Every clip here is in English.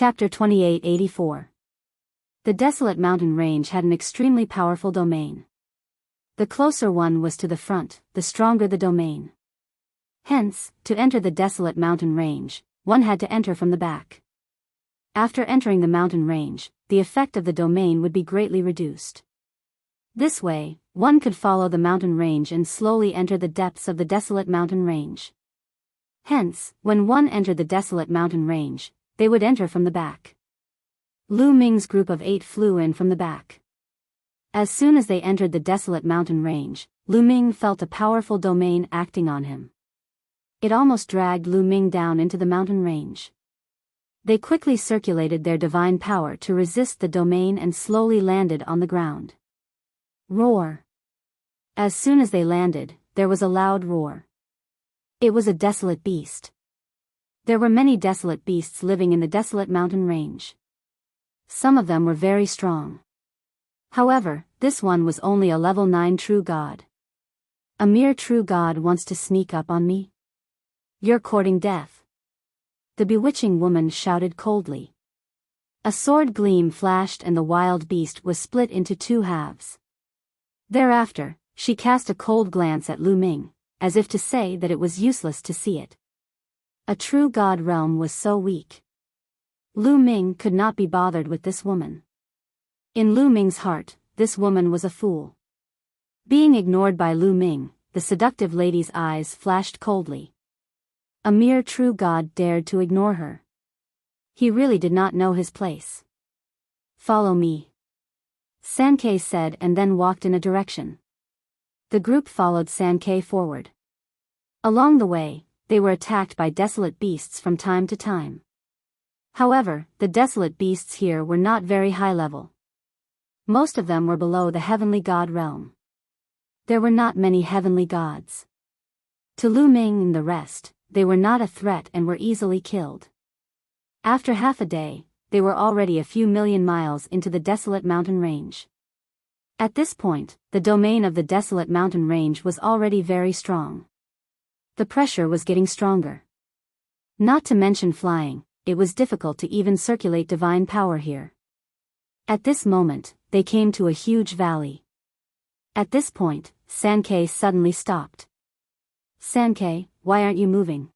Chapter 2884. The desolate mountain range had an extremely powerful domain. The closer one was to the front, the stronger the domain. Hence, to enter the desolate mountain range, one had to enter from the back. After entering the mountain range, the effect of the domain would be greatly reduced. This way, one could follow the mountain range and slowly enter the depths of the desolate mountain range. Hence, when one entered the desolate mountain range, they would enter from the back. Lu Ming's group of 8 flew in from the back. As soon as they entered the desolate mountain range, Lu Ming felt a powerful domain acting on him. It almost dragged Lu Ming down into the mountain range. They quickly circulated their divine power to resist the domain and slowly landed on the ground. Roar! As soon as they landed, there was a loud roar. It was a desolate beast. There were many desolate beasts living in the desolate mountain range. Some of them were very strong. However, this one was only a level 9 true god. A mere true god wants to sneak up on me? You're courting death. The bewitching woman shouted coldly. A sword gleam flashed and the wild beast was split into 2 halves. Thereafter, she cast a cold glance at Lu Ming, as if to say that it was useless to see it. A true god realm was so weak. Lu Ming could not be bothered with this woman. In Lu Ming's heart, this woman was a fool. Being ignored by Lu Ming, the seductive lady's eyes flashed coldly. A mere true god dared to ignore her. He really did not know his place. Follow me, Sankei said and then walked in a direction. The group followed Sankei forward. Along the way, they were attacked by desolate beasts from time to time. However, the desolate beasts here were not very high level. Most of them were below the heavenly god realm. There were not many heavenly gods. To Lu Ming and the rest, they were not a threat and were easily killed. After half a day, they were already a few million miles into the desolate mountain range. At this point, the domain of the desolate mountain range was already very strong. The pressure was getting stronger. Not to mention flying, it was difficult to even circulate divine power here. At this moment, they came to a huge valley. At this point, Sankei suddenly stopped. Sankei, why aren't you moving?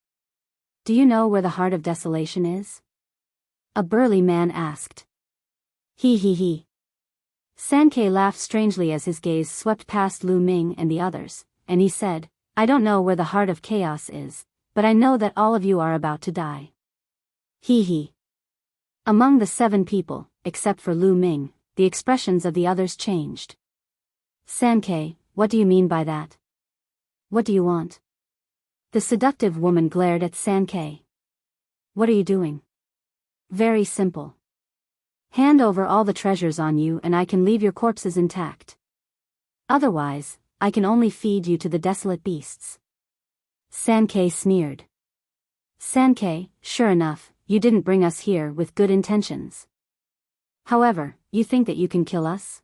Do you know where the heart of desolation is? A burly man asked. He. Sankei laughed strangely as his gaze swept past Lu Ming and the others, and he said, I don't know where the heart of chaos is, but I know that all of you are about to die. He. Among the 7 people, except for Lu Ming, the expressions of the others changed. Sankei, what do you mean by that? What do you want? The seductive woman glared at Sankei. What are you doing? Very simple. Hand over all the treasures on you and I can leave your corpses intact. Otherwise, I can only feed you to the desolate beasts. Sankei sneered. Sankei, sure enough, you didn't bring us here with good intentions. However, you think that you can kill us?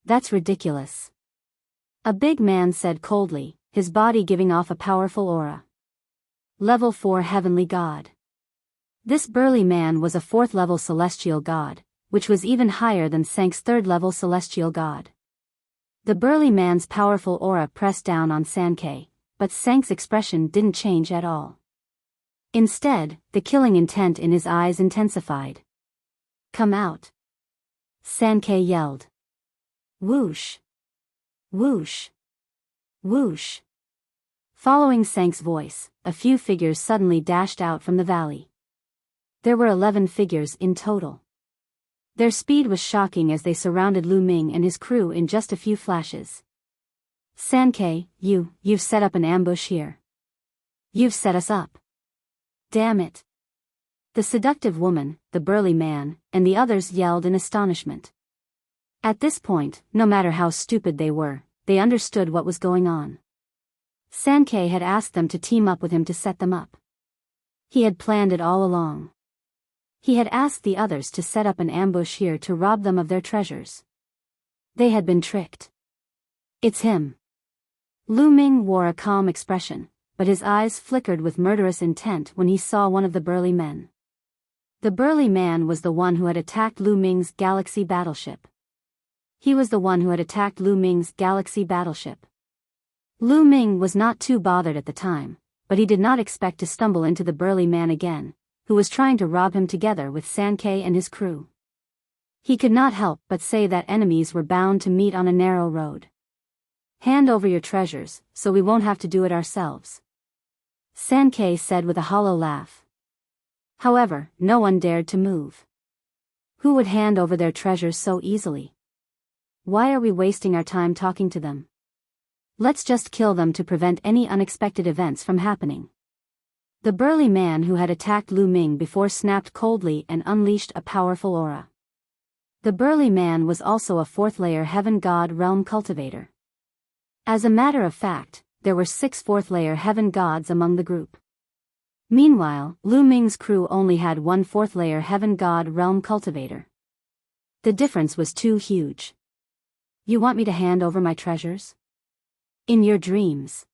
That's ridiculous. A big man said coldly, his body giving off a powerful aura. Level 4 Heavenly God. This burly man was a 4th level celestial god, which was even higher than Sank's 3rd level celestial god. The burly man's powerful aura pressed down on Sankei, but Sank's expression didn't change at all. Instead, the killing intent in his eyes intensified. Come out! Sankei yelled. Whoosh! Whoosh! Whoosh! Following Sank's voice, a few figures suddenly dashed out from the valley. There were 11 figures in total. Their speed was shocking as they surrounded Lu Ming and his crew in just a few flashes. Sankei, you've set up an ambush here. You've set us up. Damn it. The seductive woman, the burly man, and the others yelled in astonishment. At this point, no matter how stupid they were, they understood what was going on. Sankei had asked them to team up with him to set them up. He had planned it all along. He had asked the others to set up an ambush here to rob them of their treasures. They had been tricked. It's him. Lu Ming wore a calm expression, but his eyes flickered with murderous intent when he saw one of the burly men. The burly man was the one who had attacked Lu Ming's galaxy battleship. He was the one who had attacked Lu Ming's galaxy battleship. Lu Ming was not too bothered at the time, but he did not expect to stumble into the burly man again, who was trying to rob him together with Sankei and his crew. He could not help but say that enemies were bound to meet on a narrow road. Hand over your treasures, so we won't have to do it ourselves, Sankei said with a hollow laugh. However, no one dared to move. Who would hand over their treasures so easily? Why are we wasting our time talking to them? Let's just kill them to prevent any unexpected events from happening. The burly man who had attacked Lu Ming before snapped coldly and unleashed a powerful aura. The burly man was also a fourth-layer Heaven God Realm cultivator. As a matter of fact, there were 6 fourth-layer Heaven Gods among the group. Meanwhile, Lu Ming's crew only had 1 fourth-layer Heaven God Realm cultivator. The difference was too huge. You want me to hand over my treasures? In your dreams.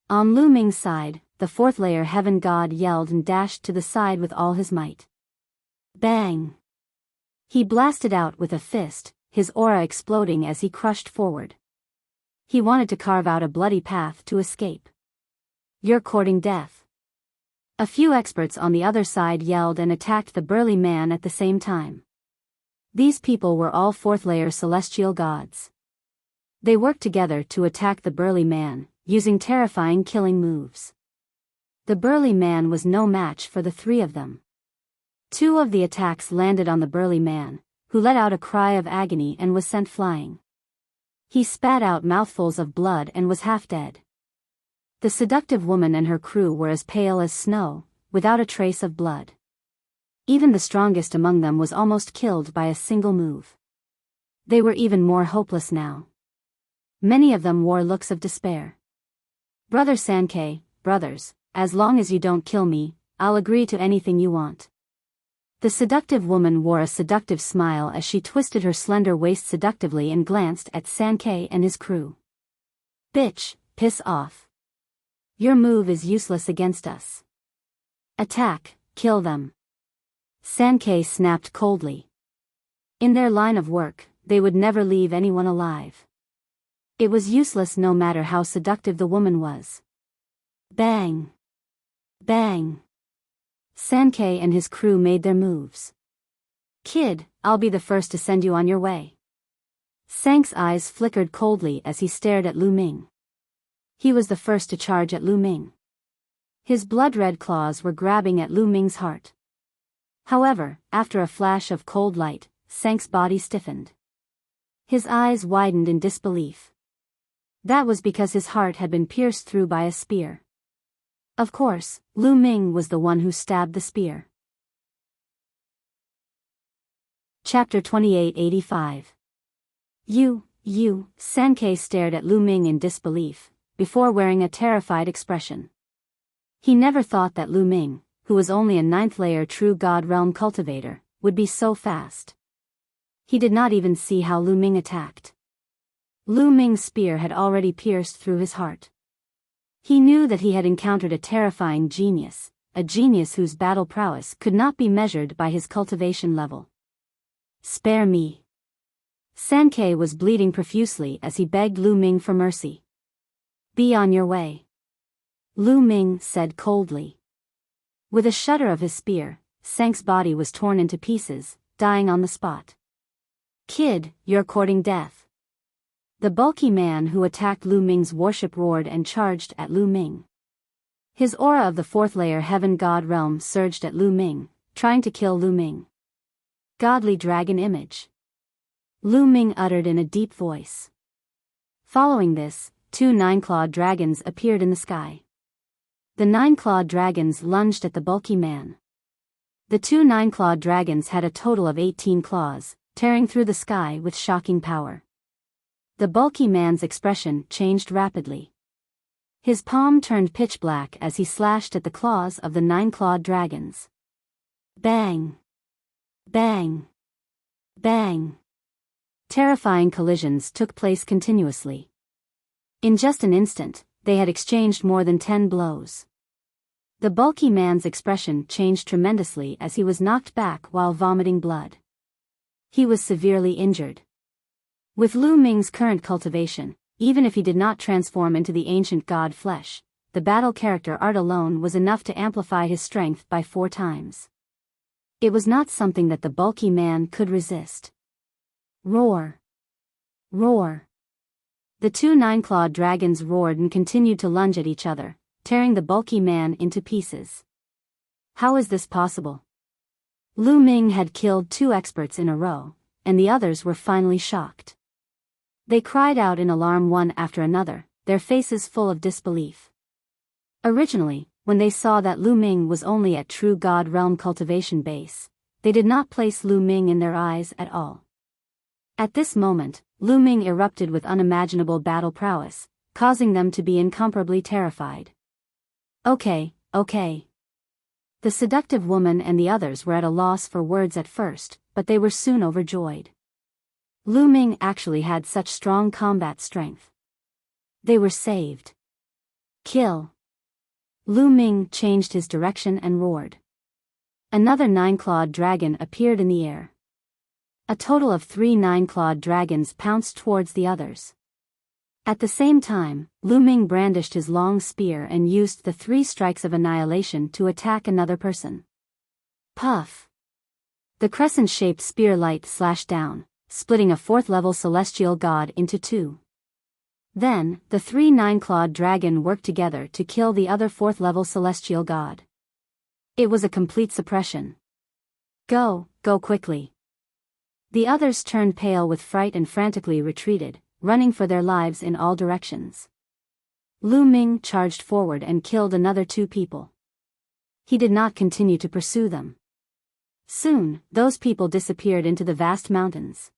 On Lu Ming's side, the fourth-layer Heaven God yelled and dashed to the side with all his might. Bang! He blasted out with a fist, his aura exploding as he crushed forward. He wanted to carve out a bloody path to escape. You're courting death. A few experts on the other side yelled and attacked the burly man at the same time. These people were all fourth-layer celestial gods. They worked together to attack the burly man, using terrifying killing moves. The burly man was no match for the 3 of them. 2 of the attacks landed on the burly man, who let out a cry of agony and was sent flying. He spat out mouthfuls of blood and was half dead. The seductive woman and her crew were as pale as snow, without a trace of blood. Even the strongest among them was almost killed by a single move. They were even more hopeless now. Many of them wore looks of despair. Brother Sankei, brothers, as long as you don't kill me, I'll agree to anything you want. The seductive woman wore a seductive smile as she twisted her slender waist seductively and glanced at Sankei and his crew. Bitch, piss off. Your move is useless against us. Attack, kill them. Sankei snapped coldly. In their line of work, they would never leave anyone alive. It was useless no matter how seductive the woman was. Bang! Bang! Sankei and his crew made their moves. Kid, I'll be the first to send you on your way. Sank's eyes flickered coldly as he stared at Lu Ming. He was the first to charge at Lu Ming. His blood-red claws were grabbing at Lu Ming's heart. However, after a flash of cold light, Sank's body stiffened. His eyes widened in disbelief. That was because his heart had been pierced through by a spear. Of course, Lu Ming was the one who stabbed the spear. Chapter 2885. You, Sankei stared at Lu Ming in disbelief, before wearing a terrified expression. He never thought that Lu Ming, who was only a 9th-layer true God Realm cultivator, would be so fast. He did not even see how Lu Ming attacked. Lu Ming's spear had already pierced through his heart. He knew that he had encountered a terrifying genius, a genius whose battle prowess could not be measured by his cultivation level. Spare me. Sankei was bleeding profusely as he begged Lu Ming for mercy. Be on your way. Lu Ming said coldly. With a shudder of his spear, Sank's body was torn into pieces, dying on the spot. Kid, you're courting death. The bulky man who attacked Lu Ming's warship roared and charged at Lu Ming. His aura of the 4th-layer Heaven God Realm surged at Lu Ming, trying to kill Lu Ming. Godly dragon image. Lu Ming uttered in a deep voice. Following this, 2 9-clawed dragons appeared in the sky. The 9-clawed dragons lunged at the bulky man. The 2 9-clawed dragons had a total of 18 claws, tearing through the sky with shocking power. The bulky man's expression changed rapidly. His palm turned pitch black as he slashed at the claws of the 9-clawed dragons. Bang! Bang! Bang! Terrifying collisions took place continuously. In just an instant, they had exchanged more than 10 blows. The bulky man's expression changed tremendously as he was knocked back while vomiting blood. He was severely injured. With Lu Ming's current cultivation, even if he did not transform into the ancient god flesh, the battle character art alone was enough to amplify his strength by 4 times. It was not something that the bulky man could resist. Roar! Roar! The 2 nine-clawed dragons roared and continued to lunge at each other, tearing the bulky man into pieces. How is this possible? Lu Ming had killed 2 experts in a row, and the others were finally shocked. They cried out in alarm one after another, their faces full of disbelief. Originally, when they saw that Lu Ming was only at true God realm cultivation base, they did not place Lu Ming in their eyes at all. At this moment, Lu Ming erupted with unimaginable battle prowess, causing them to be incomparably terrified. Okay. The seductive woman and the others were at a loss for words at first, but they were soon overjoyed. Lu Ming actually had such strong combat strength. They were saved. Kill! Lu Ming changed his direction and roared. Another 9-clawed dragon appeared in the air. A total of 3 9-clawed dragons pounced towards the others. At the same time, Lu Ming brandished his long spear and used the 3 strikes of annihilation to attack another person. Puff! The crescent-shaped spear light slashed down, splitting a 4th-level celestial god into 2. Then, the 3 9-clawed dragon worked together to kill the other 4th-level celestial god. It was a complete suppression. Go quickly. The others turned pale with fright and frantically retreated, running for their lives in all directions. Lu Ming charged forward and killed another 2 people. He did not continue to pursue them. Soon, those people disappeared into the vast mountains.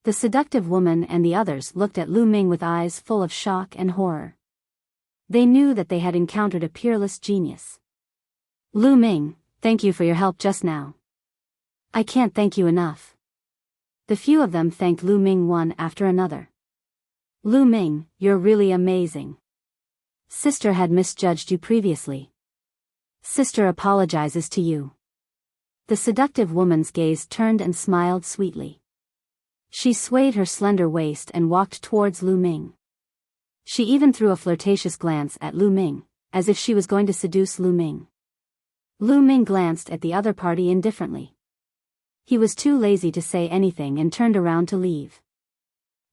The seductive woman and the others looked at Lu Ming with eyes full of shock and horror. They knew that they had encountered a peerless genius. Lu Ming, thank you for your help just now. I can't thank you enough. The few of them thanked Lu Ming one after another. Lu Ming, you're really amazing. Sister had misjudged you previously. Sister apologizes to you. The seductive woman's gaze turned and smiled sweetly. She swayed her slender waist and walked towards Lu Ming. She even threw a flirtatious glance at Lu Ming, as if she was going to seduce Lu Ming. Lu Ming glanced at the other party indifferently. He was too lazy to say anything and turned around to leave.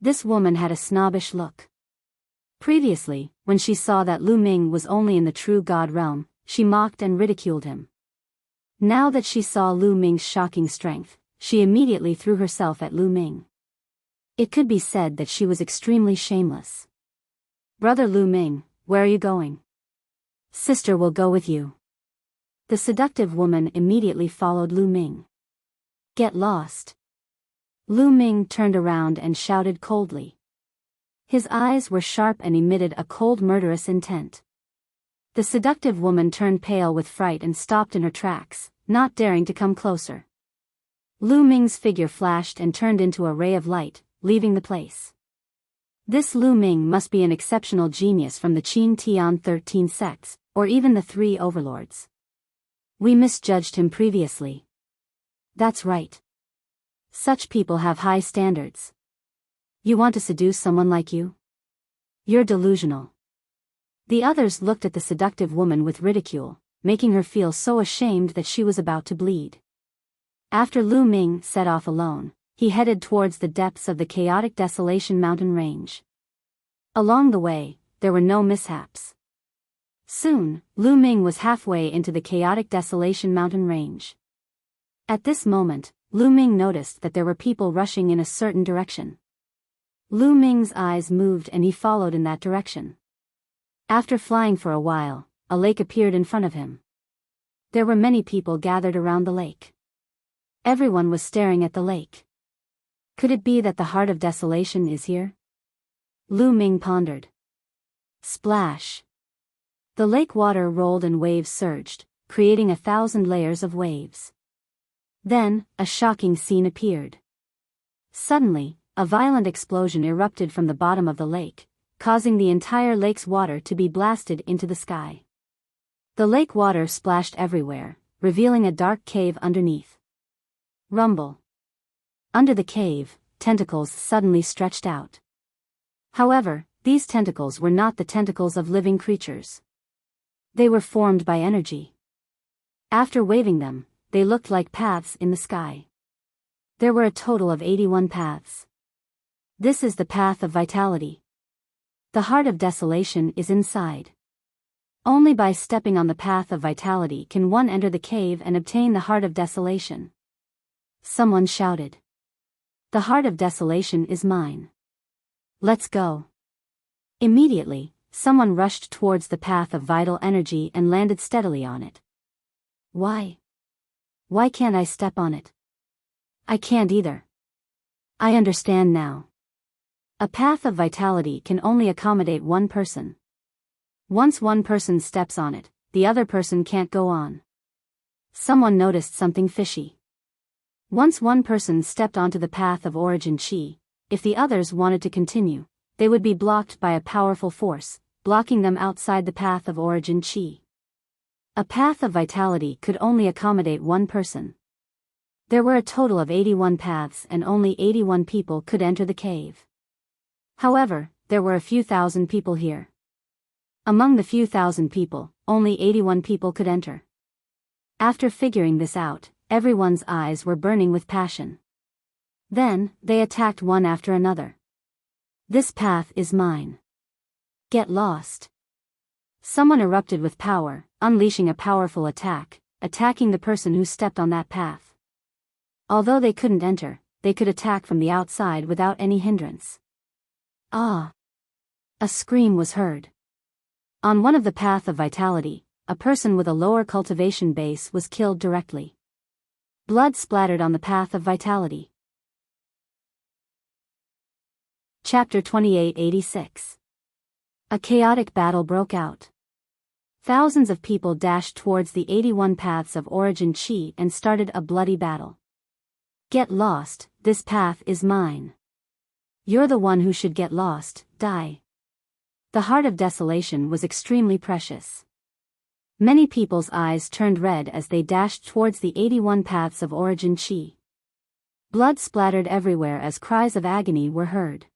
This woman had a snobbish look. Previously, when she saw that Lu Ming was only in the true god realm, she mocked and ridiculed him. Now that she saw Lu Ming's shocking strength, she immediately threw herself at Lu Ming. It could be said that she was extremely shameless. Brother Lu Ming, where are you going? Sister will go with you. The seductive woman immediately followed Lu Ming. Get lost. Lu Ming turned around and shouted coldly. His eyes were sharp and emitted a cold murderous intent. The seductive woman turned pale with fright and stopped in her tracks, not daring to come closer. Lu Ming's figure flashed and turned into a ray of light, leaving the place. This Lu Ming must be an exceptional genius from the Qin Tian 13 sects, or even the 3 overlords. We misjudged him previously. That's right. Such people have high standards. You want to seduce someone like you? You're delusional. The others looked at the seductive woman with ridicule, making her feel so ashamed that she was about to bleed. After Lu Ming set off alone, he headed towards the depths of the chaotic Desolation mountain range. Along the way, there were no mishaps. Soon, Lu Ming was halfway into the chaotic Desolation mountain range. At this moment, Lu Ming noticed that there were people rushing in a certain direction. Lu Ming's eyes moved and he followed in that direction. After flying for a while, a lake appeared in front of him. There were many people gathered around the lake. Everyone was staring at the lake. Could it be that the heart of desolation is here? Lu Ming pondered. Splash! The lake water rolled and waves surged, creating 1,000 layers of waves. Then, a shocking scene appeared. Suddenly, a violent explosion erupted from the bottom of the lake, causing the entire lake's water to be blasted into the sky. The lake water splashed everywhere, revealing a dark cave underneath. Rumble. Under the cave, tentacles suddenly stretched out. However, these tentacles were not the tentacles of living creatures. They were formed by energy. After waving them, they looked like paths in the sky. There were a total of 81 paths. This is the path of vitality. The heart of desolation is inside. Only by stepping on the path of vitality can one enter the cave and obtain the heart of desolation. Someone shouted. The heart of desolation is mine. Let's go. Immediately, someone rushed towards the path of vital energy and landed steadily on it. Why? Why can't I step on it? I can't either. I understand now. A path of vitality can only accommodate one person. Once one person steps on it, the other person can't go on. Someone noticed something fishy. Once one person stepped onto the path of origin chi, if the others wanted to continue, they would be blocked by a powerful force, blocking them outside the path of origin chi. A path of vitality could only accommodate one person. There were a total of 81 paths and only 81 people could enter the cave. However, there were a few thousand people here. Among the few thousand people, only 81 people could enter. After figuring this out, everyone's eyes were burning with passion. Then, they attacked one after another. This path is mine. Get lost. Someone erupted with power, unleashing a powerful attack, attacking the person who stepped on that path. Although they couldn't enter, they could attack from the outside without any hindrance. Ah! A scream was heard. On one of the path of vitality, a person with a lower cultivation base was killed directly. Blood splattered on the path of vitality. Chapter 2886. A chaotic battle broke out. Thousands of people dashed towards the 81 paths of origin chi and started a bloody battle. Get lost, this path is mine. You're the one who should get lost, die. The heart of desolation was extremely precious. Many people's eyes turned red as they dashed towards the 81 paths of origin chi. Blood splattered everywhere as cries of agony were heard.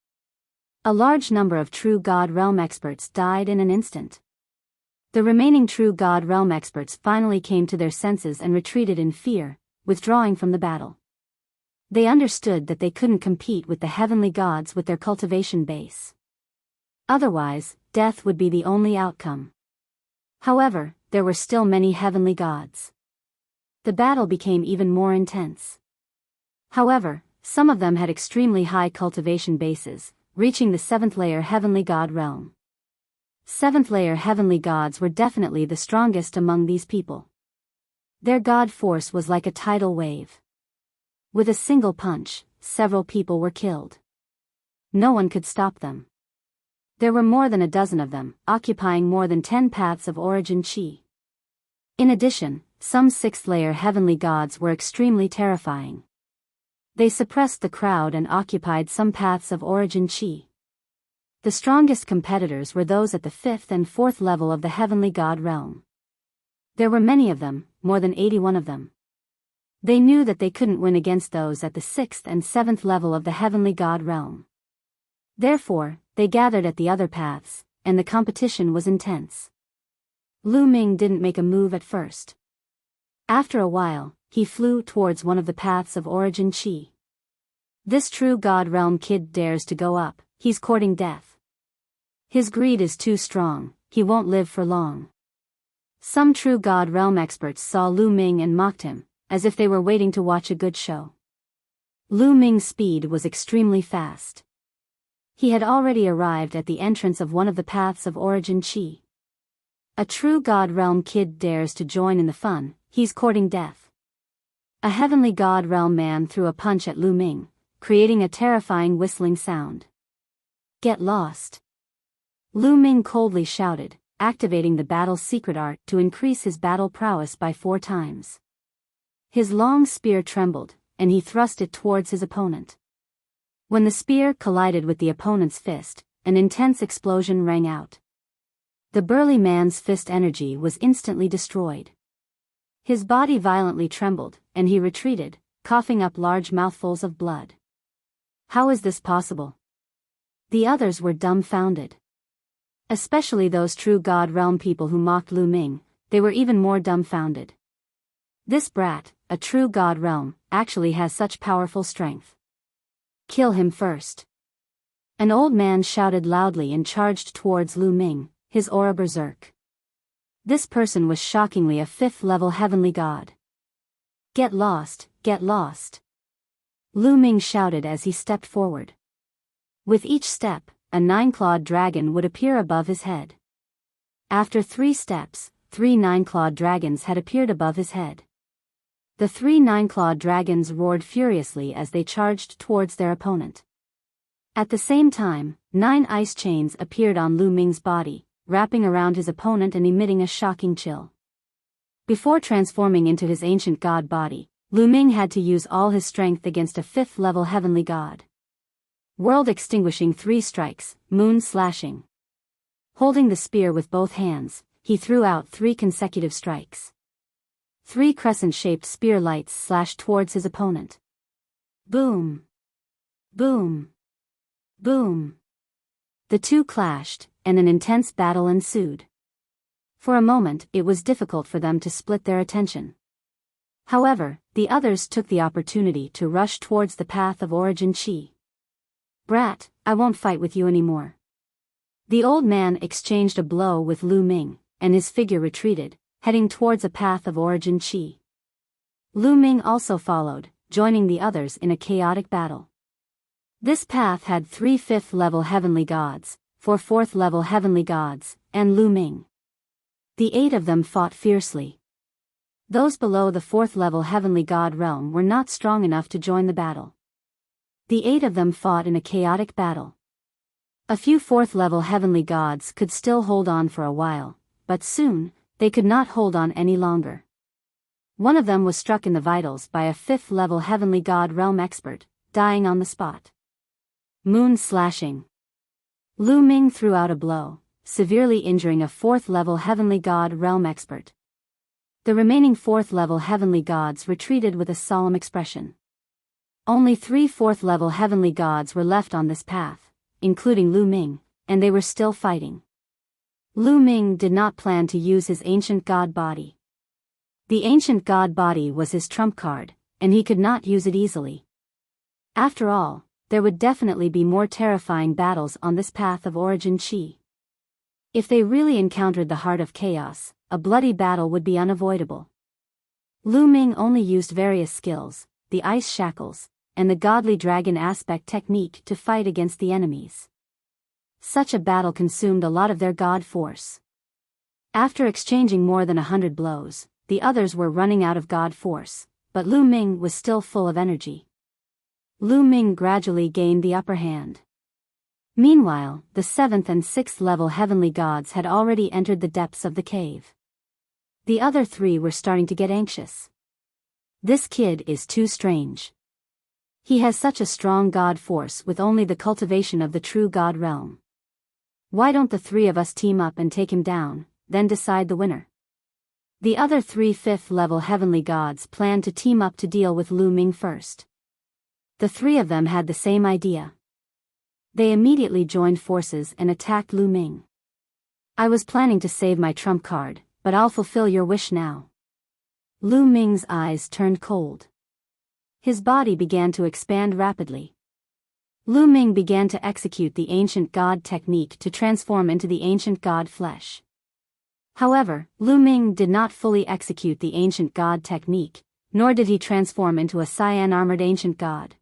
A large number of True God Realm experts died in an instant. The remaining True God Realm experts finally came to their senses and retreated in fear, withdrawing from the battle. They understood that they couldn't compete with the heavenly gods with their cultivation base. Otherwise, death would be the only outcome. However, there were still many heavenly gods. The battle became even more intense. However, some of them had extremely high cultivation bases, reaching the 7th layer heavenly god realm. 7th layer heavenly gods were definitely the strongest among these people. Their god force was like a tidal wave. With a single punch, several people were killed. No one could stop them. There were more than a dozen of them, occupying more than 10 paths of origin chi. In addition, some 6th layer heavenly gods were extremely terrifying. They suppressed the crowd and occupied some paths of origin chi. The strongest competitors were those at the 5th and 4th level of the heavenly god realm. There were many of them, more than 81 of them. They knew that they couldn't win against those at the 6th and 7th level of the heavenly god realm. Therefore, they gathered at the other paths, and the competition was intense. Lu Ming didn't make a move at first. After a while, he flew towards one of the paths of origin chi. This True God Realm kid dares to go up, he's courting death. His greed is too strong, he won't live for long. Some True God Realm experts saw Lu Ming and mocked him, as if they were waiting to watch a good show. Lu Ming's speed was extremely fast. He had already arrived at the entrance of one of the paths of origin chi. A True God Realm kid dares to join in the fun, he's courting death. A heavenly God Realm man threw a punch at Lu Ming, creating a terrifying whistling sound. Get lost. Lu Ming coldly shouted, activating the battle's secret art to increase his battle prowess by 4 times. His long spear trembled, and he thrust it towards his opponent. When the spear collided with the opponent's fist, an intense explosion rang out. The burly man's fist energy was instantly destroyed. His body violently trembled, and he retreated, coughing up large mouthfuls of blood. How is this possible? The others were dumbfounded. Especially those true God realm people who mocked Lu Ming, they were even more dumbfounded. This brat, a true God realm, actually has such powerful strength. Kill him first. An old man shouted loudly and charged towards Lu Ming, his aura berserk. This person was shockingly a 5th-level heavenly god. Get lost, get lost. Lu Ming shouted as he stepped forward. With each step, a 9-clawed dragon would appear above his head. After 3 steps, 3 9-clawed dragons had appeared above his head. The 3 9-clawed dragons roared furiously as they charged towards their opponent. At the same time, 9 ice chains appeared on Lu Ming's body, wrapping around his opponent and emitting a shocking chill. Before transforming into his ancient god body, Lu Ming had to use all his strength against a 5th-level heavenly god. World extinguishing 3 strikes, moon slashing. Holding the spear with both hands, he threw out 3 consecutive strikes. 3 crescent-shaped spear lights slashed towards his opponent. Boom! Boom! Boom! The two clashed, and an intense battle ensued. For a moment, it was difficult for them to split their attention. However, the others took the opportunity to rush towards the path of origin Qi. Brat, I won't fight with you anymore. The old man exchanged a blow with Lu Ming, and his figure retreated, heading towards a path of origin Qi. Lu Ming also followed, joining the others in a chaotic battle. This path had 3 5th-level heavenly gods, 4 4th-level heavenly gods, and Lu Ming. The 8 of them fought fiercely. Those below the 4th-level heavenly god realm were not strong enough to join the battle. The 8 of them fought in a chaotic battle. A few 4th-level heavenly gods could still hold on for a while, but soon, they could not hold on any longer. One of them was struck in the vitals by a 5th-level heavenly god realm expert, dying on the spot. Moon slashing. Lu Ming threw out a blow, severely injuring a 4th-level heavenly god realm expert. The remaining 4th-level heavenly gods retreated with a solemn expression. Only 3 4th-level heavenly gods were left on this path, including Lu Ming, and they were still fighting. Lu Ming did not plan to use his ancient god body. The ancient god body was his trump card, and he could not use it easily. After all, there would definitely be more terrifying battles on this path of origin Qi. If they really encountered the heart of chaos, a bloody battle would be unavoidable. Lu Ming only used various skills, the ice shackles, and the godly dragon aspect technique to fight against the enemies. Such a battle consumed a lot of their god force. After exchanging more than 100 blows, the others were running out of god force, but Lu Ming was still full of energy. Lu Ming gradually gained the upper hand. Meanwhile, the 7th and 6th level heavenly gods had already entered the depths of the cave. The other 3 were starting to get anxious. This kid is too strange. He has such a strong god force with only the cultivation of the true god realm. Why don't the 3 of us team up and take him down, then decide the winner? The other 3 5th-level heavenly gods planned to team up to deal with Lu Ming first. The 3 of them had the same idea. They immediately joined forces and attacked Lu Ming. I was planning to save my trump card, but I'll fulfill your wish now. Lu Ming's eyes turned cold. His body began to expand rapidly. Lu Ming began to execute the ancient god technique to transform into the ancient god flesh. However, Lu Ming did not fully execute the ancient god technique, nor did he transform into a cyan-armored ancient god.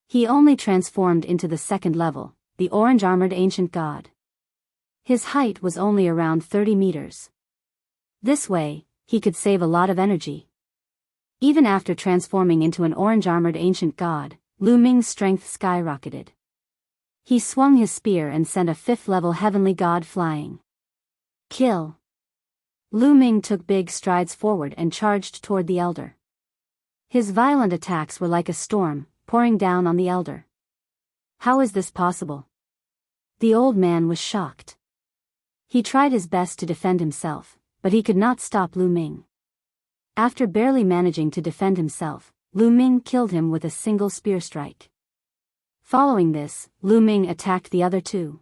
He only transformed into the 2nd level, the orange-armored ancient god. His height was only around 30 meters. This way, he could save a lot of energy. Even after transforming into an orange-armored ancient god, Lu Ming's strength skyrocketed. He swung his spear and sent a 5th-level heavenly god flying. Kill! Lu Ming took big strides forward and charged toward the elder. His violent attacks were like a storm, pouring down on the elder. How is this possible? The old man was shocked. He tried his best to defend himself, but he could not stop Lu Ming. After barely managing to defend himself, Lu Ming killed him with a single spear strike. Following this, Lu Ming attacked the other two.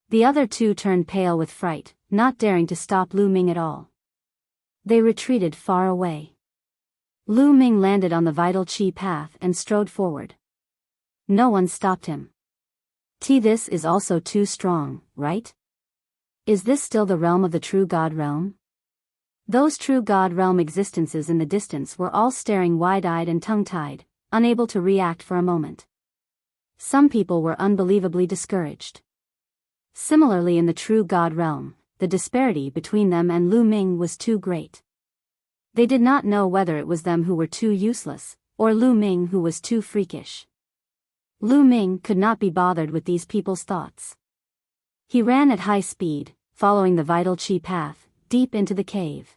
The other two turned pale with fright, not daring to stop Lu Ming at all. They retreated far away. Lu Ming landed on the vital qi path and strode forward. No one stopped him. This is also too strong, right? Is this still the realm of the true God realm? Those true God realm existences in the distance were all staring wide-eyed and tongue-tied, unable to react for a moment. Some people were unbelievably discouraged. Similarly, in the true God realm, the disparity between them and Lu Ming was too great. They did not know whether it was them who were too useless, or Lu Ming who was too freakish. Lu Ming could not be bothered with these people's thoughts. He ran at high speed, following the vital qi path, deep into the cave.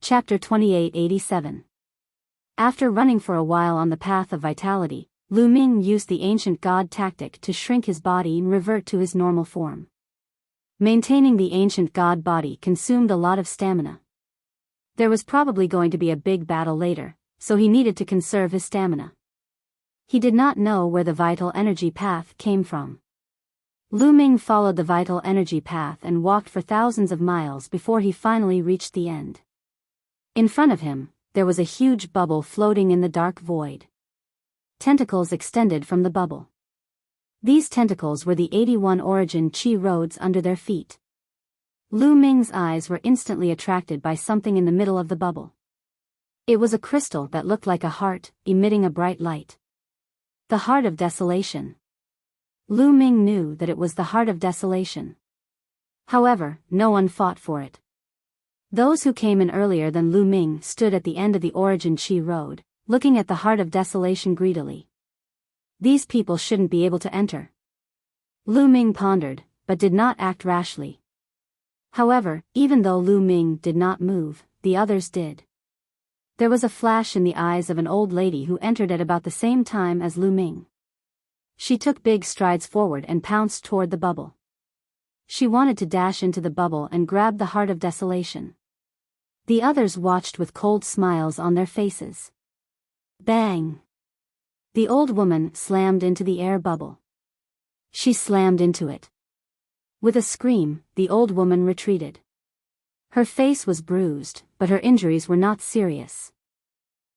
Chapter 2887. After running for a while on the path of vitality, Lu Ming used the ancient god tactic to shrink his body and revert to his normal form. Maintaining the ancient god body consumed a lot of stamina. There was probably going to be a big battle later, so he needed to conserve his stamina. He did not know where the vital energy path came from. Lu Ming followed the vital energy path and walked for thousands of miles before he finally reached the end. In front of him, there was a huge bubble floating in the dark void. Tentacles extended from the bubble. These tentacles were the 81 origin qi roads under their feet. Lu Ming's eyes were instantly attracted by something in the middle of the bubble. It was a crystal that looked like a heart, emitting a bright light. The Heart of Desolation. Lu Ming knew that it was the Heart of Desolation. However, no one fought for it. Those who came in earlier than Lu Ming stood at the end of the origin qi road, looking at the Heart of Desolation greedily. These people shouldn't be able to enter. Lu Ming pondered, but did not act rashly. However, even though Lu Ming did not move, the others did. There was a flash in the eyes of an old lady who entered at about the same time as Lu Ming. She took big strides forward and pounced toward the bubble. She wanted to dash into the bubble and grab the Heart of Desolation. The others watched with cold smiles on their faces. Bang! The old woman slammed into the air bubble. She slammed into it. With a scream, the old woman retreated. Her face was bruised, but her injuries were not serious.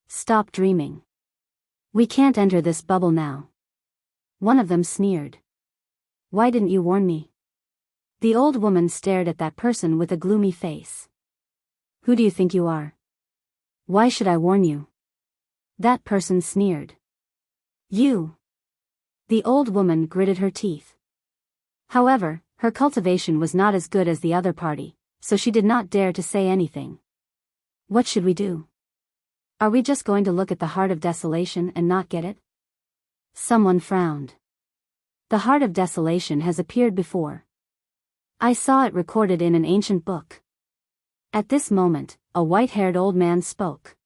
Stop dreaming. We can't enter this bubble now. One of them sneered. Why didn't you warn me? The old woman stared at that person with a gloomy face. Who do you think you are? Why should I warn you? That person sneered. You. The old woman gritted her teeth. However, her cultivation was not as good as the other party, so she did not dare to say anything. What should we do? Are we just going to look at the Heart of Desolation and not get it? Someone frowned. The Heart of Desolation has appeared before. I saw it recorded in an ancient book. At this moment, a white-haired old man spoke.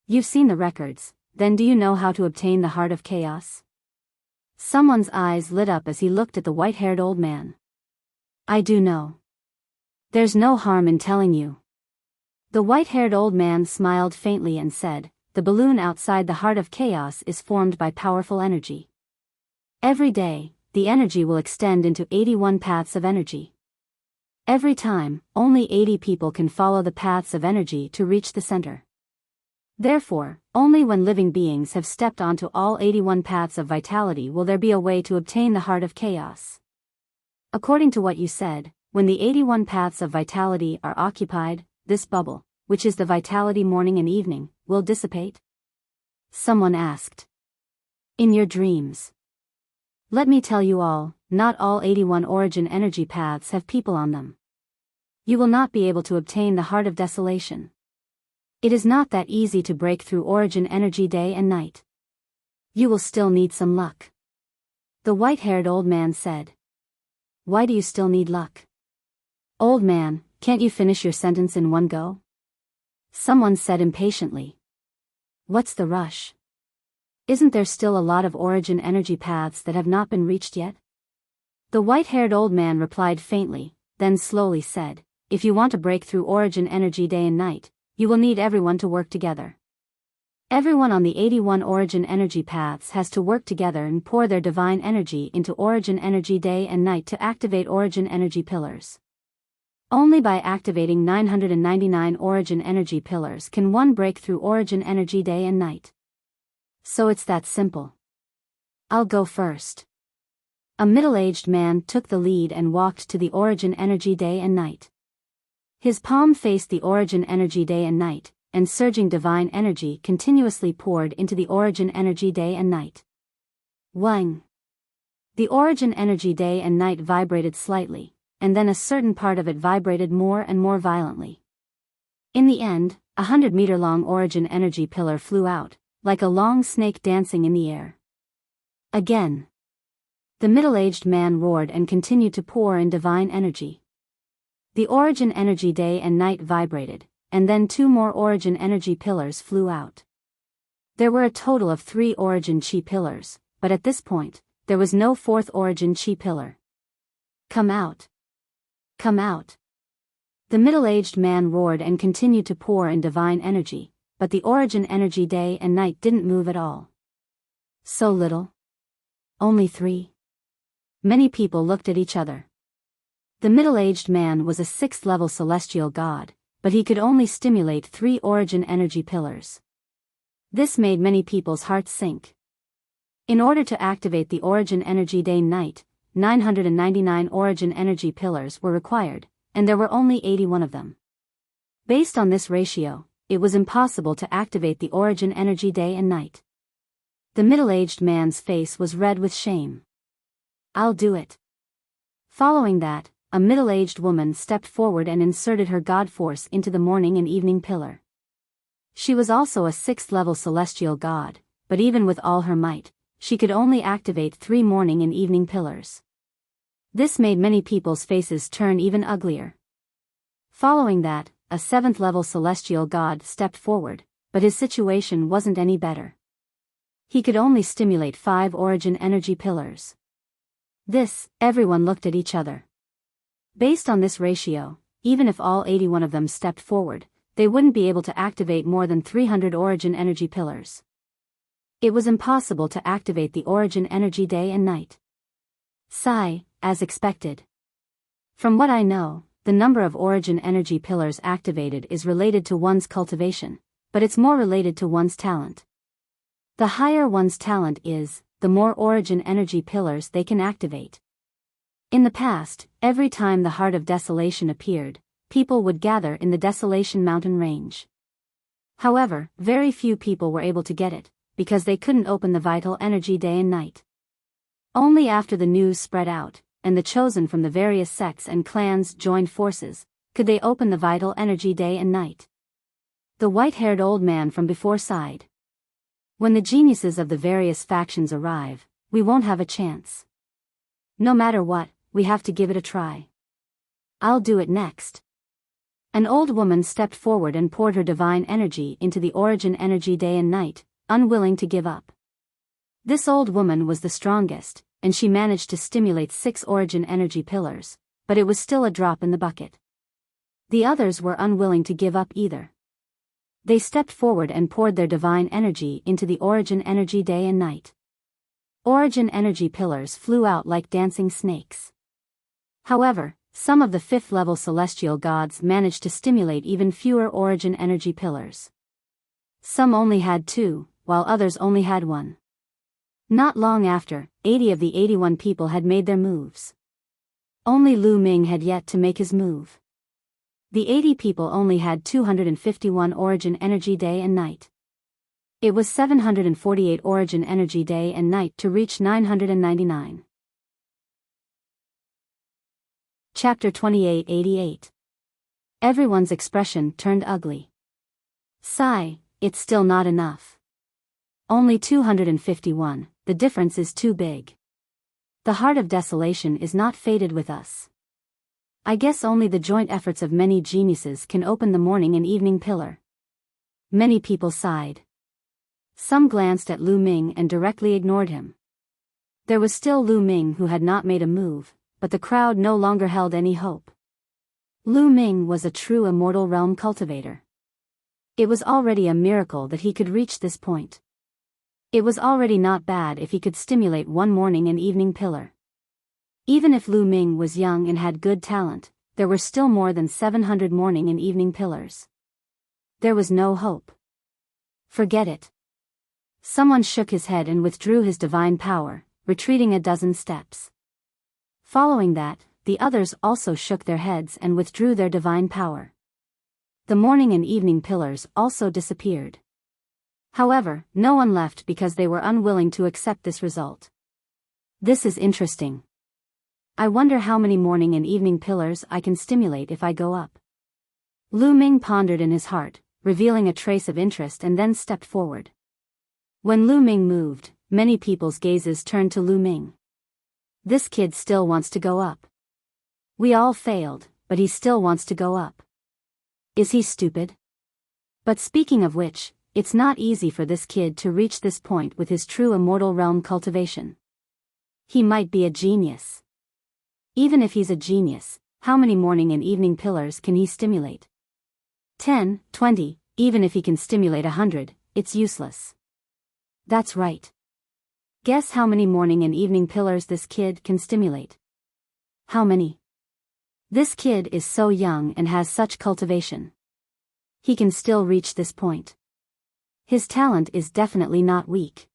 You've seen the records, then do you know how to obtain the Heart of Chaos? Someone's eyes lit up as he looked at the white-haired old man. I do know. There's no harm in telling you. The white-haired old man smiled faintly and said, the balloon outside the Heart of Chaos is formed by powerful energy. Every day, the energy will extend into 81 paths of energy. Every time, only 80 people can follow the paths of energy to reach the center. Therefore, only when living beings have stepped onto all 81 paths of vitality will there be a way to obtain the Heart of Chaos. According to what you said, when the 81 paths of vitality are occupied, this bubble, which is the vitality morning and evening, will dissipate? Someone asked. In your dreams. Let me tell you all, not all 81 origin energy paths have people on them. You will not be able to obtain the Heart of Desolation. It is not that easy to break through origin energy day and night. You will still need some luck. The white-haired old man said. Why do you still need luck? Old man, can't you finish your sentence in one go? Someone said impatiently. What's the rush? Isn't there still a lot of origin energy paths that have not been reached yet? The white-haired old man replied faintly, then slowly said, if you want to break through origin energy day and night, you will need everyone to work together. Everyone on the 81 origin energy paths has to work together and pour their divine energy into origin energy day and night to activate origin energy pillars. Only by activating 999 origin energy pillars can one break through origin energy day and night. So it's that simple. I'll go first. A middle-aged man took the lead and walked to the origin energy day and night. His palm faced the origin energy day and night, and surging divine energy continuously poured into the origin energy day and night. Wang. The origin energy day and night vibrated slightly, and then a certain part of it vibrated more and more violently. In the end, 100-meter-long origin energy pillar flew out, like a long snake dancing in the air. Again. The middle-aged man roared and continued to pour in divine energy. The origin energy day and night vibrated, and then 2 more origin energy pillars flew out. There were a total of 3 origin chi pillars, but at this point, there was no 4th origin chi pillar. Come out. Come out. The middle-aged man roared and continued to pour in divine energy, but the origin energy day and night didn't move at all. So little? Only 3? Many people looked at each other. The middle-aged man was a 6th-level celestial god, but he could only stimulate 3 origin energy pillars. This made many people's hearts sink. In order to activate the origin energy day-night, 999 origin energy pillars were required, and there were only 81 of them. Based on this ratio, it was impossible to activate the origin energy day and night. The middle-aged man's face was red with shame. I'll do it. Following that, a middle-aged woman stepped forward and inserted her god force into the morning and evening pillar. She was also a 6th-level celestial god, but even with all her might, she could only activate 3 morning and evening pillars. This made many people's faces turn even uglier. Following that, a 7th-level celestial god stepped forward, but his situation wasn't any better. He could only stimulate 5 origin energy pillars. Everyone looked at each other. Based on this ratio, even if all 81 of them stepped forward, they wouldn't be able to activate more than 300 origin energy pillars. It was impossible to activate the origin energy day and night. Sigh, as expected. From what I know, the number of origin energy pillars activated is related to one's cultivation, but it's more related to one's talent. The higher one's talent is, the more origin energy pillars they can activate. In the past, every time the Heart of Desolation appeared, people would gather in the Desolation mountain range. However, very few people were able to get it, because they couldn't open the vital energy day and night. Only after the news spread out, and the chosen from the various sects and clans joined forces, could they open the vital energy day and night. The white-haired old man from before sighed. When the geniuses of the various factions arrive, we won't have a chance. No matter what, we have to give it a try. I'll do it next. An old woman stepped forward and poured her divine energy into the origin energy day and night, unwilling to give up. This old woman was the strongest, and she managed to stimulate 6 origin energy pillars, but it was still a drop in the bucket. The others were unwilling to give up either. They stepped forward and poured their divine energy into the origin energy day and night. Origin energy pillars flew out like dancing snakes. However, some of the 5th-level celestial gods managed to stimulate even fewer origin energy pillars. Some only had 2, while others only had 1. Not long after, 80 of the 81 people had made their moves. Only Lu Ming had yet to make his move. The 80 people only had 251 origin energy day and night. It was 748 origin energy day and night to reach 999. Chapter 2888. Everyone's expression turned ugly. Sigh, it's still not enough. Only 251, the difference is too big. The Heart of Desolation is not fated with us. I guess only the joint efforts of many geniuses can open the morning and evening pillar. Many people sighed. Some glanced at Lu Ming and directly ignored him. There was still Lu Ming who had not made a move, but the crowd no longer held any hope. Lu Ming was a true immortal realm cultivator. It was already a miracle that he could reach this point. It was already not bad if he could stimulate one morning and evening pillar. Even if Lu Ming was young and had good talent, there were still more than 700 morning and evening pillars. There was no hope. Forget it. Someone shook his head and withdrew his divine power, retreating a dozen steps. Following that, the others also shook their heads and withdrew their divine power. The morning and evening pillars also disappeared. However, no one left because they were unwilling to accept this result. This is interesting. I wonder how many morning and evening pillars I can stimulate if I go up. Lu Ming pondered in his heart, revealing a trace of interest, and then stepped forward. When Lu Ming moved, many people's gazes turned to Lu Ming. This kid still wants to go up. We all failed, but he still wants to go up. Is he stupid? But speaking of which, it's not easy for this kid to reach this point with his true immortal realm cultivation. He might be a genius. Even if he's a genius, how many morning and evening pillars can he stimulate? 10, 20, even if he can stimulate 100, it's useless. That's right. Guess how many morning and evening pillars this kid can stimulate? How many? This kid is so young and has such cultivation. He can still reach this point. His talent is definitely not weak.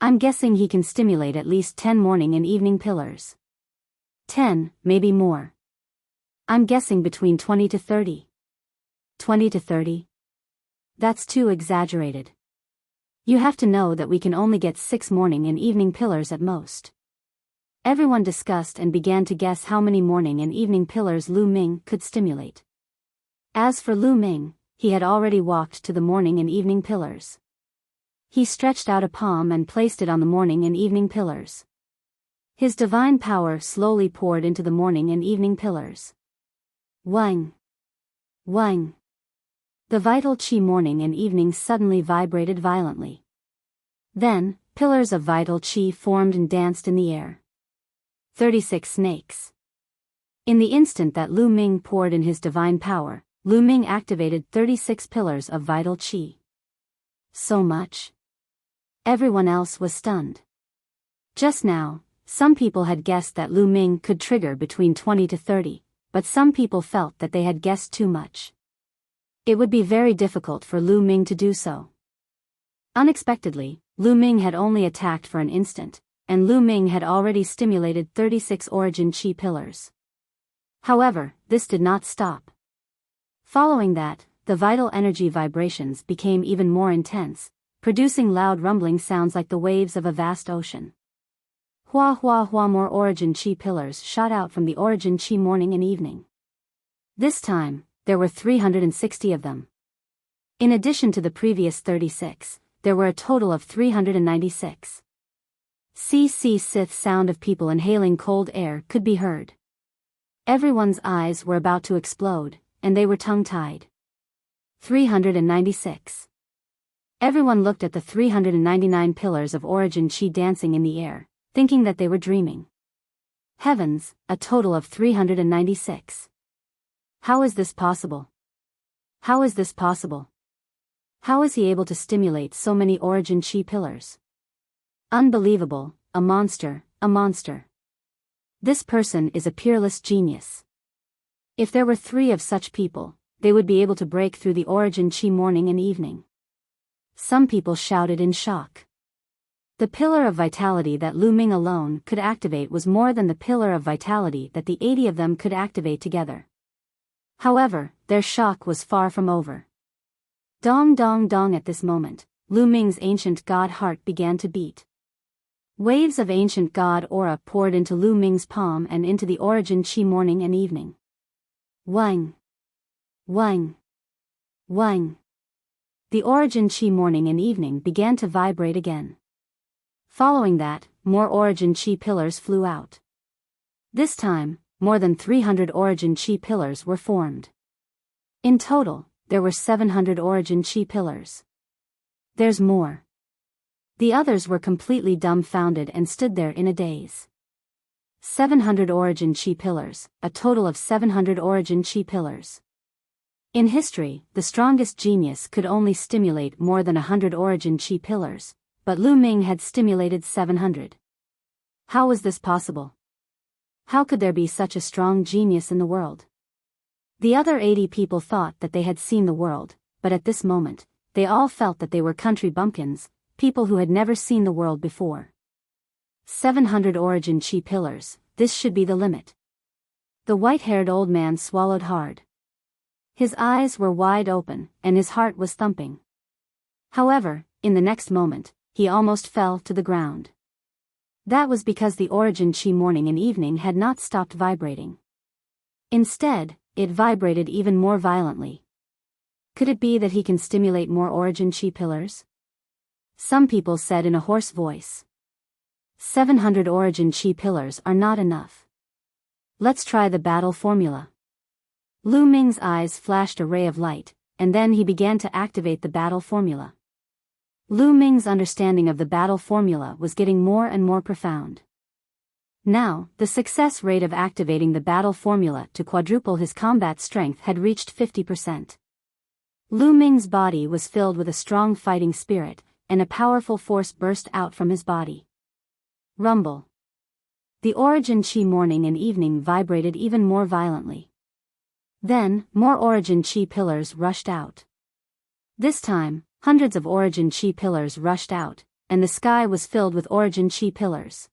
I'm guessing he can stimulate at least 10 morning and evening pillars. 10, maybe more. I'm guessing between 20 to 30. 20 to 30? That's too exaggerated. You have to know that we can only get 6 morning and evening pillars at most. Everyone discussed and began to guess how many morning and evening pillars Lu Ming could stimulate. As for Lu Ming, he had already walked to the morning and evening pillars. He stretched out a palm and placed it on the morning and evening pillars. His divine power slowly poured into the morning and evening pillars. Wang! Wang! The vital qi morning and evening suddenly vibrated violently. Then, pillars of vital qi formed and danced in the air. 36 snakes. In the instant that Lu Ming poured in his divine power, Lu Ming activated 36 pillars of vital qi. So much? Everyone else was stunned. Just now, some people had guessed that Lu Ming could trigger between 20 to 30, but some people felt that they had guessed too much. It would be very difficult for Lu Ming to do so. Unexpectedly, Lu Ming had only attacked for an instant, and Lu Ming had already stimulated 36 origin qi pillars. However, this did not stop. Following that, the vital energy vibrations became even more intense, producing loud rumbling sounds like the waves of a vast ocean. Hua hua hua, more origin qi pillars shot out from the origin qi morning and evening. This time, there were 360 of them. In addition to the previous 36, there were a total of 396. Sith sound of people inhaling cold air could be heard. Everyone's eyes were about to explode, and they were tongue-tied. 396. Everyone looked at the 399 pillars of origin qi dancing in the air, thinking that they were dreaming. Heavens, a total of 396. How is this possible? How is this possible? How is he able to stimulate so many origin qi pillars? Unbelievable, a monster, a monster. This person is a peerless genius. If there were 3 of such people, they would be able to break through the origin qi morning and evening. Some people shouted in shock. The pillar of vitality that Lu Ming alone could activate was more than the pillar of vitality that the 80 of them could activate together. However, their shock was far from over. Dong dong dong, at this moment, Lu Ming's ancient god heart began to beat. Waves of ancient god aura poured into Lu Ming's palm and into the origin qi morning and evening. Wang! Wang! Wang! The origin qi morning and evening began to vibrate again. Following that, more origin qi pillars flew out. This time, more than 300 origin qi pillars were formed. In total, there were 700 origin qi pillars. There's more. The others were completely dumbfounded and stood there in a daze. 700 origin chi pillars, a total of 700 origin chi pillars. In history, the strongest genius could only stimulate more than 100 origin chi pillars, but Lu Ming had stimulated 700. How was this possible? How could there be such a strong genius in the world? The other 80 people thought that they had seen the world, but at this moment, they all felt that they were country bumpkins, people who had never seen the world before. 700 origin chi pillars, this should be the limit. The white-haired old man swallowed hard. His eyes were wide open, and his heart was thumping. However, in the next moment, he almost fell to the ground. That was because the origin chi morning and evening had not stopped vibrating. Instead, it vibrated even more violently. Could it be that he can stimulate more origin chi pillars? Some people said in a hoarse voice. 700 origin chi pillars are not enough. Let's try the battle formula. Lu Ming's eyes flashed a ray of light, and then he began to activate the battle formula. Lu Ming's understanding of the battle formula was getting more and more profound. Now, the success rate of activating the battle formula to quadruple his combat strength had reached 50%. Lu Ming's body was filled with a strong fighting spirit, and a powerful force burst out from his body. Rumble. The origin chi morning and evening vibrated even more violently. Then, more origin chi pillars rushed out. This time, hundreds of origin chi pillars rushed out, and the sky was filled with origin chi pillars.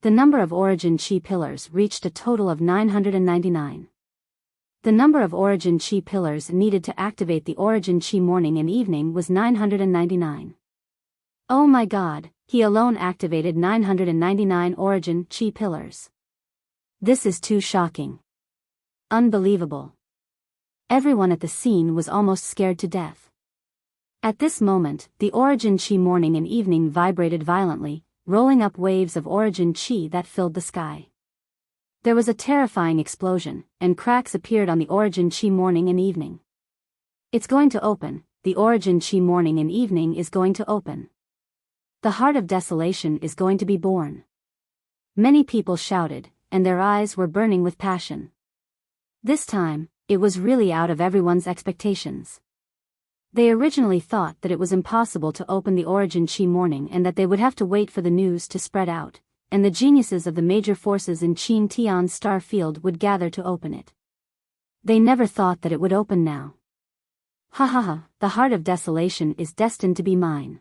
The number of origin chi pillars reached a total of 999. The number of origin chi pillars needed to activate the origin chi morning and evening was 999. Oh my God, he alone activated 999 origin chi pillars. This is too shocking. Unbelievable. Everyone at the scene was almost scared to death. At this moment, the origin chi morning and evening vibrated violently, rolling up waves of origin chi that filled the sky. There was a terrifying explosion, and cracks appeared on the origin chi morning and evening. It's going to open, the origin chi morning and evening is going to open. The heart of desolation is going to be born. Many people shouted, and their eyes were burning with passion. This time, it was really out of everyone's expectations. They originally thought that it was impossible to open the origin chi morning and that they would have to wait for the news to spread out, and the geniuses of the major forces in Qin Tian's star field would gather to open it. They never thought that it would open now. Ha ha ha, the heart of desolation is destined to be mine.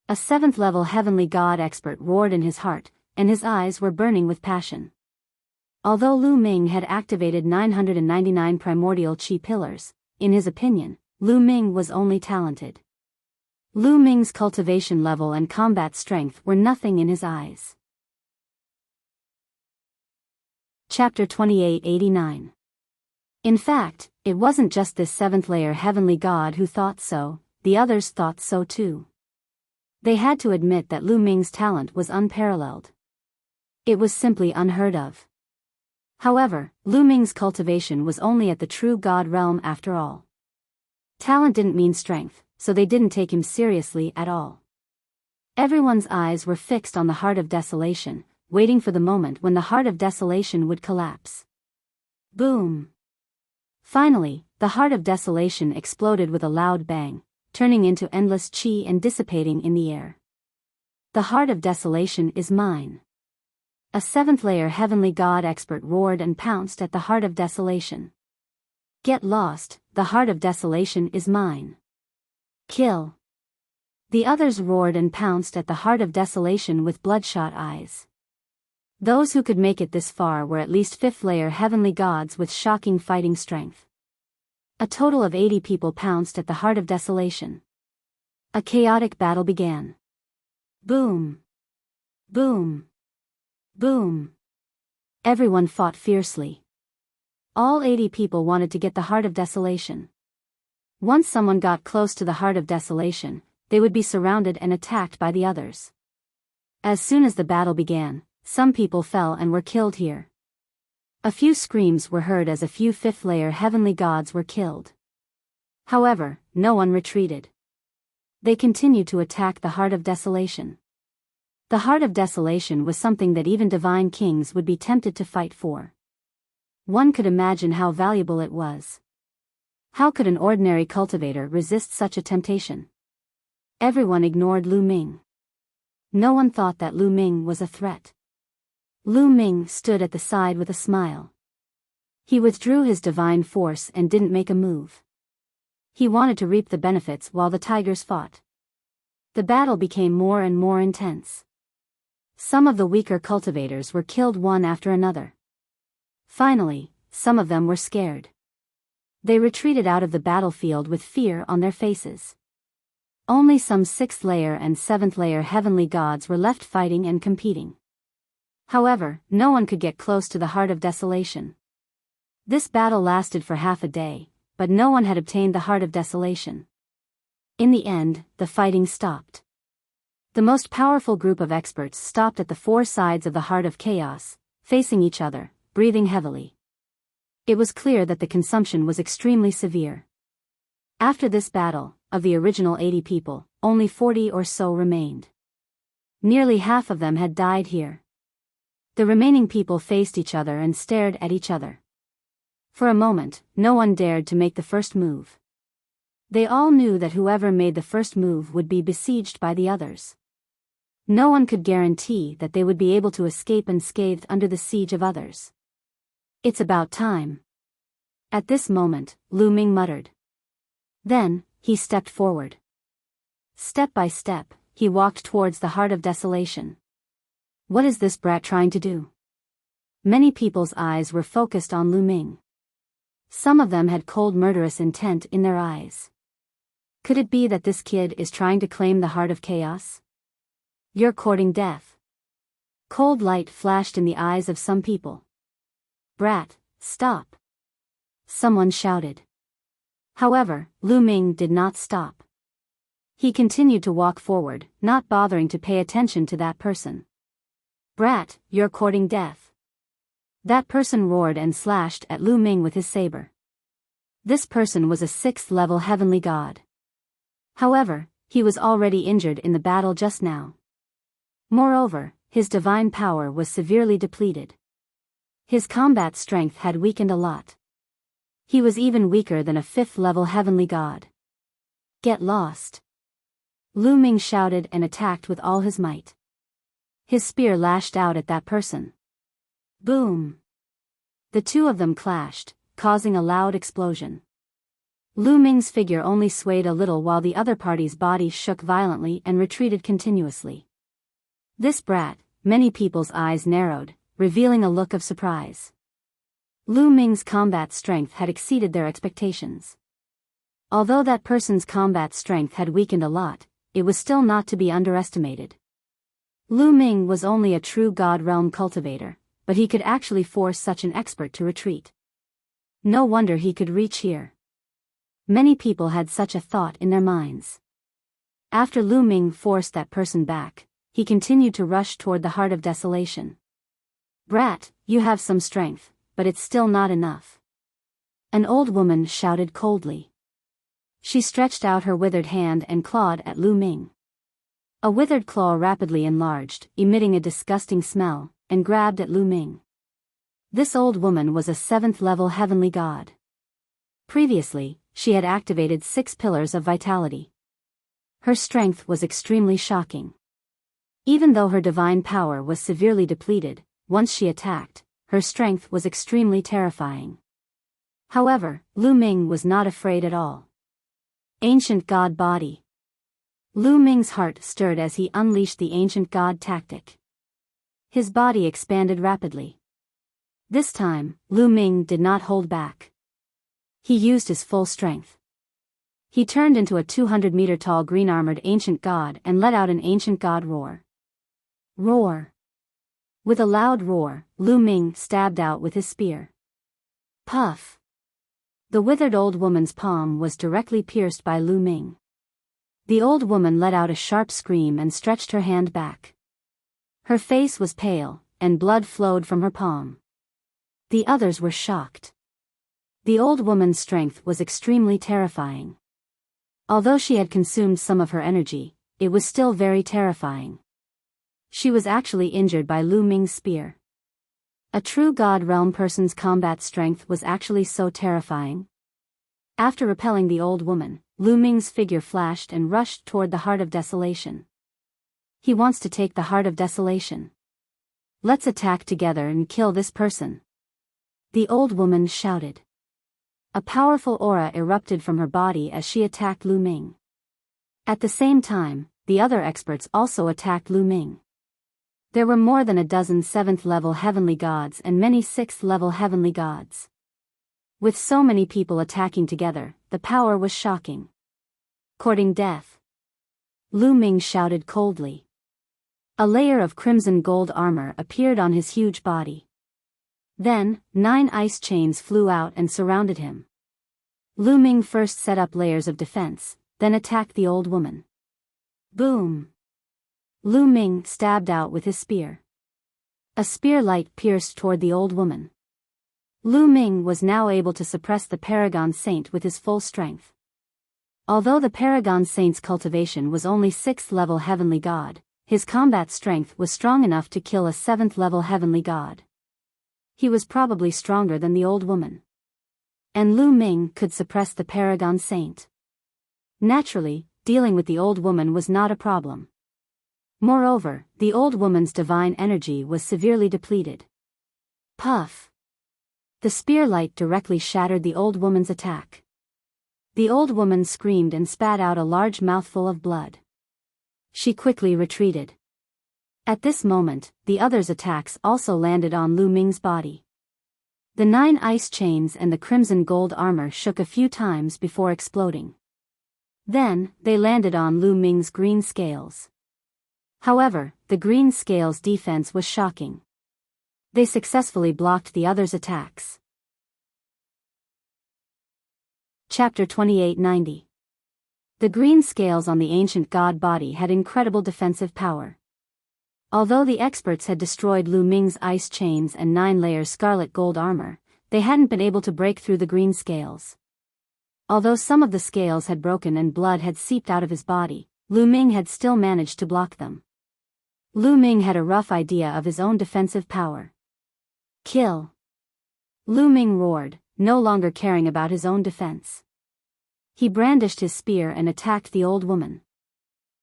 A 7th-level heavenly god expert roared in his heart, and his eyes were burning with passion. Although Lu Ming had activated 999 primordial chi pillars, in his opinion, Lu Ming was only talented. Lu Ming's cultivation level and combat strength were nothing in his eyes. Chapter 2889. In fact, it wasn't just this 7th-layer heavenly god who thought so, the others thought so too. They had to admit that Lu Ming's talent was unparalleled. It was simply unheard of. However, Lu Ming's cultivation was only at the true god realm after all. Talent didn't mean strength, so they didn't take him seriously at all. Everyone's eyes were fixed on the heart of desolation, waiting for the moment when the heart of desolation would collapse. Boom! Finally, the heart of desolation exploded with a loud bang, turning into endless chi and dissipating in the air. The heart of desolation is mine. A 7th-layer heavenly god expert roared and pounced at the heart of desolation. Get lost, the heart of desolation is mine. Kill. The others roared and pounced at the heart of desolation with bloodshot eyes. Those who could make it this far were at least 5th-layer heavenly gods with shocking fighting strength. A total of 80 people pounced at the heart of desolation. A chaotic battle began. Boom! Boom! Boom! Everyone fought fiercely. All 80 people wanted to get the heart of desolation. Once someone got close to the heart of desolation, they would be surrounded and attacked by the others. As soon as the battle began, some people fell and were killed here. A few screams were heard as a few 5th-layer heavenly gods were killed. However, no one retreated. They continued to attack the heart of desolation. The Heart of Desolation was something that even divine kings would be tempted to fight for. One could imagine how valuable it was. How could an ordinary cultivator resist such a temptation? Everyone ignored Lu Ming. No one thought that Lu Ming was a threat. Lu Ming stood at the side with a smile. He withdrew his divine force and didn't make a move. He wanted to reap the benefits while the tigers fought. The battle became more and more intense. Some of the weaker cultivators were killed one after another. Finally, some of them were scared. They retreated out of the battlefield with fear on their faces. Only some 6th layer and 7th layer heavenly gods were left fighting and competing. However, no one could get close to the Heart of Desolation. This battle lasted for half a day, but no one had obtained the Heart of Desolation. In the end, the fighting stopped. The most powerful group of experts stopped at the 4 sides of the Heart of Chaos, facing each other, breathing heavily. It was clear that the consumption was extremely severe. After this battle, of the original 80 people, only 40 or so remained. Nearly half of them had died here. The remaining people faced each other and stared at each other. For a moment, no one dared to make the first move. They all knew that whoever made the first move would be besieged by the others. No one could guarantee that they would be able to escape unscathed under the siege of others. It's about time. At this moment, Lu Ming muttered. Then, he stepped forward. Step by step, he walked towards the Heart of Desolation. What is this brat trying to do? Many people's eyes were focused on Lu Ming. Some of them had cold murderous intent in their eyes. Could it be that this kid is trying to claim the Heart of Chaos? You're courting death. Cold light flashed in the eyes of some people. Brat, stop. Someone shouted. However, Lu Ming did not stop. He continued to walk forward, not bothering to pay attention to that person. Brat, you're courting death. That person roared and slashed at Lu Ming with his saber. This person was a 6th level heavenly god. However, he was already injured in the battle just now. Moreover, his divine power was severely depleted. His combat strength had weakened a lot. He was even weaker than a 5th level heavenly god. Get lost. Lu Ming shouted and attacked with all his might. His spear lashed out at that person. Boom! The two of them clashed, causing a loud explosion. Lu Ming's figure only swayed a little while the other party's body shook violently and retreated continuously. This brat, many people's eyes narrowed, revealing a look of surprise. Lu Ming's combat strength had exceeded their expectations. Although that person's combat strength had weakened a lot, it was still not to be underestimated. Lu Ming was only a true God Realm cultivator, but he could actually force such an expert to retreat. No wonder he could reach here. Many people had such a thought in their minds. After Lu Ming forced that person back, he continued to rush toward the Heart of Desolation. Brat, you have some strength, but it's still not enough. An old woman shouted coldly. She stretched out her withered hand and clawed at Lu Ming. A withered claw rapidly enlarged, emitting a disgusting smell, and grabbed at Lu Ming. This old woman was a 7th level heavenly god. Previously, she had activated 6 pillars of vitality. Her strength was extremely shocking. Even though her divine power was severely depleted, once she attacked, her strength was extremely terrifying. However, Lu Ming was not afraid at all. Ancient God Body. Lu Ming's heart stirred as he unleashed the ancient god tactic. His body expanded rapidly. This time, Lu Ming did not hold back. He used his full strength. He turned into a 200-meter-tall green-armored ancient god and let out an ancient god roar. Roar! With a loud roar, Lu Ming stabbed out with his spear. Puff! The withered old woman's palm was directly pierced by Lu Ming. The old woman let out a sharp scream and stretched her hand back. Her face was pale, and blood flowed from her palm. The others were shocked. The old woman's strength was extremely terrifying. Although she had consumed some of her energy, it was still very terrifying. She was actually injured by Lu Ming's spear. A true God realm person's combat strength was actually so terrifying. After repelling the old woman, Lu Ming's figure flashed and rushed toward the Heart of Desolation. He wants to take the Heart of Desolation. Let's attack together and kill this person. The old woman shouted. A powerful aura erupted from her body as she attacked Lu Ming. At the same time, the other experts also attacked Lu Ming. There were more than a dozen 7th-level heavenly gods and many 6th-level heavenly gods. With so many people attacking together, the power was shocking. Courting death. Lu Ming shouted coldly. A layer of crimson gold armor appeared on his huge body. Then, 9 ice chains flew out and surrounded him. Lu Ming first set up layers of defense, then attacked the old woman. Boom! Lu Ming stabbed out with his spear. A spear light pierced toward the old woman. Lu Ming was now able to suppress the Paragon Saint with his full strength. Although the Paragon Saint's cultivation was only 6th-level heavenly god, his combat strength was strong enough to kill a 7th-level heavenly god. He was probably stronger than the old woman. And Lu Ming could suppress the Paragon Saint. Naturally, dealing with the old woman was not a problem. Moreover, the old woman's divine energy was severely depleted. Puff! The spear light directly shattered the old woman's attack. The old woman screamed and spat out a large mouthful of blood. She quickly retreated. At this moment, the others' attacks also landed on Lu Ming's body. The 9 ice chains and the crimson gold armor shook a few times before exploding. Then, they landed on Lu Ming's green scales. However, the green scales' defense was shocking. They successfully blocked the others' attacks. Chapter 2890. The green scales on the ancient god body had incredible defensive power. Although the experts had destroyed Lu Ming's ice chains and 9-layer scarlet gold armor, they hadn't been able to break through the green scales. Although some of the scales had broken and blood had seeped out of his body, Lu Ming had still managed to block them. Lu Ming had a rough idea of his own defensive power. Kill! Lu Ming roared, no longer caring about his own defense. He brandished his spear and attacked the old woman.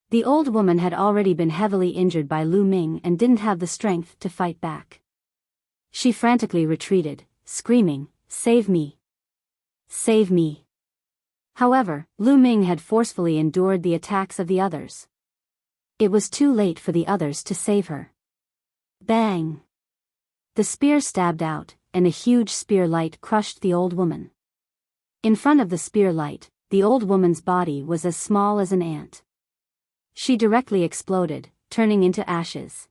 The old woman had already been heavily injured by Lu Ming and didn't have the strength to fight back. She frantically retreated, screaming, "Save me! Save me!" However, Lu Ming had forcefully endured the attacks of the others. It was too late for the others to save her. Bang! The spear stabbed out, and a huge spear light crushed the old woman. In front of the spear light, the old woman's body was as small as an ant. She directly exploded, turning into ashes.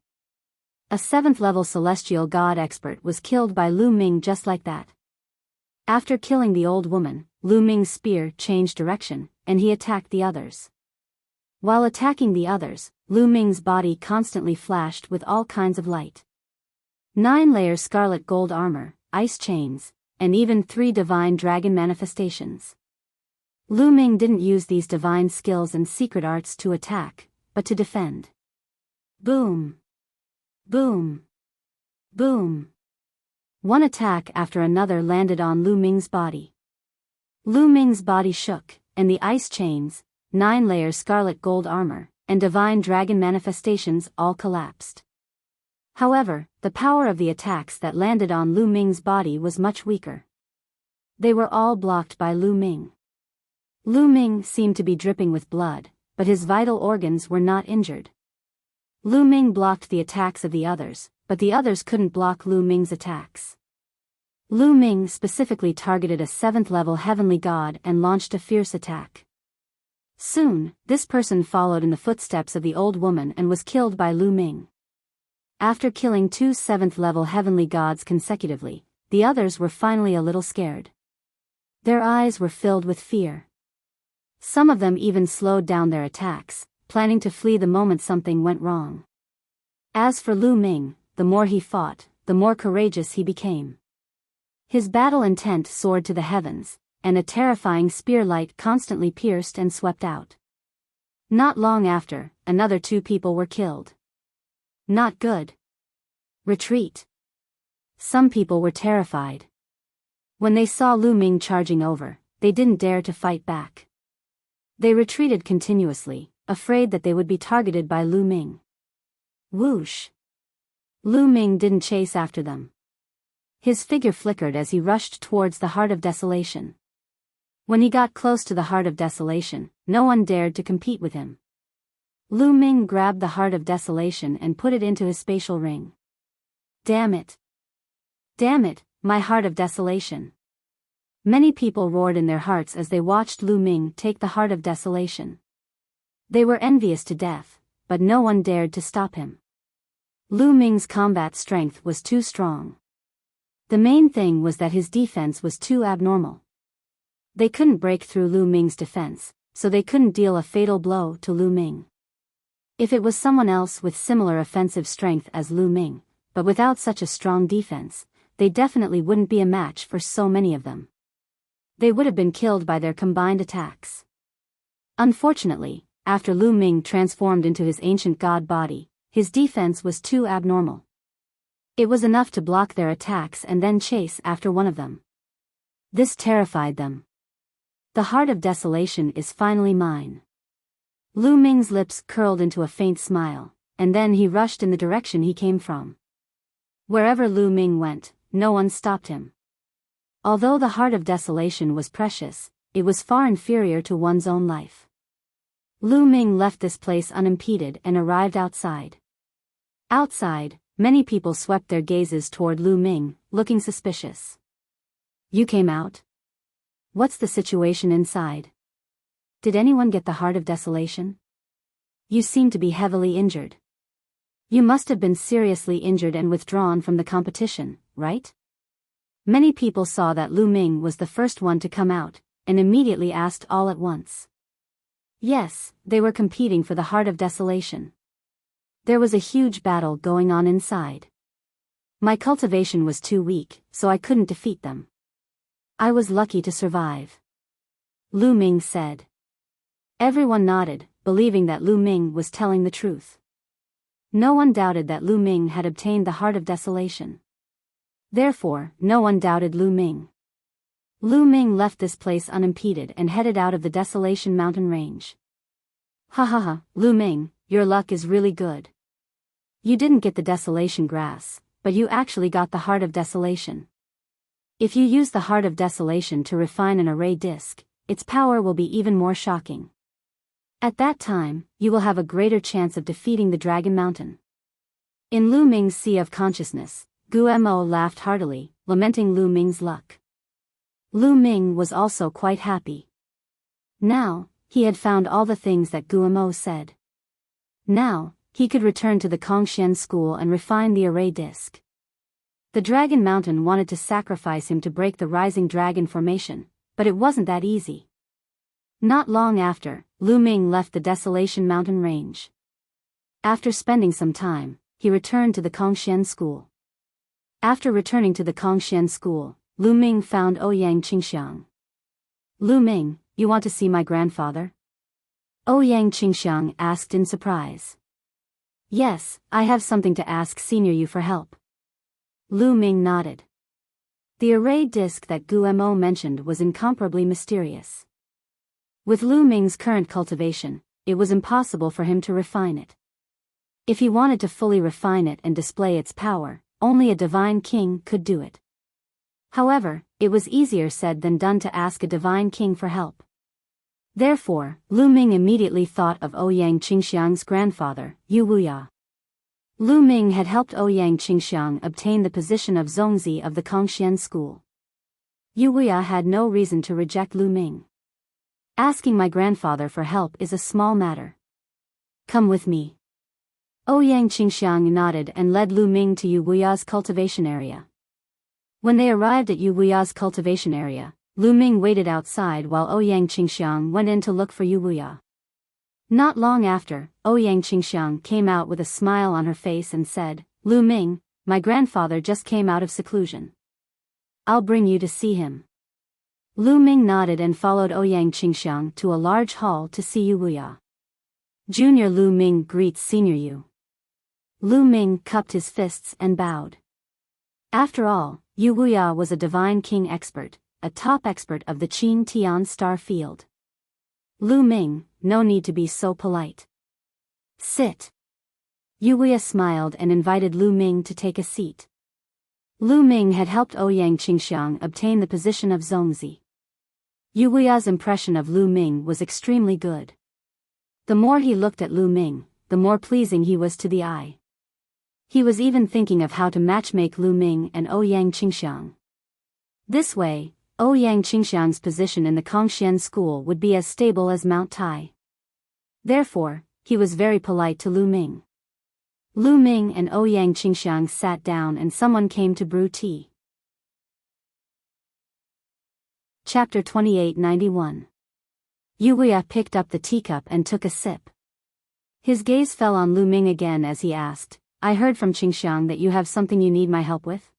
A 7th-level celestial god expert was killed by Lu Ming just like that. After killing the old woman, Lu Ming's spear changed direction, and he attacked the others. While attacking the others, Lu Ming's body constantly flashed with all kinds of light. 9-layer scarlet gold armor, ice chains, and even 3 divine dragon manifestations. Lu Ming didn't use these divine skills and secret arts to attack, but to defend. Boom! Boom! Boom! One attack after another landed on Lu Ming's body. Lu Ming's body shook, and the ice chains, 9-layer scarlet gold armor, and divine dragon manifestations all collapsed. However, the power of the attacks that landed on Lu Ming's body was much weaker. They were all blocked by Lu Ming. Lu Ming seemed to be dripping with blood, but his vital organs were not injured. Lu Ming blocked the attacks of the others, but the others couldn't block Lu Ming's attacks. Lu Ming specifically targeted a 7th-level heavenly god and launched a fierce attack. Soon, this person followed in the footsteps of the old woman and was killed by Lu Ming. After killing 2 7th-level heavenly gods consecutively, the others were finally a little scared. Their eyes were filled with fear. Some of them even slowed down their attacks, planning to flee the moment something went wrong. As for Lu Ming, the more he fought, the more courageous he became. His battle intent soared to the heavens, and a terrifying spear light constantly pierced and swept out. Not long after, another 2 people were killed. Not good. Retreat. Some people were terrified. When they saw Lu Ming charging over, they didn't dare to fight back. They retreated continuously, afraid that they would be targeted by Lu Ming. Whoosh! Lu Ming didn't chase after them. His figure flickered as he rushed towards the Heart of Desolation. When he got close to the Heart of Desolation, no one dared to compete with him. Lu Ming grabbed the Heart of Desolation and put it into his spatial ring. Damn it! Damn it, my Heart of Desolation! Many people roared in their hearts as they watched Lu Ming take the Heart of Desolation. They were envious to death, but no one dared to stop him. Lu Ming's combat strength was too strong. The main thing was that his defense was too abnormal. They couldn't break through Lu Ming's defense, so they couldn't deal a fatal blow to Lu Ming. If it was someone else with similar offensive strength as Lu Ming, but without such a strong defense, they definitely wouldn't be a match for so many of them. They would have been killed by their combined attacks. Unfortunately, after Lu Ming transformed into his ancient god body, his defense was too abnormal. It was enough to block their attacks and then chase after one of them. This terrified them. The Heart of Desolation is finally mine. Lu Ming's lips curled into a faint smile, and then he rushed in the direction he came from. Wherever Lu Ming went, no one stopped him. Although the Heart of Desolation was precious, it was far inferior to one's own life. Lu Ming left this place unimpeded and arrived outside. Outside, many people swept their gazes toward Lu Ming, looking suspicious. You came out? What's the situation inside? Did anyone get the Heart of Desolation? You seem to be heavily injured. You must have been seriously injured and withdrawn from the competition, right? Many people saw that Lu Ming was the first one to come out, and immediately asked all at once. Yes, they were competing for the Heart of Desolation. There was a huge battle going on inside. My cultivation was too weak, so I couldn't defeat them. I was lucky to survive. Lu Ming said. Everyone nodded, believing that Lu Ming was telling the truth. No one doubted that Lu Ming had obtained the Heart of Desolation. Therefore, no one doubted Lu Ming. Lu Ming left this place unimpeded and headed out of the Desolation mountain range. Ha ha ha, Lu Ming, your luck is really good. You didn't get the Desolation grass, but you actually got the Heart of Desolation. If you use the Heart of Desolation to refine an array disc, its power will be even more shocking. At that time, you will have a greater chance of defeating the Dragon Mountain. In Lu Ming's Sea of Consciousness, Guo laughed heartily, lamenting Lu Ming's luck. Lu Ming was also quite happy. Now, he had found all the things that Guo said. Now, he could return to the Kongxian school and refine the array disc. The Dragon Mountain wanted to sacrifice him to break the Rising Dragon formation, but it wasn't that easy. Not long after, Lu Ming left the Desolation Mountain range. After spending some time, he returned to the Kongxian school. After returning to the Kongxian school, Lu Ming found Ouyang Qingxiang. Lu Ming, you want to see my grandfather? Ouyang Qingxiang asked in surprise. Yes, I have something to ask Senior Yu for help. Lu Ming nodded. The array disc that Guo mentioned was incomparably mysterious. With Lu Ming's current cultivation, it was impossible for him to refine it. If he wanted to fully refine it and display its power, only a divine king could do it. However, it was easier said than done to ask a divine king for help. Therefore, Lu Ming immediately thought of Ouyang Qingxiang's grandfather, Yu Wuya. Lu Ming had helped Ouyang Qingxiang obtain the position of Zongzi of the Kongxian school. Yu Wuya had no reason to reject Lu Ming. Asking my grandfather for help is a small matter. Come with me. Ouyang Qingxiang nodded and led Lu Ming to Yu Wuya's cultivation area. When they arrived at Yu Wuya's cultivation area, Lu Ming waited outside while Ouyang Qingxiang went in to look for Yu Wuya. Not long after, Ouyang Qingxiang came out with a smile on her face and said, Lu Ming, my grandfather just came out of seclusion. I'll bring you to see him. Lu Ming nodded and followed Ouyang Qingxiang to a large hall to see Yu Wuya. Junior Lu Ming greets Senior Yu. Lu Ming cupped his fists and bowed. After all, Yu Wuya was a divine king expert, a top expert of the Qin Tian star field. Lu Ming, no need to be so polite. Sit. Yu Wuya smiled and invited Lu Ming to take a seat. Lu Ming had helped Ouyang Qingxiang obtain the position of Zongzi. Yu Wuya's impression of Lu Ming was extremely good. The more he looked at Lu Ming, the more pleasing he was to the eye. He was even thinking of how to matchmake Lu Ming and Ouyang Qingxiang. This way, Ouyang Qingxiang's position in the Kongxian school would be as stable as Mount Tai. Therefore, he was very polite to Lu Ming. Lu Ming and Ouyang Qingxiang sat down and someone came to brew tea. Chapter 2891. Yu Wuya picked up the teacup and took a sip. His gaze fell on Lu Ming again as he asked, I heard from Qingxiang that you have something you need my help with?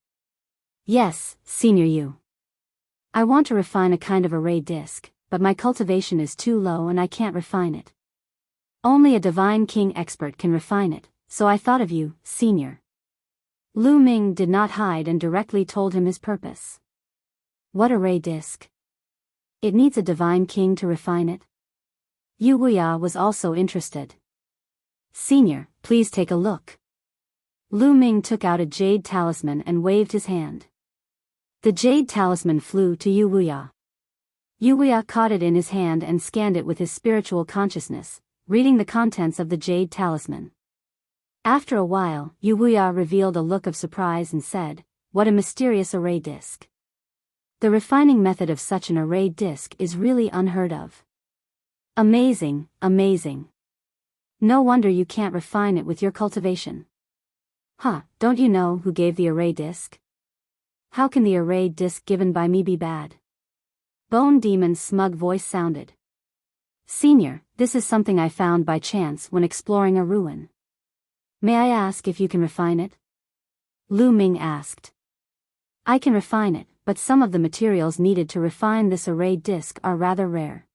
Yes, Senior Yu. I want to refine a kind of array disc, but my cultivation is too low and I can't refine it. Only a divine king expert can refine it, so I thought of you, Senior. Lu Ming did not hide and directly told him his purpose. What array disc? It needs a divine king to refine it. Yu Wuya was also interested. Senior, please take a look. Lu Ming took out a jade talisman and waved his hand. The jade talisman flew to Yu Wuya. Yu Wuya caught it in his hand and scanned it with his spiritual consciousness, reading the contents of the jade talisman. After a while, Yu Wuya revealed a look of surprise and said, What a mysterious array disc. The refining method of such an array disc is really unheard of. Amazing, amazing. No wonder you can't refine it with your cultivation. Huh, don't you know who gave the array disc? How can the array disc given by me be bad? Bone Demon's smug voice sounded. Senior, this is something I found by chance when exploring a ruin. May I ask if you can refine it? Lu Ming asked. I can refine it, but some of the materials needed to refine this array disc are rather rare.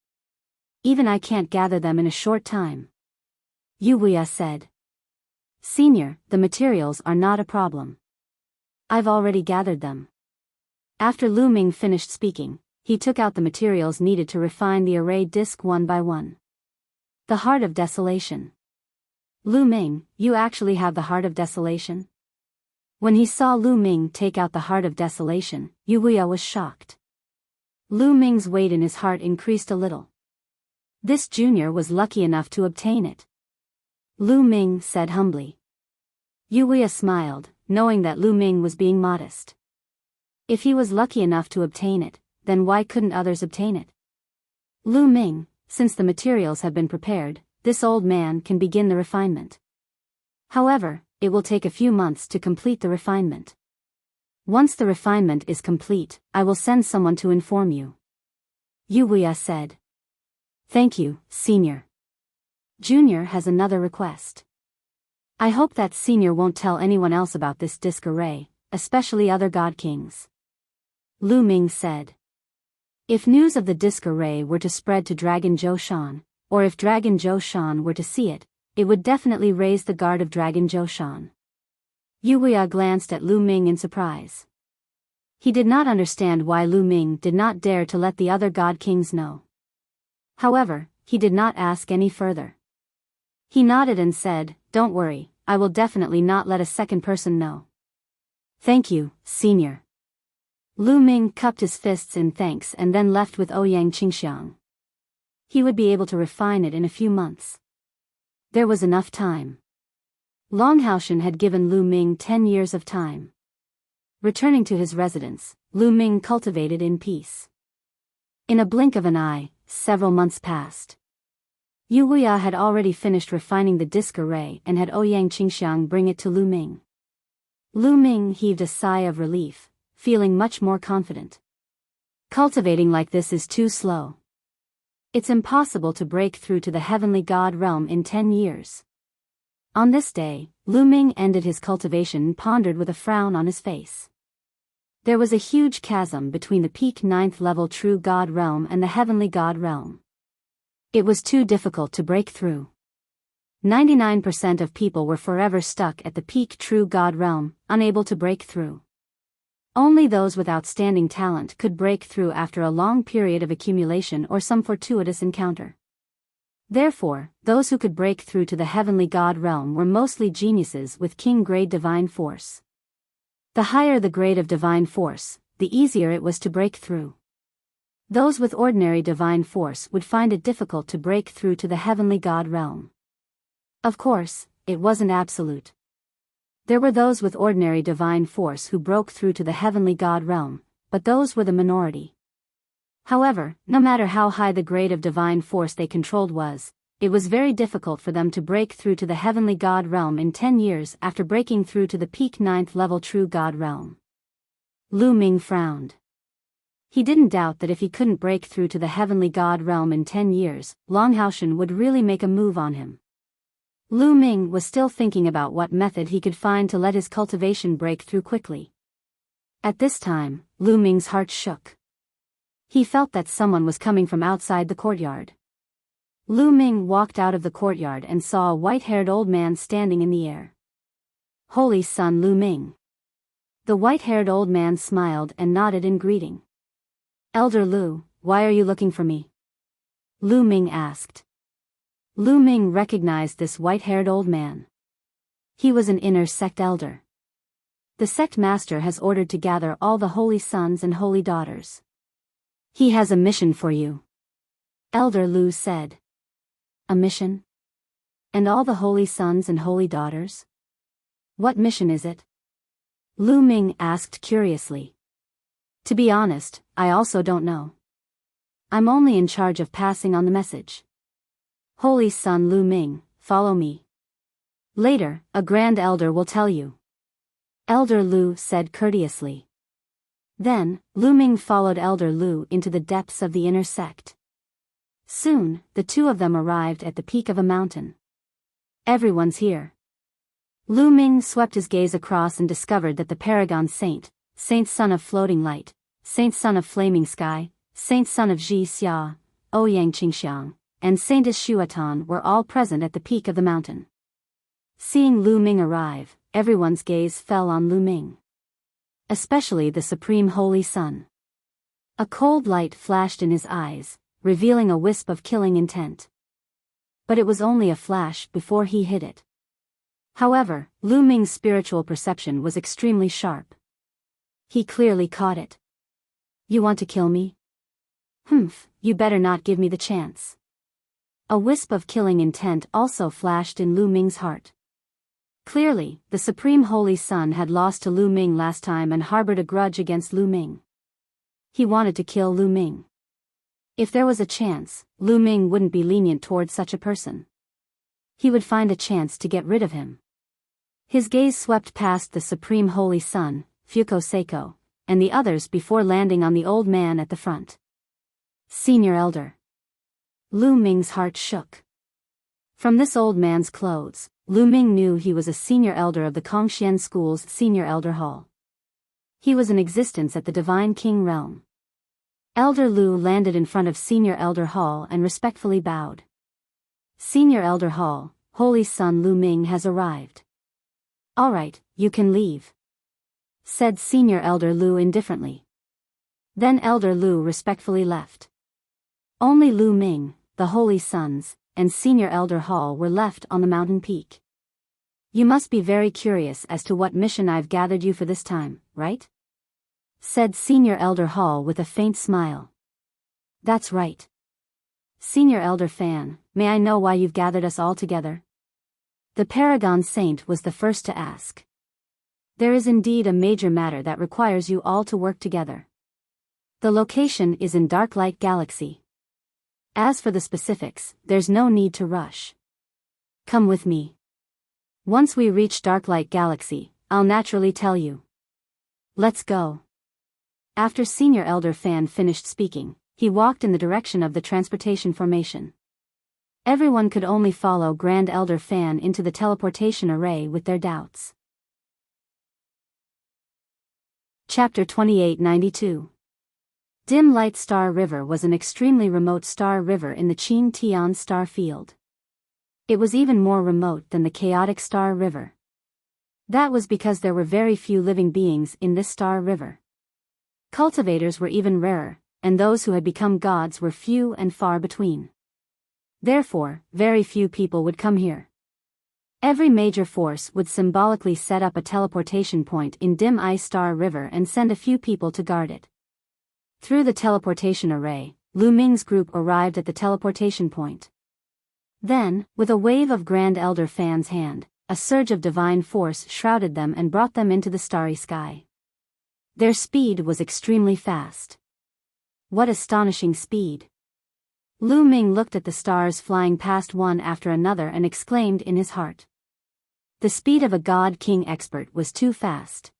Even I can't gather them in a short time. Yu Wuya said. Senior, the materials are not a problem. I've already gathered them. After Lu Ming finished speaking, he took out the materials needed to refine the array disc one by one. The Heart of Desolation. Lu Ming, you actually have the Heart of Desolation? When he saw Lu Ming take out the Heart of Desolation, Yu Wuya was shocked. Lu Ming's weight in his heart increased a little. This junior was lucky enough to obtain it. Lu Ming said humbly. Yu Wuya smiled, knowing that Lu Ming was being modest. If he was lucky enough to obtain it, then why couldn't others obtain it? Lu Ming, since the materials have been prepared, this old man can begin the refinement. However, it will take a few months to complete the refinement. Once the refinement is complete, I will send someone to inform you. Yu Wuya said. Thank you, Senior. Junior has another request. I hope that Senior won't tell anyone else about this disc array, especially other god kings. Lu Ming said. If news of the disc array were to spread to Dragon Zhoushan, or if Dragon Zhoushan were to see it, it would definitely raise the guard of Dragon Zhoushan. Yu Wuya glanced at Lu Ming in surprise. He did not understand why Lu Ming did not dare to let the other god kings know. However, he did not ask any further. He nodded and said, Don't worry, I will definitely not let a second person know. Thank you, Senior. Lu Ming cupped his fists in thanks and then left with Ouyang Qingxiang. He would be able to refine it in a few months. There was enough time. Longhaoshan had given Lu Ming 10 years of time. Returning to his residence, Lu Ming cultivated in peace. In a blink of an eye, several months passed. Yu Wuya had already finished refining the disc array and had Ouyang Qingxiang bring it to Lu Ming. Lu Ming heaved a sigh of relief, feeling much more confident. Cultivating like this is too slow. It's impossible to break through to the heavenly god realm in 10 years. On this day, Lu Ming ended his cultivation and pondered with a frown on his face. There was a huge chasm between the peak 9th level true god realm and the heavenly god realm. It was too difficult to break through. 99% of people were forever stuck at the peak true God realm, unable to break through. Only those with outstanding talent could break through after a long period of accumulation or some fortuitous encounter. Therefore, those who could break through to the heavenly God realm were mostly geniuses with king-grade divine force. The higher the grade of divine force, the easier it was to break through. Those with ordinary divine force would find it difficult to break through to the heavenly God realm. Of course, it wasn't absolute. There were those with ordinary divine force who broke through to the heavenly God realm, but those were the minority. However, no matter how high the grade of divine force they controlled was, it was very difficult for them to break through to the heavenly God realm in 10 years after breaking through to the peak 9th level true God realm. Lu Ming frowned. He didn't doubt that if he couldn't break through to the heavenly God realm in 10 years, Long Haoshan would really make a move on him. Lu Ming was still thinking about what method he could find to let his cultivation break through quickly. At this time, Lu Ming's heart shook. He felt that someone was coming from outside the courtyard. Lu Ming walked out of the courtyard and saw a white-haired old man standing in the air. Holy Son Lu Ming. The white-haired old man smiled and nodded in greeting. Elder Lu, why are you looking for me? Lu Ming asked. Lu Ming recognized this white-haired old man. He was an inner sect elder. The sect master has ordered to gather all the holy sons and holy daughters. He has a mission for you. Elder Lu said. A mission? And all the holy sons and holy daughters? What mission is it? Lu Ming asked curiously. To be honest, I also don't know. I'm only in charge of passing on the message. Holy Son Lu Ming, follow me. Later, a grand elder will tell you. Elder Lu said courteously. Then, Lu Ming followed Elder Lu into the depths of the inner sect. Soon, the two of them arrived at the peak of a mountain. Everyone's here. Lu Ming swept his gaze across and discovered that the Paragon Saint, Saint Son of Floating Light, Saint Son of Flaming Sky, Saint Son of Ji Xia, Ouyang Qingxiang, and Saint Shuatan were all present at the peak of the mountain. Seeing Lu Ming arrive, everyone's gaze fell on Lu Ming. Especially the Supreme Holy Son. A cold light flashed in his eyes, revealing a wisp of killing intent. But it was only a flash before he hid it. However, Lu Ming's spiritual perception was extremely sharp. He clearly caught it. You want to kill me? Humph, you better not give me the chance. A wisp of killing intent also flashed in Lu Ming's heart. Clearly, the Supreme Holy Son had lost to Lu Ming last time and harbored a grudge against Lu Ming. He wanted to kill Lu Ming. If there was a chance, Lu Ming wouldn't be lenient towards such a person. He would find a chance to get rid of him. His gaze swept past the Supreme Holy Son, Fuko Seiko, and the others before landing on the old man at the front. Senior Elder. Lu Ming's heart shook. From this old man's clothes, Lu Ming knew he was a senior elder of the Kongxian School's Senior Elder Hall. He was in existence at the Divine King realm. Elder Lu landed in front of Senior Elder Hall and respectfully bowed. Senior Elder Hall, Holy Son Lu Ming has arrived. All right, you can leave, said Senior Elder Lu indifferently. Then Elder Lu respectfully left. Only Lu Ming, the Holy Sons, and Senior Elder Hall were left on the mountain peak. You must be very curious as to what mission I've gathered you for this time, right? Said Senior Elder Hall with a faint smile. That's right. Senior Elder Fan, may I know why you've gathered us all together? The Paragon Saint was the first to ask. There is indeed a major matter that requires you all to work together. The location is in Dark Light Galaxy. As for the specifics, there's no need to rush. Come with me. Once we reach Dark Light Galaxy, I'll naturally tell you. Let's go. After Senior Elder Fan finished speaking, he walked in the direction of the transportation formation. Everyone could only follow Grand Elder Fan into the teleportation array with their doubts. Chapter 2892. Dim Light Star River was an extremely remote star river in the Qing Tian star field. It was even more remote than the chaotic Star River. That was because there were very few living beings in this Star River. Cultivators were even rarer, and those who had become gods were few and far between. Therefore, very few people would come here. Every major force would symbolically set up a teleportation point in Dim Ice Star River and send a few people to guard it. Through the teleportation array, Lu Ming's group arrived at the teleportation point. Then, with a wave of Grand Elder Fan's hand, a surge of divine force shrouded them and brought them into the starry sky. Their speed was extremely fast. What astonishing speed! Lu Ming looked at the stars flying past one after another and exclaimed in his heart. The speed of a God King expert was too fast.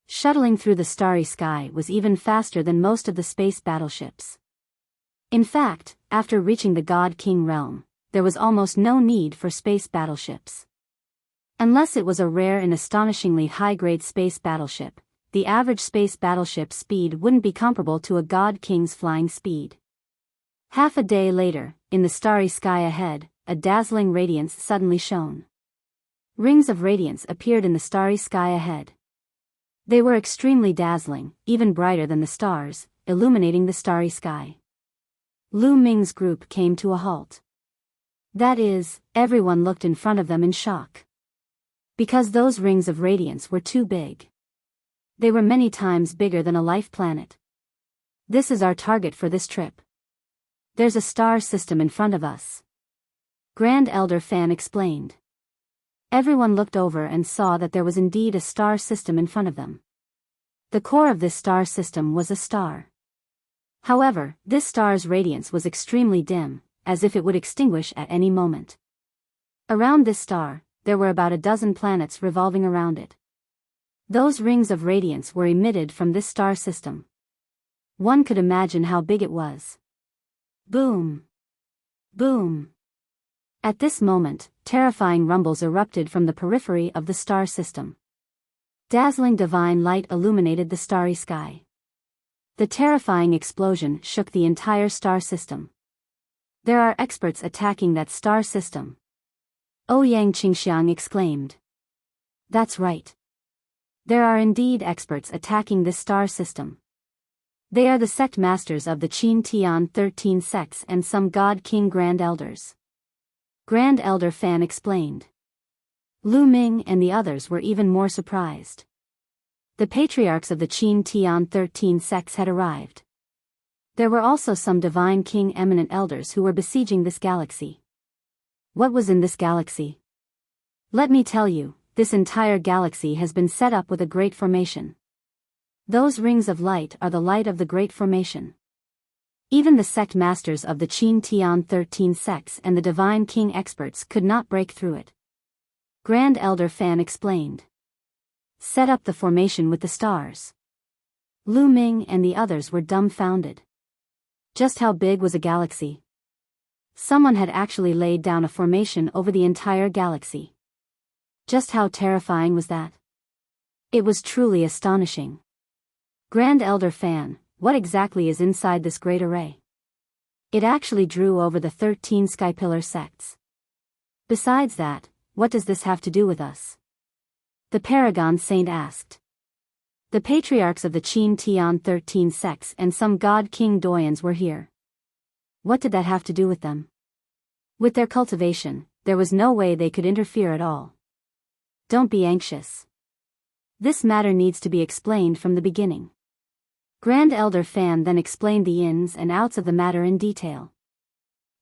Shuttling through the starry sky was even faster than most of the space battleships. In fact, after reaching the God King realm, there was almost no need for space battleships. Unless it was a rare and astonishingly high-grade space battleship, the average space battleship speed wouldn't be comparable to a God King's flying speed. Half a day later, in the starry sky ahead, a dazzling radiance suddenly shone. Rings of radiance appeared in the starry sky ahead. They were extremely dazzling, even brighter than the stars, illuminating the starry sky. Lu Ming's group came to a halt. That is, everyone looked in front of them in shock. Because those rings of radiance were too big. They were many times bigger than a life planet. This is our target for this trip. There's a star system in front of us. Grand Elder Fan explained. Everyone looked over and saw that there was indeed a star system in front of them. The core of this star system was a star. However, this star's radiance was extremely dim, as if it would extinguish at any moment. Around this star, there were about a dozen planets revolving around it. Those rings of radiance were emitted from this star system. One could imagine how big it was. Boom! Boom! At this moment, terrifying rumbles erupted from the periphery of the star system. Dazzling divine light illuminated the starry sky. The terrifying explosion shook the entire star system. There are experts attacking that star system. Ouyang Qingxiang exclaimed. That's right. There are indeed experts attacking this star system. They are the sect masters of the Qin Tian 13 sects and some God King Grand Elders. Grand Elder Fan explained. Lu Ming and the others were even more surprised. The patriarchs of the Qin Tian 13 sects had arrived. There were also some divine king eminent elders who were besieging this galaxy. What was in this galaxy? Let me tell you, this entire galaxy has been set up with a great formation. Those rings of light are the light of the great formation. Even the sect masters of the Qin Tian 13 sects and the divine king experts could not break through it. Grand Elder Fan explained. Set up the formation with the stars. Lu Ming and the others were dumbfounded. Just how big was a galaxy? Someone had actually laid down a formation over the entire galaxy. Just how terrifying was that? It was truly astonishing. Grand Elder Fan, what exactly is inside this great array? It actually drew over the 13 Skypillar sects. Besides that, what does this have to do with us? The Paragon Saint asked. The patriarchs of the Qin Tian 13 sects and some God King doyens were here. What did that have to do with them? With their cultivation, there was no way they could interfere at all. Don't be anxious. This matter needs to be explained from the beginning. Grand Elder Fan then explained the ins and outs of the matter in detail.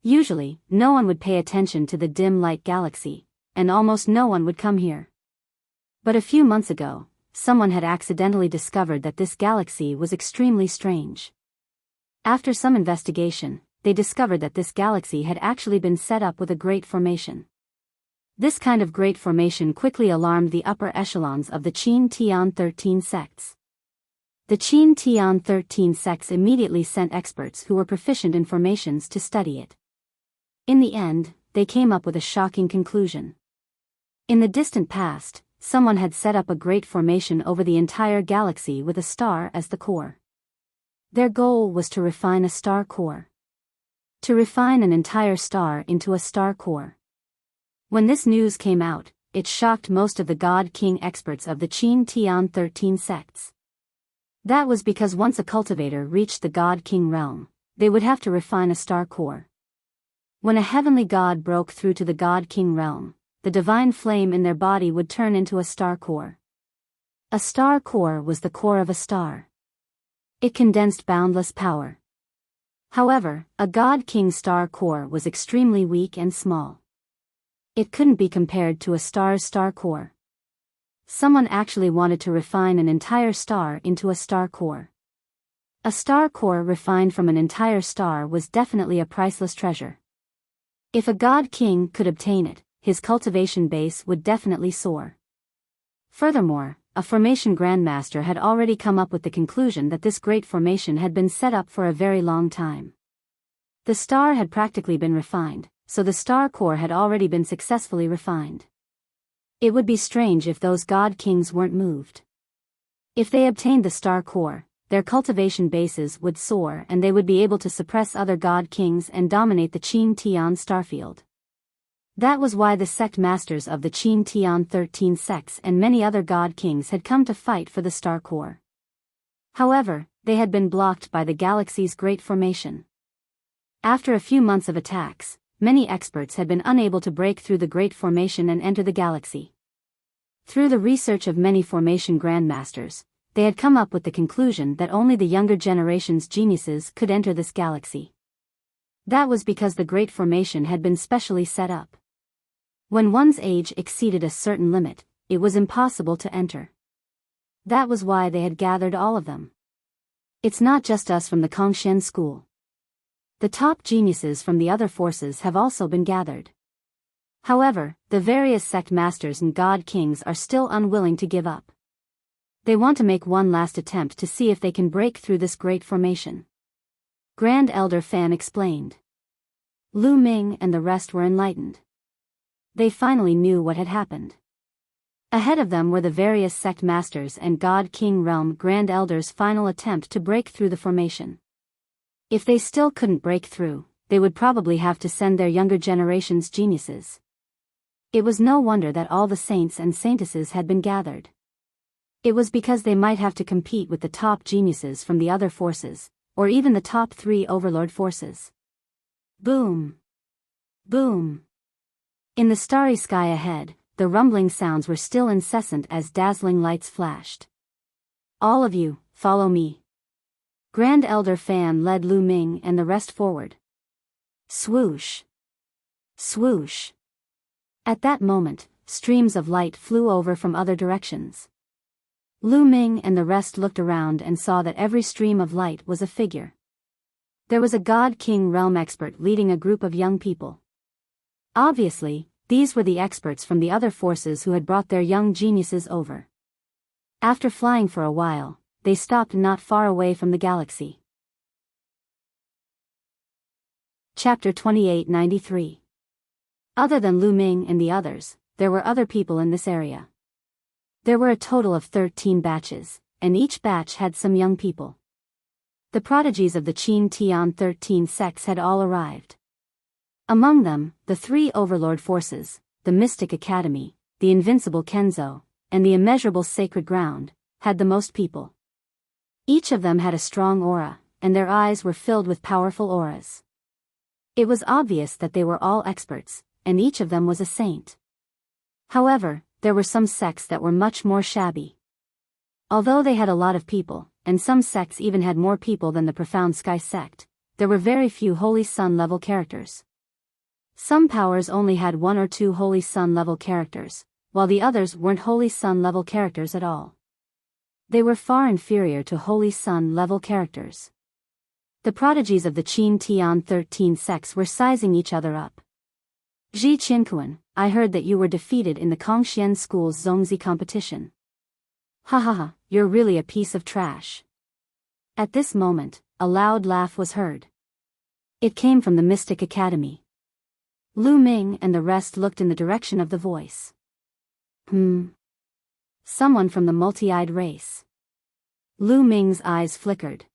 Usually, no one would pay attention to the dim light galaxy, and almost no one would come here. But a few months ago, someone had accidentally discovered that this galaxy was extremely strange. After some investigation, they discovered that this galaxy had actually been set up with a great formation. This kind of great formation quickly alarmed the upper echelons of the Qin Tian 13 sects. The Qin Tian 13 sects immediately sent experts who were proficient in formations to study it. In the end, they came up with a shocking conclusion. In the distant past, someone had set up a great formation over the entire galaxy with a star as the core. Their goal was to refine a star core. To refine an entire star into a star core. When this news came out, it shocked most of the God-King experts of the Qin Tian 13 sects. That was because once a cultivator reached the God-King realm, they would have to refine a star core. When a heavenly god broke through to the God-King realm, the divine flame in their body would turn into a star core. A star core was the core of a star. It condensed boundless power. However, a God-King star core was extremely weak and small. It couldn't be compared to a star's star core. Someone actually wanted to refine an entire star into a star core. A star core refined from an entire star was definitely a priceless treasure. If a God-King could obtain it, his cultivation base would definitely soar. Furthermore, a formation grandmaster had already come up with the conclusion that this great formation had been set up for a very long time. The star had practically been refined, so the star core had already been successfully refined. It would be strange if those God-Kings weren't moved. If they obtained the star core, their cultivation bases would soar and they would be able to suppress other God-Kings and dominate the Qin Tian starfield. That was why the sect masters of the Qin Tian 13 sects and many other God-Kings had come to fight for the star core. However, they had been blocked by the galaxy's great formation. After a few months of attacks, many experts had been unable to break through the great formation and enter the galaxy. Through the research of many formation grandmasters, they had come up with the conclusion that only the younger generation's geniuses could enter this galaxy. That was because the great formation had been specially set up. When one's age exceeded a certain limit, it was impossible to enter. That was why they had gathered all of them. It's not just us from the Kongshen school. The top geniuses from the other forces have also been gathered. However, the various sect masters and God-Kings are still unwilling to give up. They want to make one last attempt to see if they can break through this great formation. Grand Elder Fan explained. Lu Ming and the rest were enlightened. They finally knew what had happened. Ahead of them were the various sect masters and God-King realm Grand Elders' final attempt to break through the formation. If they still couldn't break through, they would probably have to send their younger generation's geniuses. It was no wonder that all the saints and saintesses had been gathered. It was because they might have to compete with the top geniuses from the other forces, or even the top 3 overlord forces. Boom! Boom! In the starry sky ahead, the rumbling sounds were still incessant as dazzling lights flashed. All of you, follow me. Grand Elder Fan led Lu Ming and the rest forward. Swoosh! Swoosh! At that moment, streams of light flew over from other directions. Lu Ming and the rest looked around and saw that every stream of light was a figure. There was a God-King realm expert leading a group of young people. Obviously, these were the experts from the other forces who had brought their young geniuses over. After flying for a while, they stopped not far away from the galaxy. Chapter 2893. Other than Lu Ming and the others, there were other people in this area. There were a total of 13 batches, and each batch had some young people. The prodigies of the Qin Tian 13 sects had all arrived. Among them, the 3 overlord forces, the Mystic Academy, the Invincible Kenzo, and the Immeasurable Sacred Ground, had the most people. Each of them had a strong aura, and their eyes were filled with powerful auras. It was obvious that they were all experts, and each of them was a saint. However, there were some sects that were much more shabby. Although they had a lot of people, and some sects even had more people than the Profound Sky sect, there were very few Holy Sun level characters. Some powers only had 1 or 2 Holy Sun level characters, while the others weren't Holy Sun level characters at all. They were far inferior to Holy Sun level characters. The prodigies of the Qin Tian 13 sects were sizing each other up. Ji Qinkuan, I heard that you were defeated in the Kongshen School's Zongzi competition. Ha ha ha, you're really a piece of trash. At this moment, a loud laugh was heard. It came from the Mystic Academy. Lu Ming and the rest looked in the direction of the voice. Someone from the multi-eyed race. Lu Ming's eyes flickered.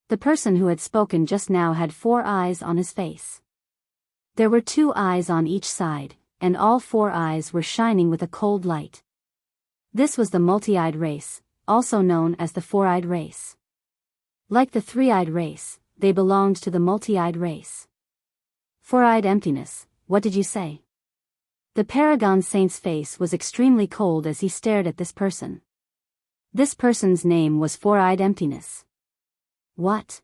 The person who had spoken just now had 4 eyes on his face. There were 2 eyes on each side, and all 4 eyes were shining with a cold light. This was the multi-eyed race, also known as the 4-eyed race. Like the 3-eyed race, they belonged to the multi-eyed race. 4-eyed emptiness, what did you say? The Paragon Saint's face was extremely cold as he stared at this person. This person's name was 4-eyed emptiness. What?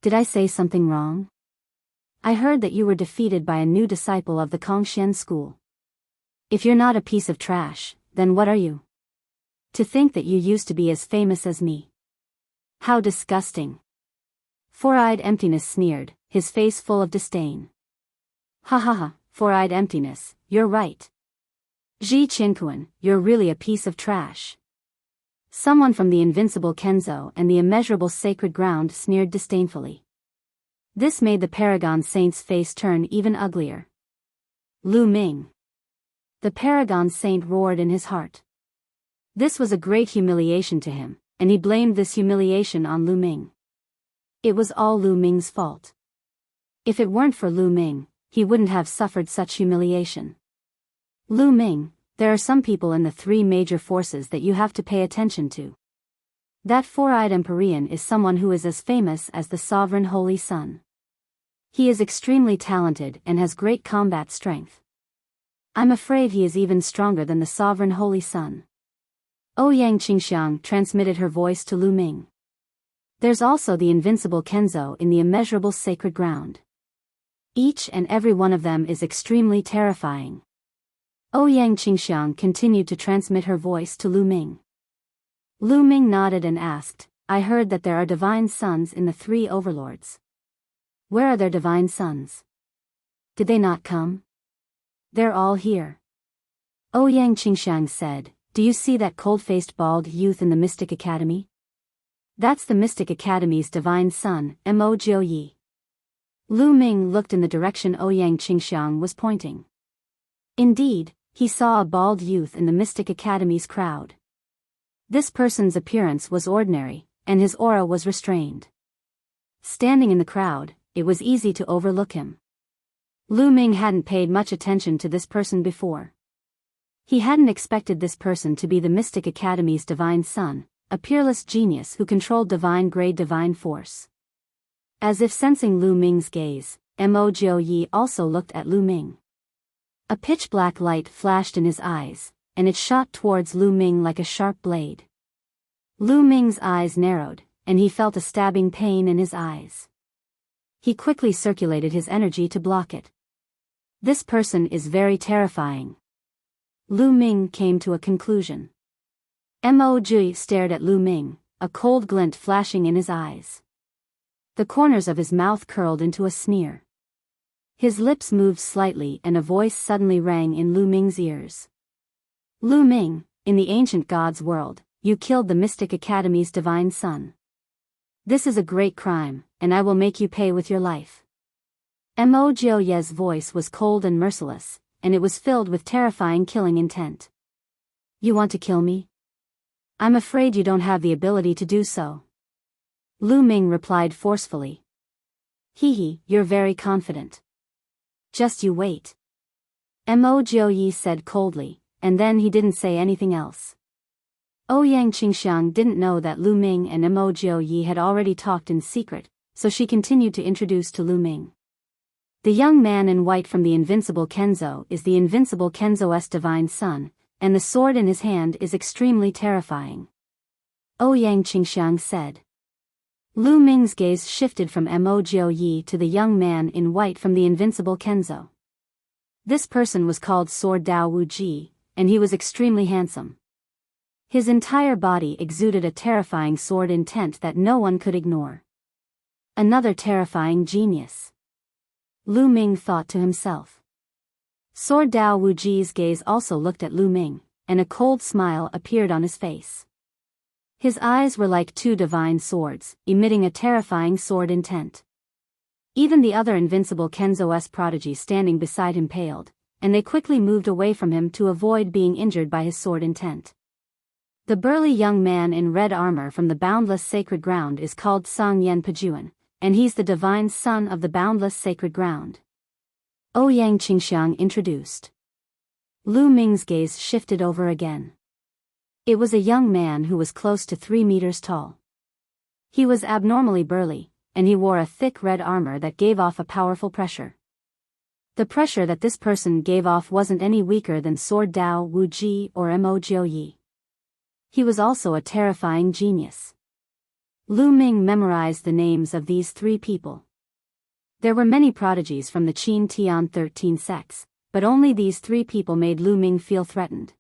Did I say something wrong? I heard that you were defeated by a new disciple of the Kongxian school. If you're not a piece of trash, then what are you? To think that you used to be as famous as me. How disgusting. 4-eyed emptiness sneered, his face full of disdain. Ha ha ha, 4-eyed emptiness, you're right. Ji Qinkuan, you're really a piece of trash. Someone from the invincible Kenzo and the immeasurable sacred ground sneered disdainfully. This made the Paragon Saint's face turn even uglier. Lu Ming. The Paragon Saint roared in his heart. This was a great humiliation to him, and he blamed this humiliation on Lu Ming. It was all Lu Ming's fault. If it weren't for Lu Ming, he wouldn't have suffered such humiliation. Lu Ming, there are some people in the 3 major forces that you have to pay attention to. That 4-eyed Empyrean is someone who is as famous as the Sovereign Holy Sun. He is extremely talented and has great combat strength. I'm afraid he is even stronger than the Sovereign Holy Sun. Ouyang Qingxiang transmitted her voice to Lu Ming. There's also the invincible Kenzo in the immeasurable sacred ground. Each and every one of them is extremely terrifying. Ouyang Qingxiang continued to transmit her voice to Lu Ming. Lu Ming nodded and asked, I heard that there are divine sons in the 3 overlords. Where are their divine sons? Did they not come? They're all here. Ouyang Qingxiang said, do you see that cold-faced bald youth in the Mystic Academy? That's the Mystic Academy's divine son, Mo Jiuyi. Lu Ming looked in the direction Ouyang Qingxiang was pointing. Indeed, he saw a bald youth in the Mystic Academy's crowd. This person's appearance was ordinary, and his aura was restrained. Standing in the crowd, it was easy to overlook him. Lu Ming hadn't paid much attention to this person before. He hadn't expected this person to be the Mystic Academy's divine son, a peerless genius who controlled divine-grade divine force. As if sensing Lu Ming's gaze, Mo Jiuyi also looked at Lu Ming. A pitch-black light flashed in his eyes, and it shot towards Lu Ming like a sharp blade. Lu Ming's eyes narrowed, and he felt a stabbing pain in his eyes. He quickly circulated his energy to block it. This person is very terrifying. Lu Ming came to a conclusion. Mo Jiuyi stared at Lu Ming, a cold glint flashing in his eyes. The corners of his mouth curled into a sneer. His lips moved slightly and a voice suddenly rang in Lu Ming's ears. Lu Ming, in the ancient god's world, you killed the Mystic Academy's divine son. This is a great crime, and I will make you pay with your life. Mo Jiuyi's voice was cold and merciless, and it was filled with terrifying killing intent. You want to kill me? I'm afraid you don't have the ability to do so. Lu Ming replied forcefully. Hee, you're very confident. Just you wait. Mo Jiuyi said coldly, and then he didn't say anything else. Ouyang Qingxiang didn't know that Lu Ming and Mo Jiuyi had already talked in secret, so she continued to introduce to Lu Ming. The young man in white from the invincible Kenzo is the invincible Kenzo's divine son, and the sword in his hand is extremely terrifying. Ouyang Qingxiang said. Lu Ming's gaze shifted from Mo Jiuyi to the young man in white from the invincible Kenzo. This person was called Sword Dao Wuji, and he was extremely handsome. His entire body exuded a terrifying sword intent that no one could ignore. Another terrifying genius. Lu Ming thought to himself. Sword Dao Wuji's gaze also looked at Lu Ming, and a cold smile appeared on his face. His eyes were like 2 divine swords, emitting a terrifying sword intent. Even the other invincible Kenzo's prodigy standing beside him paled, and they quickly moved away from him to avoid being injured by his sword intent. The burly young man in red armor from the boundless sacred ground is called Sang Yen Pajuan, and he's the divine son of the boundless sacred ground. Ouyang Qingxiang introduced. Lu Ming's gaze shifted over again. It was a young man who was close to 3 meters tall. He was abnormally burly, and he wore a thick red armor that gave off a powerful pressure. The pressure that this person gave off wasn't any weaker than Sword Dao Wu Ji or Mo Jiu Yi. He was also a terrifying genius. Lu Ming memorized the names of these 3 people. There were many prodigies from the Qin Tian 13 sects, but only these 3 people made Lu Ming feel threatened.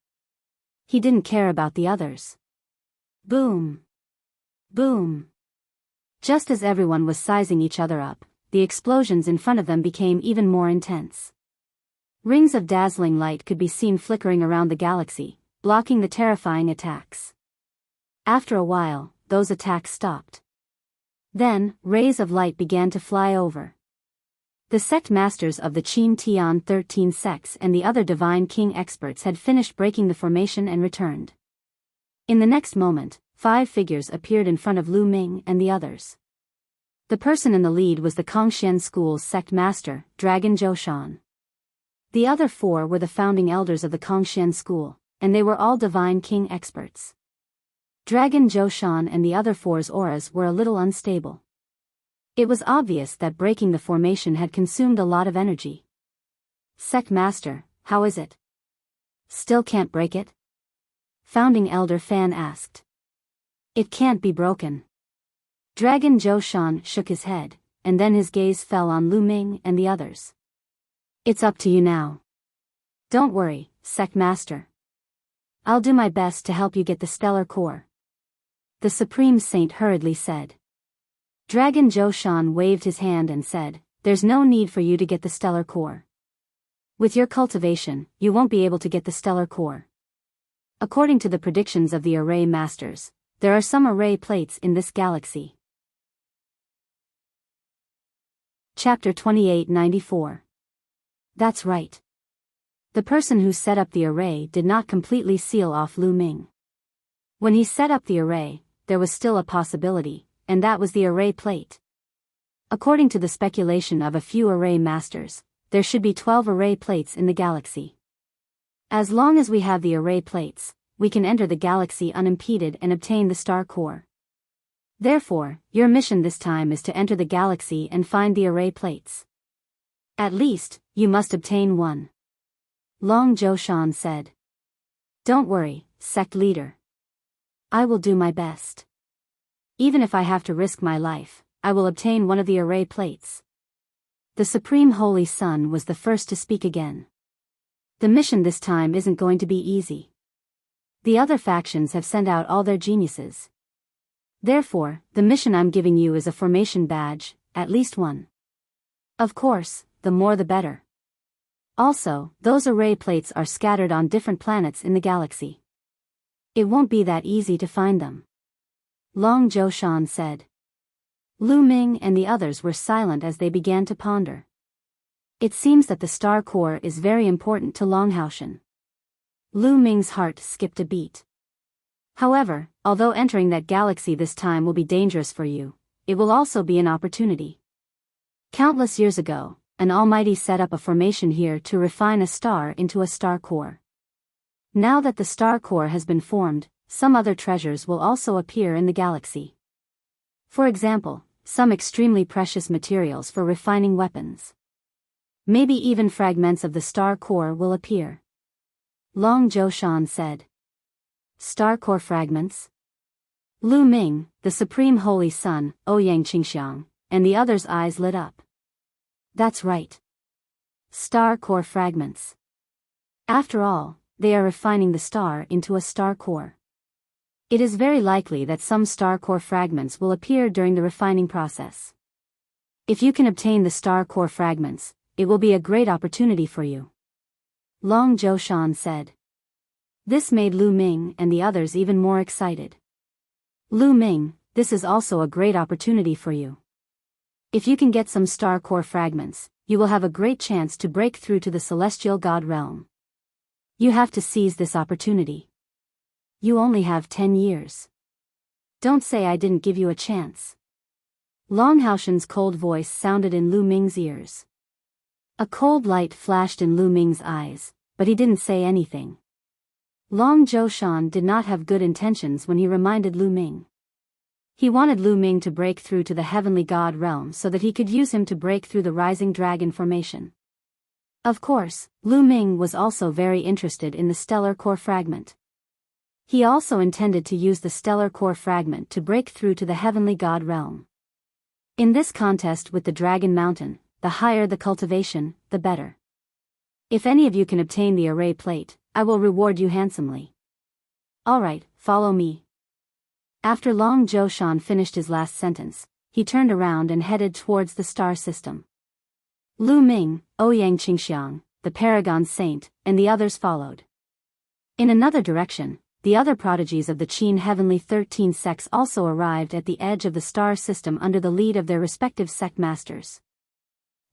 He didn't care about the others. Boom! Boom! Just as everyone was sizing each other up, the explosions in front of them became even more intense. Rings of dazzling light could be seen flickering around the galaxy, blocking the terrifying attacks. After a while, those attacks stopped. Then, rays of light began to fly over. The sect masters of the Qin Tian 13 sects and the other Divine King experts had finished breaking the formation and returned. In the next moment, 5 figures appeared in front of Lu Ming and the others. The person in the lead was the Kongxian School's sect master, Dragon Zhoushan. The other 4 were the founding elders of the Kongxian School, and they were all Divine King experts. Dragon Zhoushan and the other 4's auras were a little unstable. It was obvious that breaking the formation had consumed a lot of energy. Sect Master, how is it? Still can't break it? Founding Elder Fan asked. It can't be broken. Dragon Zhoushan shook his head, and then his gaze fell on Lu Ming and the others. It's up to you now. Don't worry, Sect Master. I'll do my best to help you get the stellar core. The Supreme Saint hurriedly said. Dragon Zhoushan waved his hand and said, there's no need for you to get the stellar core. With your cultivation, you won't be able to get the stellar core. According to the predictions of the Array Masters, there are some array plates in this galaxy. Chapter 2894. That's right. The person who set up the array did not completely seal off Lu Ming. When he set up the array, there was still a possibility, and that was the array plate. According to the speculation of a few array masters, there should be 12 array plates in the galaxy. As long as we have the array plates, we can enter the galaxy unimpeded and obtain the star core. Therefore, your mission this time is to enter the galaxy and find the array plates. At least, you must obtain one. Long Zhoushan said. Don't worry, sect leader. I will do my best. Even if I have to risk my life, I will obtain one of the array plates. The Supreme Holy Sun was the first to speak again. The mission this time isn't going to be easy. The other factions have sent out all their geniuses. Therefore, the mission I'm giving you is a formation badge, at least one. Of course, the more the better. Also, those array plates are scattered on different planets in the galaxy. It won't be that easy to find them. Long Zhoushan said. Lu Ming and the others were silent as they began to ponder. It seems that the star core is very important to Longhaotian. Lu Ming's heart skipped a beat. However, although entering that galaxy this time will be dangerous for you, it will also be an opportunity. Countless years ago, an Almighty set up a formation here to refine a star into a star core. Now that the star core has been formed, some other treasures will also appear in the galaxy. For example, some extremely precious materials for refining weapons. Maybe even fragments of the star core will appear. Long Zhoushan said. Star core fragments? Lu Ming, the Supreme Holy Sun, Ouyang Qingxiang, and the others' eyes lit up. That's right. Star core fragments. After all, they are refining the star into a star core. It is very likely that some star core fragments will appear during the refining process. If you can obtain the star core fragments, it will be a great opportunity for you. Long Zhoushan said. This made Lu Ming and the others even more excited. Lu Ming, this is also a great opportunity for you. If you can get some star core fragments, you will have a great chance to break through to the celestial god realm. You have to seize this opportunity. You only have 10 years. Don't say I didn't give you a chance. Longhaotian's cold voice sounded in Lu Ming's ears. A cold light flashed in Lu Ming's eyes, but he didn't say anything. Long Zhoushan did not have good intentions when he reminded Lu Ming. He wanted Lu Ming to break through to the heavenly god realm so that he could use him to break through the rising dragon formation. Of course, Lu Ming was also very interested in the stellar core fragment. He also intended to use the stellar core fragment to break through to the heavenly god realm. In this contest with the Dragon Mountain, the higher the cultivation, the better. If any of you can obtain the array plate, I will reward you handsomely. Alright, follow me. After Long Zhoushan finished his last sentence, he turned around and headed towards the star system. Lu Ming, Ouyang Qingxiang, the Paragon Saint, and the others followed. In another direction, the other prodigies of the Qin Heavenly 13 sects also arrived at the edge of the star system under the lead of their respective sect masters.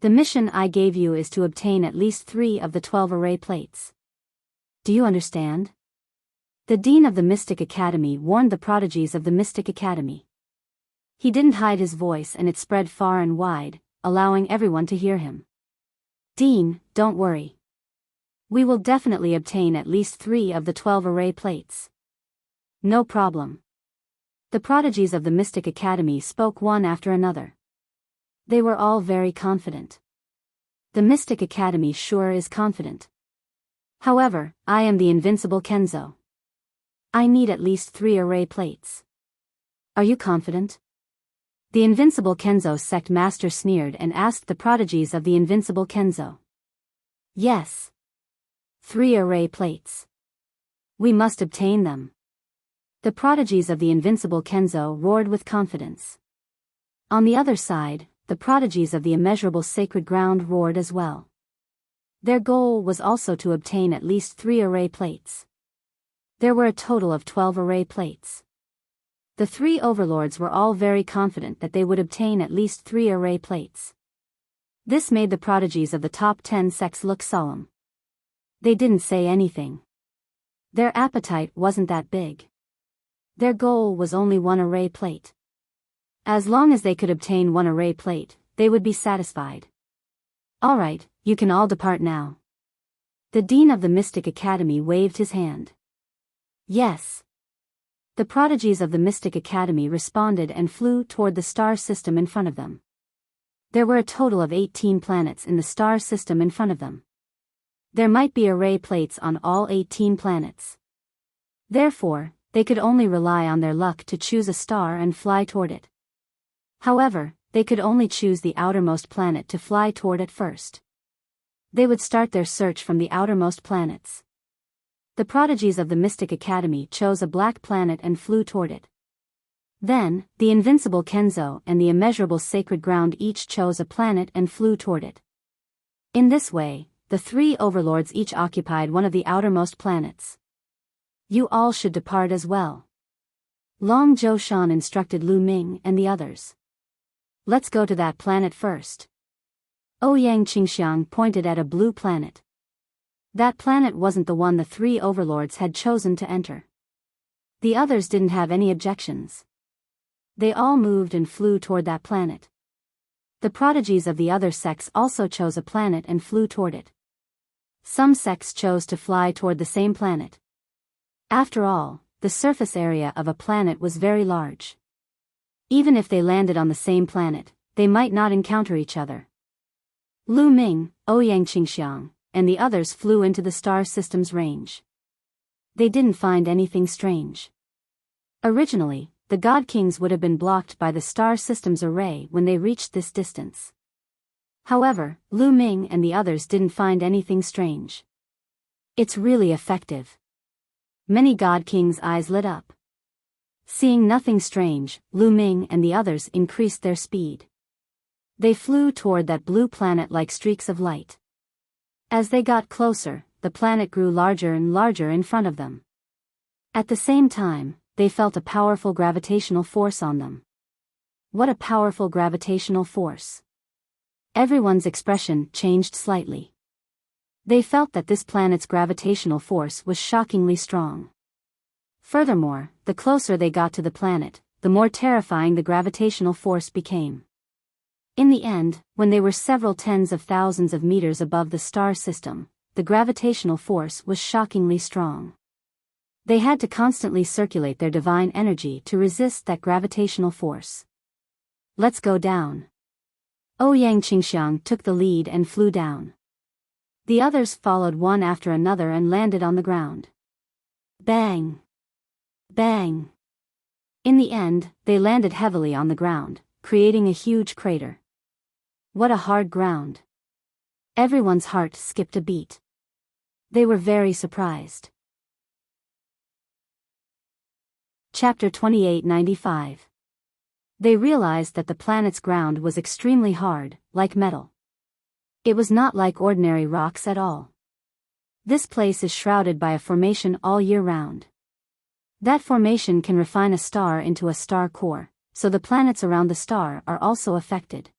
The mission I gave you is to obtain at least 3 of the 12 array plates. Do you understand? The Dean of the Mystic Academy warned the prodigies of the Mystic Academy. He didn't hide his voice and it spread far and wide, allowing everyone to hear him. Dean, don't worry. We will definitely obtain at least 3 of the 12 array plates. No problem. The prodigies of the Mystic Academy spoke one after another. They were all very confident. The Mystic Academy sure is confident. However, I am the invincible Kenzo. I need at least 3 array plates. Are you confident? The Invincible Kenzo sect master sneered and asked the prodigies of the Invincible Kenzo. Yes. 3 array plates. We must obtain them. The prodigies of the Invincible Kenzo roared with confidence. On the other side, the prodigies of the Immeasurable Sacred Ground roared as well. Their goal was also to obtain at least 3 array plates. There were a total of 12 array plates. The 3 overlords were all very confident that they would obtain at least 3 array plates. This made the prodigies of the top 10 sects look solemn. They didn't say anything. Their appetite wasn't that big. Their goal was only 1 array plate. As long as they could obtain 1 array plate, they would be satisfied. Alright, you can all depart now. The Dean of the Mystic Academy waved his hand. Yes. The prodigies of the Mystic Academy responded and flew toward the star system in front of them. There were a total of 18 planets in the star system in front of them. There might be array plates on all 18 planets. Therefore, they could only rely on their luck to choose a star and fly toward it. However, they could only choose the outermost planet to fly toward at first. They would start their search from the outermost planets. The prodigies of the Mystic Academy chose a black planet and flew toward it. Then, the Invincible Kenzo and the Immeasurable Sacred Ground each chose a planet and flew toward it. In this way, the 3 overlords each occupied one of the outermost planets. You all should depart as well. Long Zhoushan instructed Lu Ming and the others. Let's go to that planet first. Ouyang Qingxiang pointed at a blue planet. That planet wasn't the one the 3 overlords had chosen to enter. The others didn't have any objections. They all moved and flew toward that planet. The prodigies of the other sects also chose a planet and flew toward it. Some sects chose to fly toward the same planet. After all, the surface area of a planet was very large. Even if they landed on the same planet, they might not encounter each other. Lu Ming, Ouyang Qingxiang, and the others flew into the star system's range. They didn't find anything strange. Originally, the God Kings would have been blocked by the star system's array when they reached this distance. However, Lu Ming and the others didn't find anything strange. It's really effective. Many God Kings' eyes lit up. Seeing nothing strange, Lu Ming and the others increased their speed. They flew toward that blue planet like streaks of light. As they got closer, the planet grew larger and larger in front of them. At the same time, they felt a powerful gravitational force on them. What a powerful gravitational force! Everyone's expression changed slightly. They felt that this planet's gravitational force was shockingly strong. Furthermore, the closer they got to the planet, the more terrifying the gravitational force became. In the end, when they were several tens of thousands of meters above the star system, the gravitational force was shockingly strong. They had to constantly circulate their divine energy to resist that gravitational force. Let's go down. Ouyang Qingxiang took the lead and flew down. The others followed one after another and landed on the ground. Bang! Bang! In the end, they landed heavily on the ground, creating a huge crater. What a hard ground! Everyone's heart skipped a beat. They were very surprised. Chapter 2895. They realized that the planet's ground was extremely hard, like metal. It was not like ordinary rocks at all. This place is shrouded by a formation all year round. That formation can refine a star into a star core, so the planets around the star are also affected.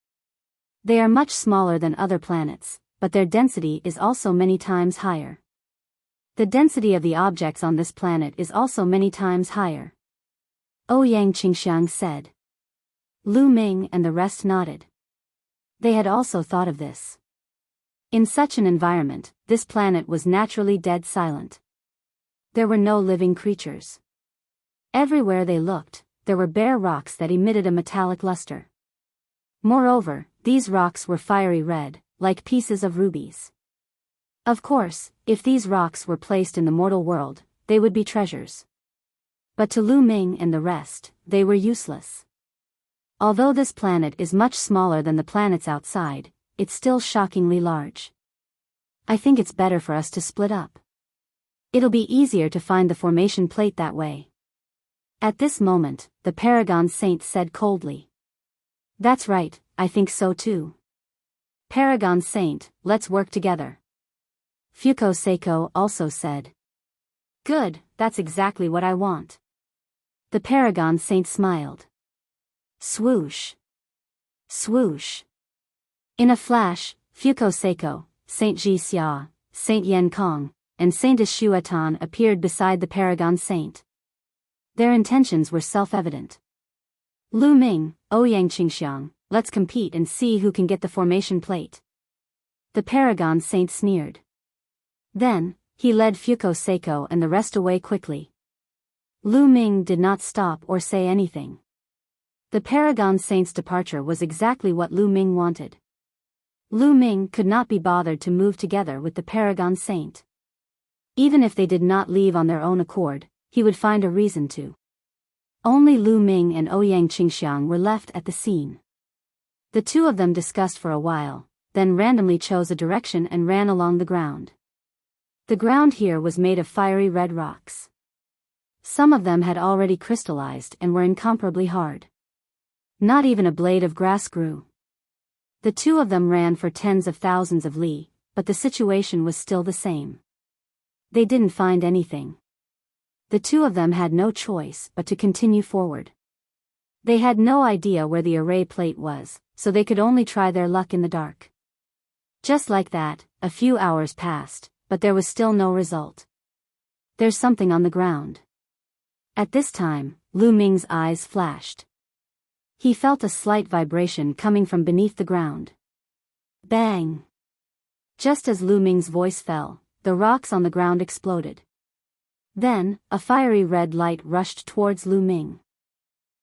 They are much smaller than other planets, but their density is also many times higher. The density of the objects on this planet is also many times higher. Ouyang Qingxiang said. Lu Ming and the rest nodded. They had also thought of this. In such an environment, this planet was naturally dead silent. There were no living creatures. Everywhere they looked, there were bare rocks that emitted a metallic luster. Moreover, these rocks were fiery red, like pieces of rubies. Of course, if these rocks were placed in the mortal world, they would be treasures. But to Lu Ming and the rest, they were useless. Although this planet is much smaller than the planets outside, it's still shockingly large. I think it's better for us to split up. It'll be easier to find the formation plate that way. At this moment, the Paragon Saint said coldly. That's right, I think so too. Paragon Saint, let's work together. Fuko Seiko also said. Good, that's exactly what I want. The Paragon Saint smiled. Swoosh. Swoosh. In a flash, Fuko Seiko, Saint Ji Xia, Saint Yen Kong, and Saint Ishuatan appeared beside the Paragon Saint. Their intentions were self-evident. Lu Ming, Ouyang Qingxiang, let's compete and see who can get the formation plate. The Paragon Saint sneered. Then, he led Fuko Seiko and the rest away quickly. Lu Ming did not stop or say anything. The Paragon Saint's departure was exactly what Lu Ming wanted. Lu Ming could not be bothered to move together with the Paragon Saint. Even if they did not leave on their own accord, he would find a reason to. Only Lu Ming and Ouyang Qingxiang were left at the scene. The two of them discussed for a while, then randomly chose a direction and ran along the ground. The ground here was made of fiery red rocks. Some of them had already crystallized and were incomparably hard. Not even a blade of grass grew. The two of them ran for tens of thousands of li, but the situation was still the same. They didn't find anything. The two of them had no choice but to continue forward. They had no idea where the array plate was, so they could only try their luck in the dark. Just like that, a few hours passed, but there was still no result. There's something on the ground. At this time, Lu Ming's eyes flashed. He felt a slight vibration coming from beneath the ground. Bang! Just as Lu Ming's voice fell, the rocks on the ground exploded. Then, a fiery red light rushed towards Lu Ming.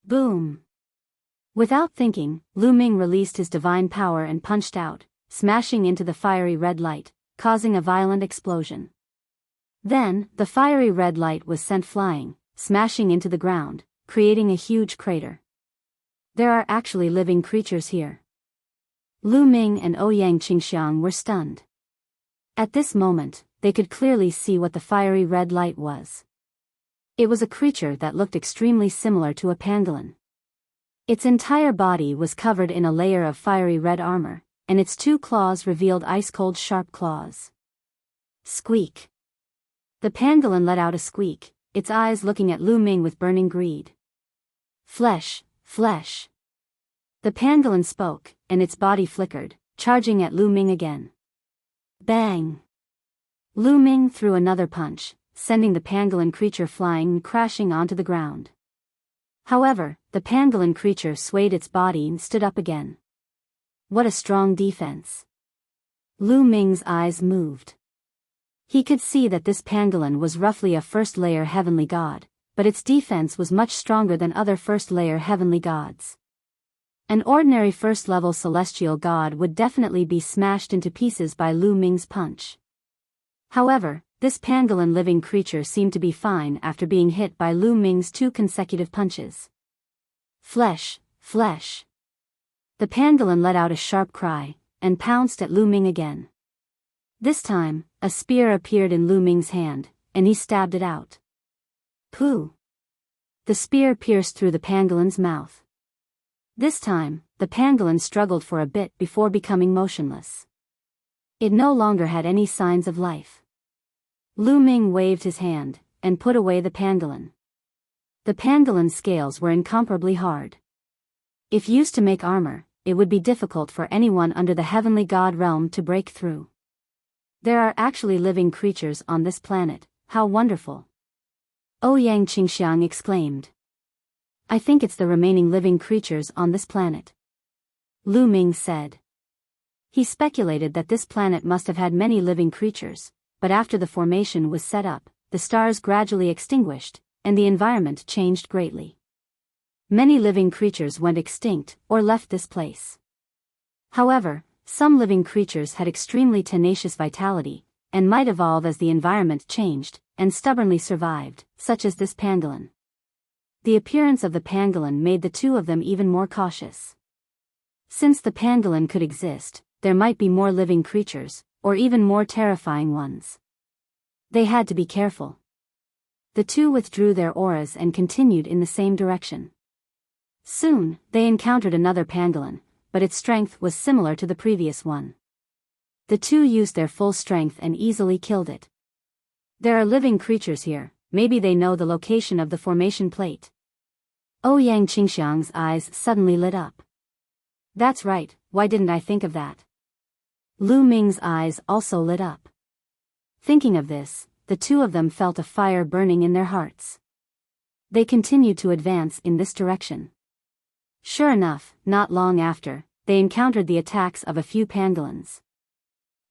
Boom! Without thinking, Lu Ming released his divine power and punched out, smashing into the fiery red light, causing a violent explosion. Then, the fiery red light was sent flying, smashing into the ground, creating a huge crater. There are actually living creatures here. Lu Ming and Ouyang Qingxiang were stunned. At this moment, they could clearly see what the fiery red light was. It was a creature that looked extremely similar to a pangolin. Its entire body was covered in a layer of fiery red armor, and its two claws revealed ice-cold sharp claws. Squeak! The pangolin let out a squeak, its eyes looking at Lu Ming with burning greed. Flesh, flesh! The pangolin spoke, and its body flickered, charging at Lu Ming again. Bang! Lu Ming threw another punch, sending the pangolin creature flying and crashing onto the ground. However, the pangolin creature swayed its body and stood up again. What a strong defense! Lu Ming's eyes moved. He could see that this pangolin was roughly a first-layer heavenly god, but its defense was much stronger than other first-layer heavenly gods. An ordinary first-level celestial god would definitely be smashed into pieces by Lu Ming's punch. However, this pangolin living creature seemed to be fine after being hit by Lu Ming's 2 consecutive punches. Flesh, flesh. The pangolin let out a sharp cry, and pounced at Lu Ming again. This time, a spear appeared in Lu Ming's hand, and he stabbed it out. Pooh! The spear pierced through the pangolin's mouth. This time, the pangolin struggled for a bit before becoming motionless. It no longer had any signs of life. Lu Ming waved his hand, and put away the pangolin. The pangolin's scales were incomparably hard. If used to make armor, it would be difficult for anyone under the heavenly god realm to break through. There are actually living creatures on this planet, how wonderful! Ouyang Qingxiang exclaimed. I think it's the remaining living creatures on this planet. Lu Ming said. He speculated that this planet must have had many living creatures, but after the formation was set up, the stars gradually extinguished, and the environment changed greatly. Many living creatures went extinct or left this place. However, some living creatures had extremely tenacious vitality, and might evolve as the environment changed, and stubbornly survived, such as this pangolin. The appearance of the pangolin made the two of them even more cautious. Since the pangolin could exist, there might be more living creatures, or even more terrifying ones. They had to be careful. The two withdrew their auras and continued in the same direction. Soon, they encountered another pangolin, but its strength was similar to the previous one. The two used their full strength and easily killed it. There are living creatures here, maybe they know the location of the formation plate. Ouyang Qingxiang's eyes suddenly lit up. That's right, why didn't I think of that? Lu Ming's eyes also lit up. Thinking of this, the two of them felt a fire burning in their hearts. They continued to advance in this direction. Sure enough, not long after, they encountered the attacks of a few pangolins.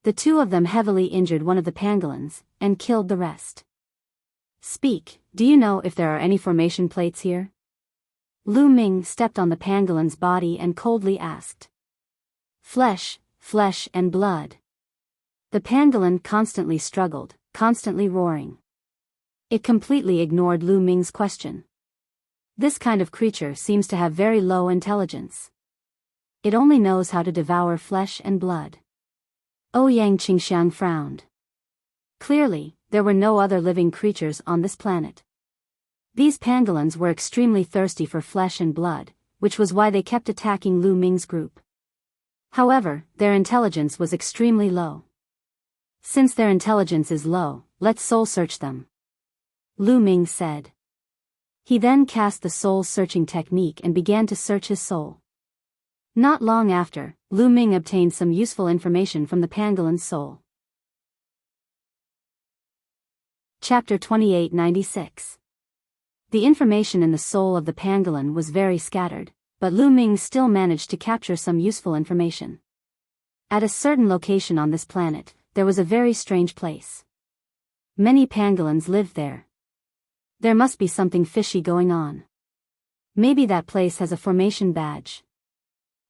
The two of them heavily injured one of the pangolins, and killed the rest. Speak, do you know if there are any formation plates here? Lu Ming stepped on the pangolin's body and coldly asked. Flesh, flesh and blood. The pangolin constantly struggled, constantly roaring. It completely ignored Lu Ming's question. This kind of creature seems to have very low intelligence. It only knows how to devour flesh and blood. Ouyang Qingxiang frowned. Clearly, there were no other living creatures on this planet. These pangolins were extremely thirsty for flesh and blood, which was why they kept attacking Lu Ming's group. However, their intelligence was extremely low. Since their intelligence is low, let's soul search them. Lu Ming said. He then cast the soul-searching technique and began to search his soul. Not long after, Lu Ming obtained some useful information from the pangolin's soul. Chapter 2896. The information in the soul of the pangolin was very scattered, but Lu Ming still managed to capture some useful information. At a certain location on this planet, there was a very strange place. Many pangolins lived there. There must be something fishy going on. Maybe that place has a formation badge.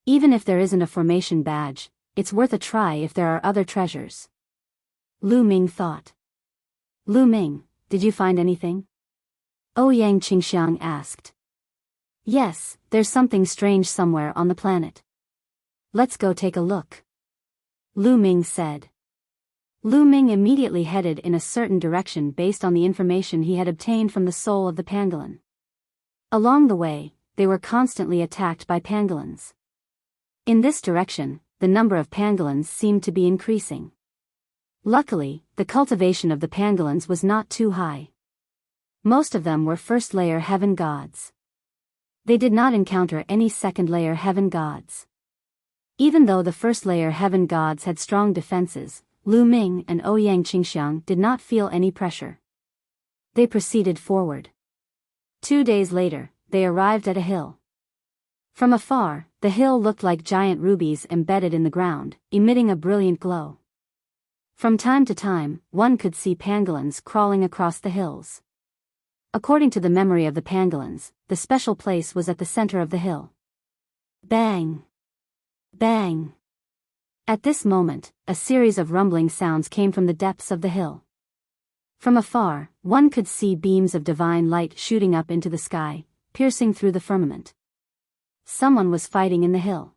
Even if there isn't a formation badge, it's worth a try if there are other treasures. Lu Ming thought. Lu Ming, did you find anything? Ouyang Qingxiang asked. Yes, there's something strange somewhere on the planet. Let's go take a look. Lu Ming said. Lu Ming immediately headed in a certain direction based on the information he had obtained from the soul of the pangolin. Along the way, they were constantly attacked by pangolins. In this direction, the number of pangolins seemed to be increasing. Luckily, the cultivation of the pangolins was not too high. Most of them were first-layer heaven gods. They did not encounter any second-layer heaven gods. Even though the first-layer heaven gods had strong defenses, Lu Ming and Ouyang Qingxiang did not feel any pressure. They proceeded forward. 2 days later, they arrived at a hill. From afar, the hill looked like giant rubies embedded in the ground, emitting a brilliant glow. From time to time, one could see pangolins crawling across the hills. According to the memory of the pangolins, the special place was at the center of the hill. Bang! Bang! At this moment, a series of rumbling sounds came from the depths of the hill. From afar, one could see beams of divine light shooting up into the sky, piercing through the firmament. Someone was fighting in the hill.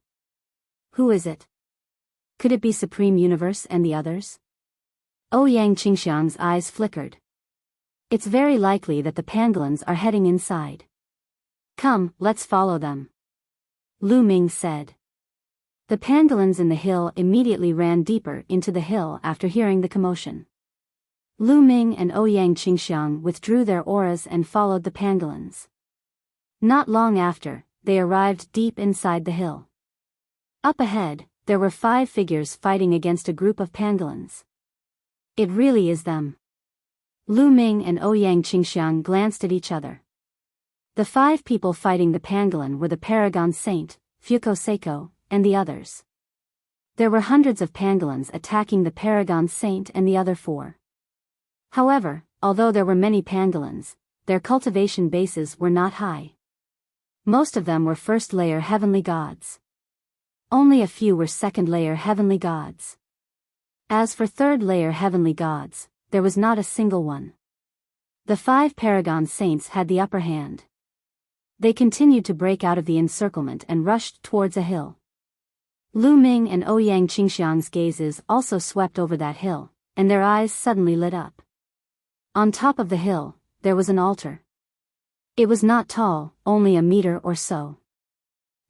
Who is it? Could it be Supreme Universe and the others? Ouyang Qingxiang's eyes flickered. It's very likely that the pangolins are heading inside. Come, let's follow them. Lu Ming said. The pangolins in the hill immediately ran deeper into the hill after hearing the commotion. Lu Ming and Ouyang Qingxiang withdrew their auras and followed the pangolins. Not long after, they arrived deep inside the hill. Up ahead, there were 5 figures fighting against a group of pangolins. It really is them. Lu Ming and Ouyang Qingxiang glanced at each other. The 5 people fighting the pangolin were the Paragon Saint, Fuko Seiko, and the others. There were hundreds of pangolins attacking the Paragon Saint and the other 4. However, although there were many pangolins, their cultivation bases were not high. Most of them were first-layer heavenly gods. Only a few were second-layer heavenly gods. As for third-layer heavenly gods, there was not a single one. The 5 Paragon Saints had the upper hand. They continued to break out of the encirclement and rushed towards a hill. Lu Ming and Ouyang Qingxiang's gazes also swept over that hill, and their eyes suddenly lit up. On top of the hill, there was an altar. It was not tall, only a meter or so.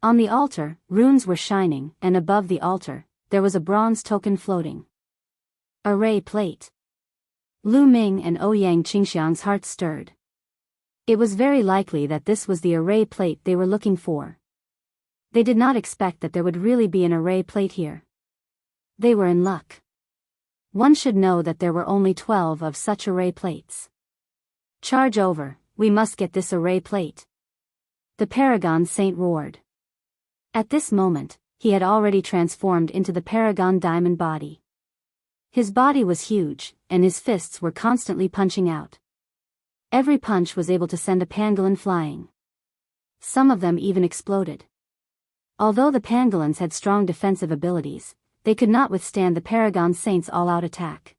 On the altar, runes were shining, and above the altar, there was a bronze token floating. Array plate. Lu Ming and Ouyang Qingxiang's hearts stirred. It was very likely that this was the array plate they were looking for. They did not expect that there would really be an array plate here. They were in luck. One should know that there were only 12 of such array plates. Charge over, we must get this array plate. The Paragon Saint roared. At this moment, he had already transformed into the Paragon Diamond body. His body was huge, and his fists were constantly punching out. Every punch was able to send a pangolin flying. Some of them even exploded. Although the pangolins had strong defensive abilities, they could not withstand the Paragon Saint's all-out attack.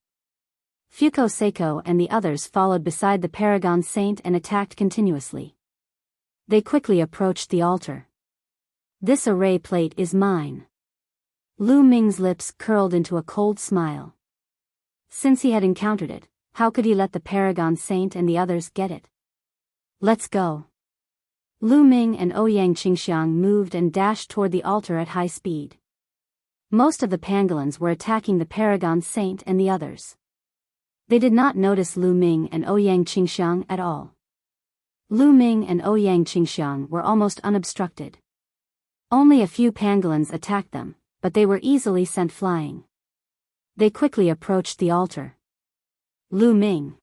Fuko Seiko and the others followed beside the Paragon Saint and attacked continuously. They quickly approached the altar. This array plate is mine. Lu Ming's lips curled into a cold smile. Since he had encountered it, how could he let the Paragon Saint and the others get it? Let's go. Lu Ming and Ouyang Qingxiang moved and dashed toward the altar at high speed. Most of the pangolins were attacking the Paragon Saint and the others. They did not notice Lu Ming and Ouyang Qingxiang at all. Lu Ming and Ouyang Qingxiang were almost unobstructed. Only a few pangolins attacked them, but they were easily sent flying. They quickly approached the altar. Lu Ming.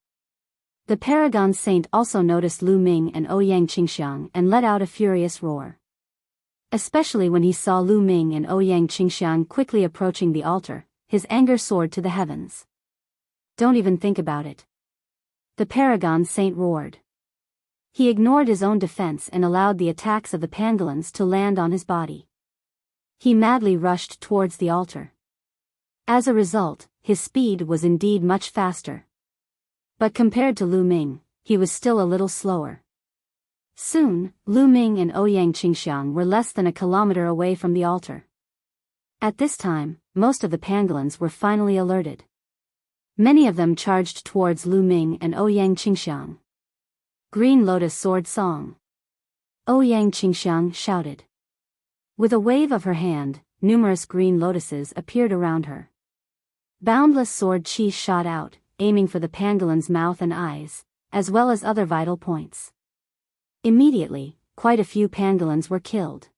The Paragon Saint also noticed Lu Ming and Ouyang Qingxiang and let out a furious roar. Especially when he saw Lu Ming and Ouyang Qingxiang quickly approaching the altar, his anger soared to the heavens. Don't even think about it. The Paragon Saint roared. He ignored his own defense and allowed the attacks of the pangolins to land on his body. He madly rushed towards the altar. As a result, his speed was indeed much faster. But compared to Lu Ming, he was still a little slower. Soon, Lu Ming and Ouyang Qingxiang were less than a kilometer away from the altar. At this time, most of the pangolins were finally alerted. Many of them charged towards Lu Ming and Ouyang Qingxiang. Green Lotus Sword Song. Ouyang Qingxiang shouted. With a wave of her hand, numerous green lotuses appeared around her. Boundless sword chi shot out, aiming for the pangolin's mouth and eyes, as well as other vital points. Immediately, quite a few pangolins were killed.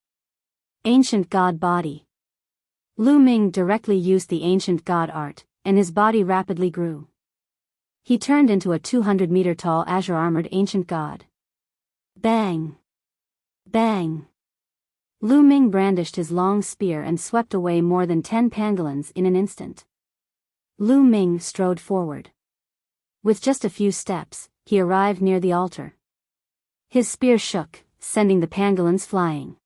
Ancient God Body. Lu Ming directly used the ancient god art, and his body rapidly grew. He turned into a 200-meter-tall azure-armored ancient god. Bang! Bang! Lu Ming brandished his long spear and swept away more than 10 pangolins in an instant. Lu Ming strode forward. With just a few steps, he arrived near the altar. His spear shook, sending the pangolins flying.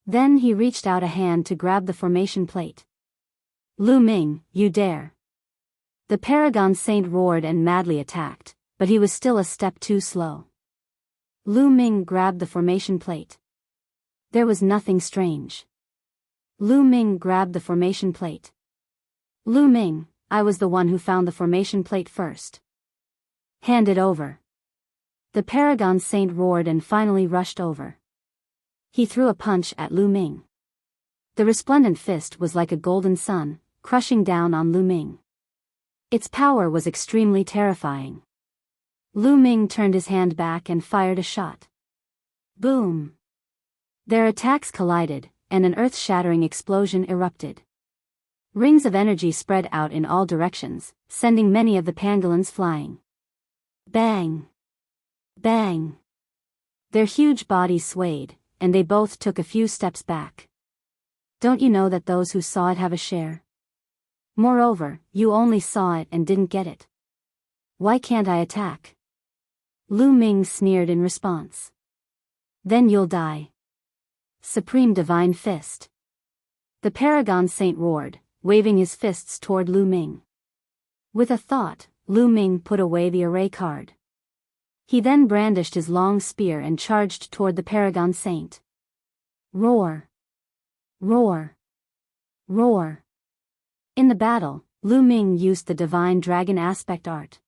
Then he reached out a hand to grab the formation plate. Lu Ming, you dare! The Paragon Saint roared and madly attacked, but he was still a step too slow. Lu Ming grabbed the formation plate. There was nothing strange. Lu Ming grabbed the formation plate. Lu Ming, I was the one who found the formation plate first. Hand it over. The Paragon Saint roared and finally rushed over. He threw a punch at Lu Ming. The resplendent fist was like a golden sun, crushing down on Lu Ming. Its power was extremely terrifying. Lu Ming turned his hand back and fired a shot. Boom! Their attacks collided, and an earth-shattering explosion erupted. Rings of energy spread out in all directions, sending many of the pangolins flying. Bang! Bang! Their huge bodies swayed, and they both took a few steps back. Don't you know that those who saw it have a share? Moreover, you only saw it and didn't get it. Why can't I attack? Lu Ming sneered in response. Then you'll die. Supreme Divine Fist. The Paragon Saint roared, waving his fists toward Lu Ming. With a thought, Lu Ming put away the array card. He then brandished his long spear and charged toward the Paragon Saint. Roar! Roar! Roar! In the battle, Lu Ming used the Divine Dragon Aspect art.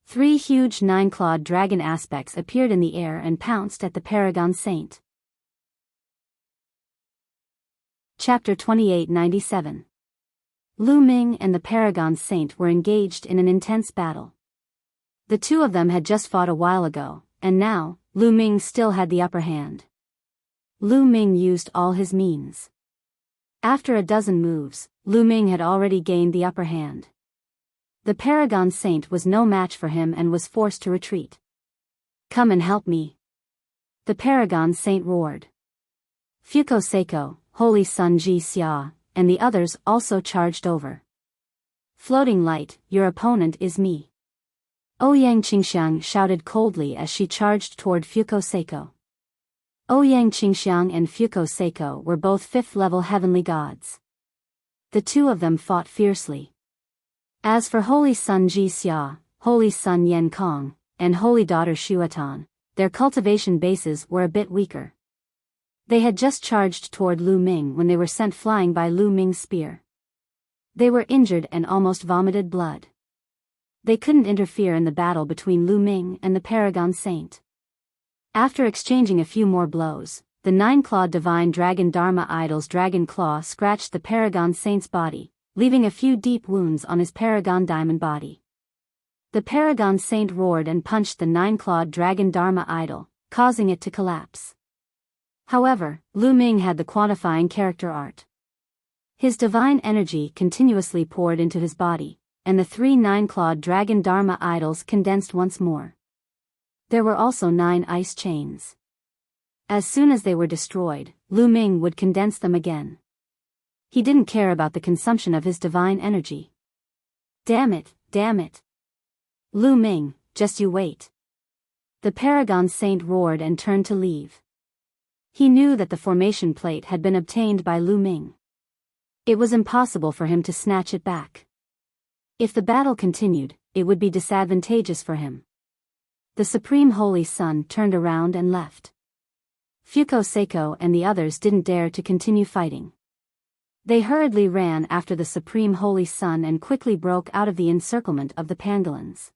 3 huge 9-clawed dragon aspects appeared in the air and pounced at the Paragon Saint. Chapter 2897. Lu Ming and the Paragon Saint were engaged in an intense battle. The two of them had just fought a while ago, and now, Lu Ming still had the upper hand. Lu Ming used all his means. After a dozen moves, Lu Ming had already gained the upper hand. The Paragon Saint was no match for him and was forced to retreat. Come and help me. The Paragon Saint roared. Fuko Seiko, Holy Sun Ji Xia, and the others also charged over. Floating light, your opponent is me. Ouyang Qingxiang shouted coldly as she charged toward Fuko Seiko. Ouyang Qingxiang and Fuko Seiko were both 5th-level heavenly gods. The two of them fought fiercely. As for Holy Sun Ji Xia, Holy Sun Yen Kong, and Holy Daughter Shuatan, their cultivation bases were a bit weaker. They had just charged toward Lu Ming when they were sent flying by Lu Ming's spear. They were injured and almost vomited blood. They couldn't interfere in the battle between Lu Ming and the Paragon Saint. After exchanging a few more blows, the 9-clawed Divine Dragon Dharma Idol's dragon claw scratched the Paragon Saint's body, leaving a few deep wounds on his Paragon Diamond body. The Paragon Saint roared and punched the 9-clawed Dragon Dharma Idol, causing it to collapse. However, Lu Ming had the quantifying character art. His divine energy continuously poured into his body, and the 3 9-clawed Dragon Dharma Idols condensed once more. There were also 9 ice chains. As soon as they were destroyed, Lu Ming would condense them again. He didn't care about the consumption of his divine energy. Damn it, damn it. Lu Ming, just you wait. The Paragon Saint roared and turned to leave. He knew that the formation plate had been obtained by Lu Ming. It was impossible for him to snatch it back. If the battle continued, it would be disadvantageous for him. The Supreme Holy Sun turned around and left. Fuko Seiko and the others didn't dare to continue fighting. They hurriedly ran after the Supreme Holy Sun and quickly broke out of the encirclement of the pangolins.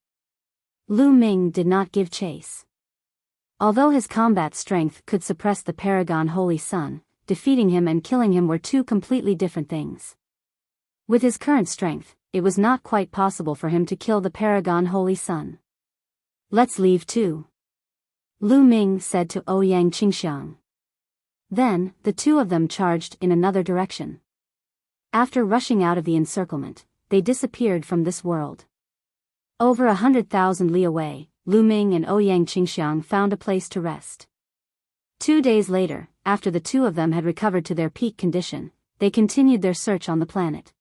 Lu Ming did not give chase. Although his combat strength could suppress the Paragon Holy Sun, defeating him and killing him were two completely different things. With his current strength, it was not quite possible for him to kill the Paragon Holy Sun. Let's leave too. Lu Ming said to Ouyang Qingxiang. Then, the two of them charged in another direction. After rushing out of the encirclement, they disappeared from this world. Over 100,000 li away, Lu Ming and Ouyang Qingxiang found a place to rest. 2 days later, after the two of them had recovered to their peak condition, they continued their search on the planet.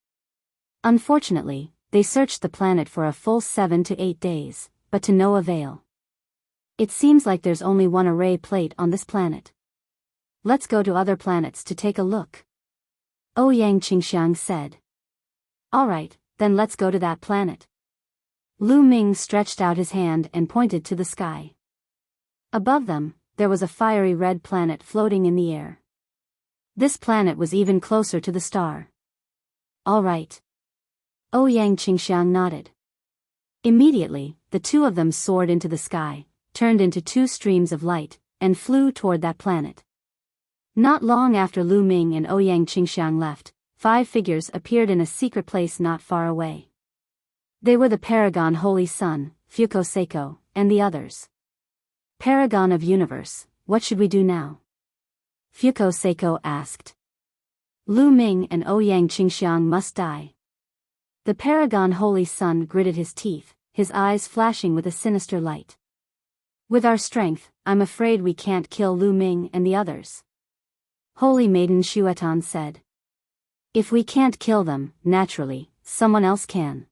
Unfortunately, they searched the planet for a full 7 to 8 days, but to no avail. It seems like there's only one array plate on this planet. Let's go to other planets to take a look. Ouyang Qingxiang said. Alright, then let's go to that planet. Lu Ming stretched out his hand and pointed to the sky. Above them, there was a fiery red planet floating in the air. This planet was even closer to the star. Alright. Ouyang Qingxiang nodded. Immediately, the two of them soared into the sky, turned into two streams of light, and flew toward that planet. Not long after Lu Ming and Ouyang Qingxiang left, 5 figures appeared in a secret place not far away. They were the Paragon Holy Sun, Fuko Seiko, and the others. Paragon of Universe, what should we do now? Fuko Seiko asked. Lu Ming and Ouyang Qingxiang must die. The Paragon Holy Sun gritted his teeth, his eyes flashing with a sinister light. With our strength, I'm afraid we can't kill Lu Ming and the others. Holy Maiden Xuetan said. If we can't kill them, naturally, someone else can.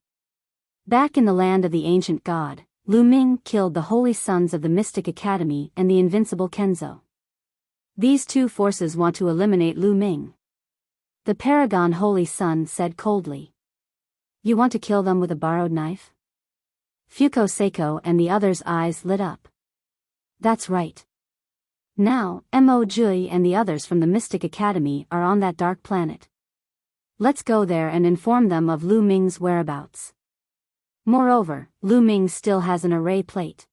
Back in the land of the ancient god, Lu Ming killed the Holy Sons of the Mystic Academy and the invincible Kenzo. These two forces want to eliminate Lu Ming. The Paragon Holy Sun said coldly. You want to kill them with a borrowed knife? Fuko Seiko and the others' eyes lit up. That's right. Now, Mo Jui and the others from the Mystic Academy are on that dark planet. Let's go there and inform them of Lu Ming's whereabouts. Moreover, Lu Ming still has an array plate.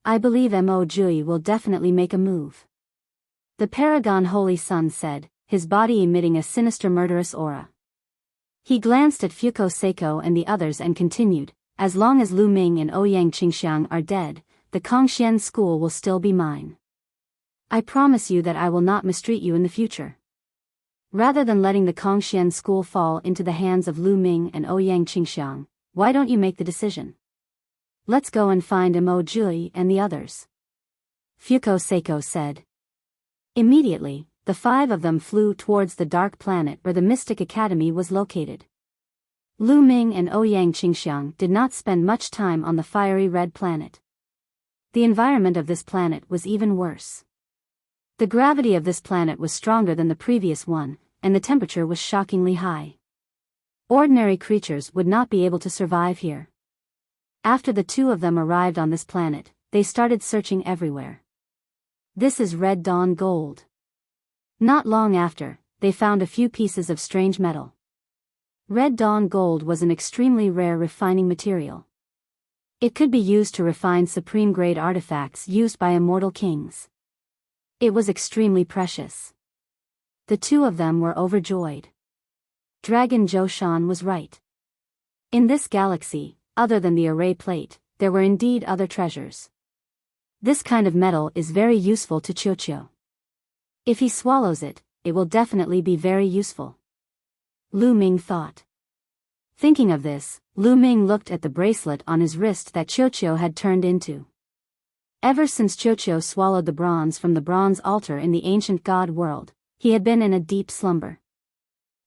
I believe Mo Jui will definitely make a move. The Paragon Holy Sun said, his body emitting a sinister murderous aura. He glanced at Fuko Seiko and the others and continued, as long as Lu Ming and Ouyang Qingxiang are dead, the Kongxian school will still be mine. I promise you that I will not mistreat you in the future. Rather than letting the Kongxian school fall into the hands of Lu Ming and Ouyang Qingxiang, why don't you make the decision? Let's go and find Mo Jui and the others. Fuko Seiko said. Immediately, the 5 of them flew towards the dark planet where the Mystic Academy was located. Lu Ming and Ouyang Qingxiang did not spend much time on the fiery red planet. The environment of this planet was even worse. The gravity of this planet was stronger than the previous one, and the temperature was shockingly high. Ordinary creatures would not be able to survive here. After the 2 of them arrived on this planet, they started searching everywhere. This is Red Dawn Gold. Not long after, they found a few pieces of strange metal. Red Dawn Gold was an extremely rare refining material. It could be used to refine supreme-grade artifacts used by immortal kings. It was extremely precious. The 2 of them were overjoyed. Dragon Zhoushan was right. In this galaxy, other than the array plate, there were indeed other treasures. This kind of metal is very useful to Qiuqiu. If he swallows it, it will definitely be very useful. Lu Ming thought. Thinking of this, Lu Ming looked at the bracelet on his wrist that Qiuqiu had turned into. Ever since Qiuqiu swallowed the bronze from the bronze altar in the ancient god world, he had been in a deep slumber.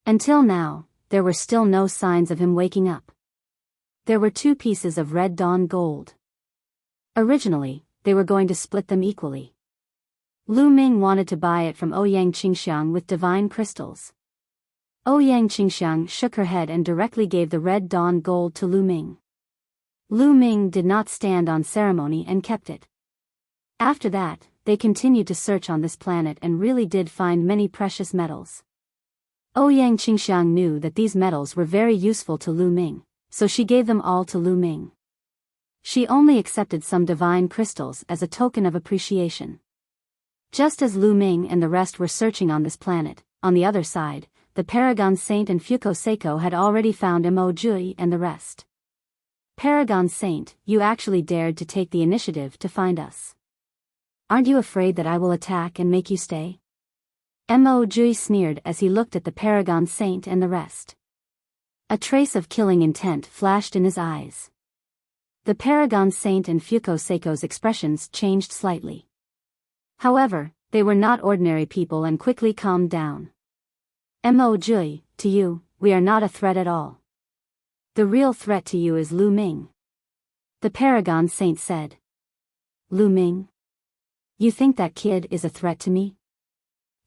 Until now, there were still no signs of him waking up. There were 2 pieces of Red Dawn Gold. Originally, they were going to split them equally. Lu Ming wanted to buy it from Ouyang Qingxiang with divine crystals. Ouyang Qingxiang shook her head and directly gave the Red Dawn Gold to Lu Ming. Lu Ming did not stand on ceremony and kept it. After that, they continued to search on this planet and really did find many precious metals. Ouyang Qingxiang knew that these metals were very useful to Lu Ming, so she gave them all to Lu Ming. She only accepted some divine crystals as a token of appreciation. Just as Lu Ming and the rest were searching on this planet, on the other side, the Paragon Saint and Fuko Seiko had already found Mo Jui and the rest. Paragon Saint, you actually dared to take the initiative to find us. Aren't you afraid that I will attack and make you stay? Mo Jui sneered as he looked at the Paragon Saint and the rest. A trace of killing intent flashed in his eyes. The Paragon Saint and Fuko Seiko's expressions changed slightly. However, they were not ordinary people and quickly calmed down. Mo Jui, to you, we are not a threat at all. The real threat to you is Lu Ming. The Paragon Saint said. Lu Ming? You think that kid is a threat to me?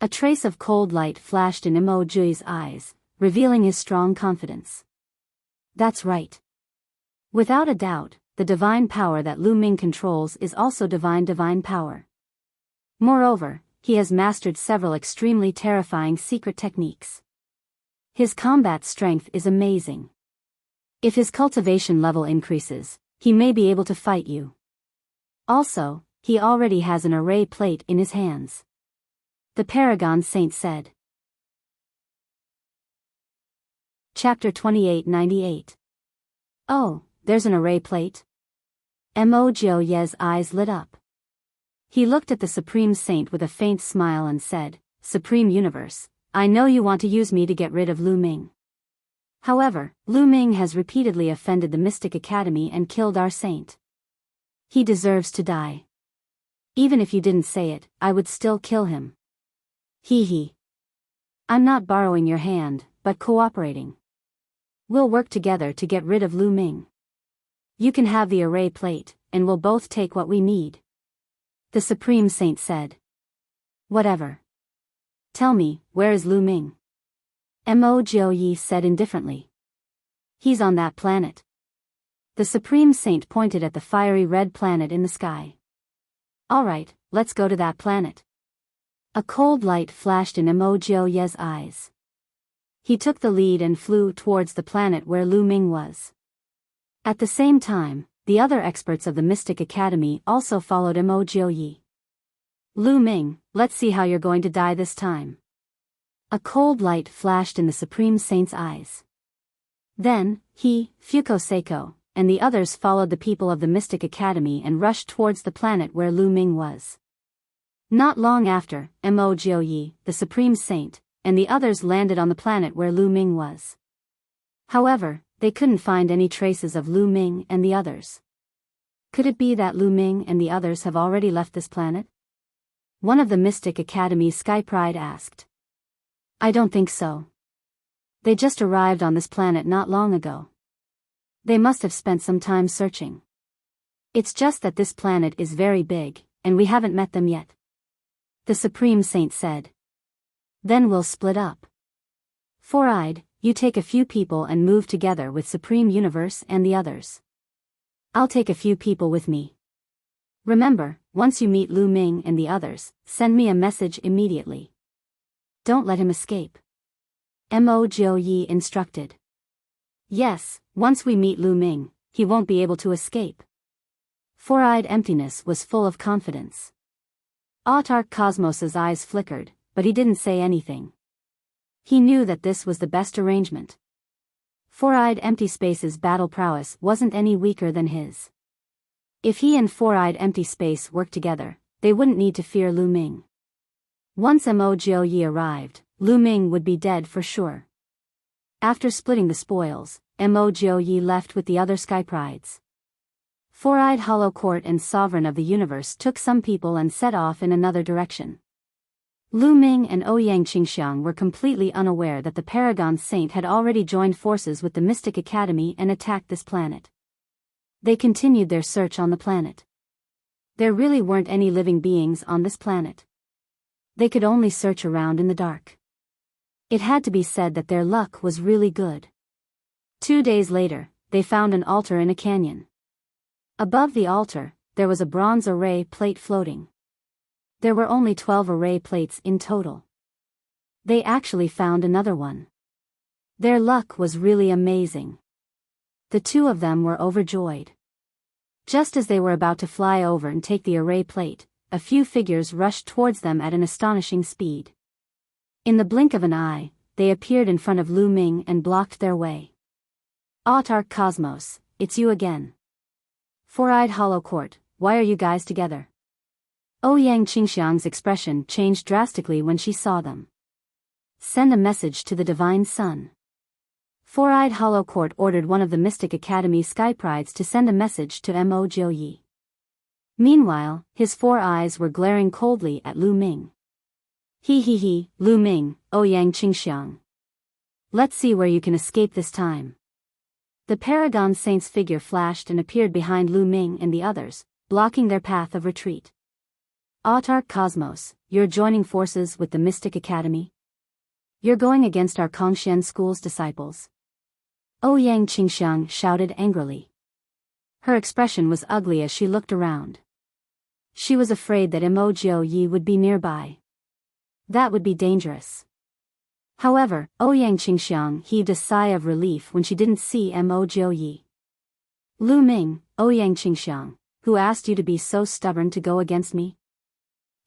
A trace of cold light flashed in Imo Jui's eyes, revealing his strong confidence. That's right. Without a doubt, the divine power that Lu Ming controls is also divine power. Moreover, he has mastered several extremely terrifying secret techniques. His combat strength is amazing. If his cultivation level increases, he may be able to fight you. Also, he already has an array plate in his hands. The Paragon Saint said. Chapter 2898. Oh, there's an array plate? Mo Jioye's eyes lit up. He looked at the Supreme Saint with a faint smile and said, Supreme Universe, I know you want to use me to get rid of Lu Ming. However, Lu Ming has repeatedly offended the Mystic Academy and killed our saint. He deserves to die. Even if you didn't say it, I would still kill him. Hee hee. I'm not borrowing your hand, but cooperating. We'll work together to get rid of Lu Ming. You can have the array plate, and we'll both take what we need. The Supreme Saint said. Whatever. Tell me, where is Lu Ming? Mo Jioye said indifferently. He's on that planet. The Supreme Saint pointed at the fiery red planet in the sky. Alright, let's go to that planet. A cold light flashed in Mo Jioye's eyes. He took the lead and flew towards the planet where Lu Ming was. At the same time, the other experts of the Mystic Academy also followed Mo Jioye. Lu Ming, let's see how you're going to die this time. A cold light flashed in the Supreme Saint's eyes. Then, he, Fuko Seiko, and the others followed the people of the Mystic Academy and rushed towards the planet where Lu Ming was. Not long after, Mo Jioye, the Supreme Saint, and the others landed on the planet where Lu Ming was. However, they couldn't find any traces of Lu Ming and the others. Could it be that Lu Ming and the others have already left this planet? One of the Mystic Academy's Sky Pride asked. I don't think so. They just arrived on this planet not long ago. They must have spent some time searching. It's just that this planet is very big, and we haven't met them yet. The Supreme Saint said. Then we'll split up. Four-eyed, you take a few people and move together with Supreme Universe and the others. I'll take a few people with me. Remember, once you meet Lu Ming and the others, send me a message immediately. Don't let him escape. Mo Jioye instructed. Yes, once we meet Lu Ming, he won't be able to escape. Four-eyed Emptiness was full of confidence. Autarch Cosmos's eyes flickered, but he didn't say anything. He knew that this was the best arrangement. Four-eyed Empty Space's battle prowess wasn't any weaker than his. If he and Four-eyed Empty Space worked together, they wouldn't need to fear Lu Ming. Once Mo Jioye arrived, Lu Ming would be dead for sure. After splitting the spoils, Mo Jioye left with the other Sky Prides. Four-eyed Hollow Court and Sovereign of the Universe took some people and set off in another direction. Lu Ming and Ouyang Qingxiang were completely unaware that the Paragon Saint had already joined forces with the Mystic Academy and attacked this planet. They continued their search on the planet. There really weren't any living beings on this planet. They could only search around in the dark. It had to be said that their luck was really good. 2 days later, they found an altar in a canyon. Above the altar, there was a bronze array plate floating. There were only 12 array plates in total. They actually found another one. Their luck was really amazing. The two of them were overjoyed. Just as they were about to fly over and take the array plate, a few figures rushed towards them at an astonishing speed. In the blink of an eye, they appeared in front of Lu Ming and blocked their way. Autarch Cosmos, it's you again. Four-eyed Hollow Court, why are you guys together? Ouyang Qingxiang's expression changed drastically when she saw them. Send a message to the Divine Sun. Four-eyed Hollow Court ordered one of the Mystic Academy Sky Prides to send a message to Mo Jioye. Meanwhile, his 4 eyes were glaring coldly at Lu Ming. He, Lu Ming, Ouyang Qingxiang. Let's see where you can escape this time. The Paragon Saint's figure flashed and appeared behind Lu Ming and the others, blocking their path of retreat. Autarch Cosmos, you're joining forces with the Mystic Academy? You're going against our Kongxian school's disciples? Ouyang Qingxiang shouted angrily. Her expression was ugly as she looked around. She was afraid that Mo Yi would be nearby. That would be dangerous. However, Ouyang Qingxiang heaved a sigh of relief when she didn't see Mo Yi. Lu Ming, Ouyang Qingxiang, who asked you to be so stubborn to go against me?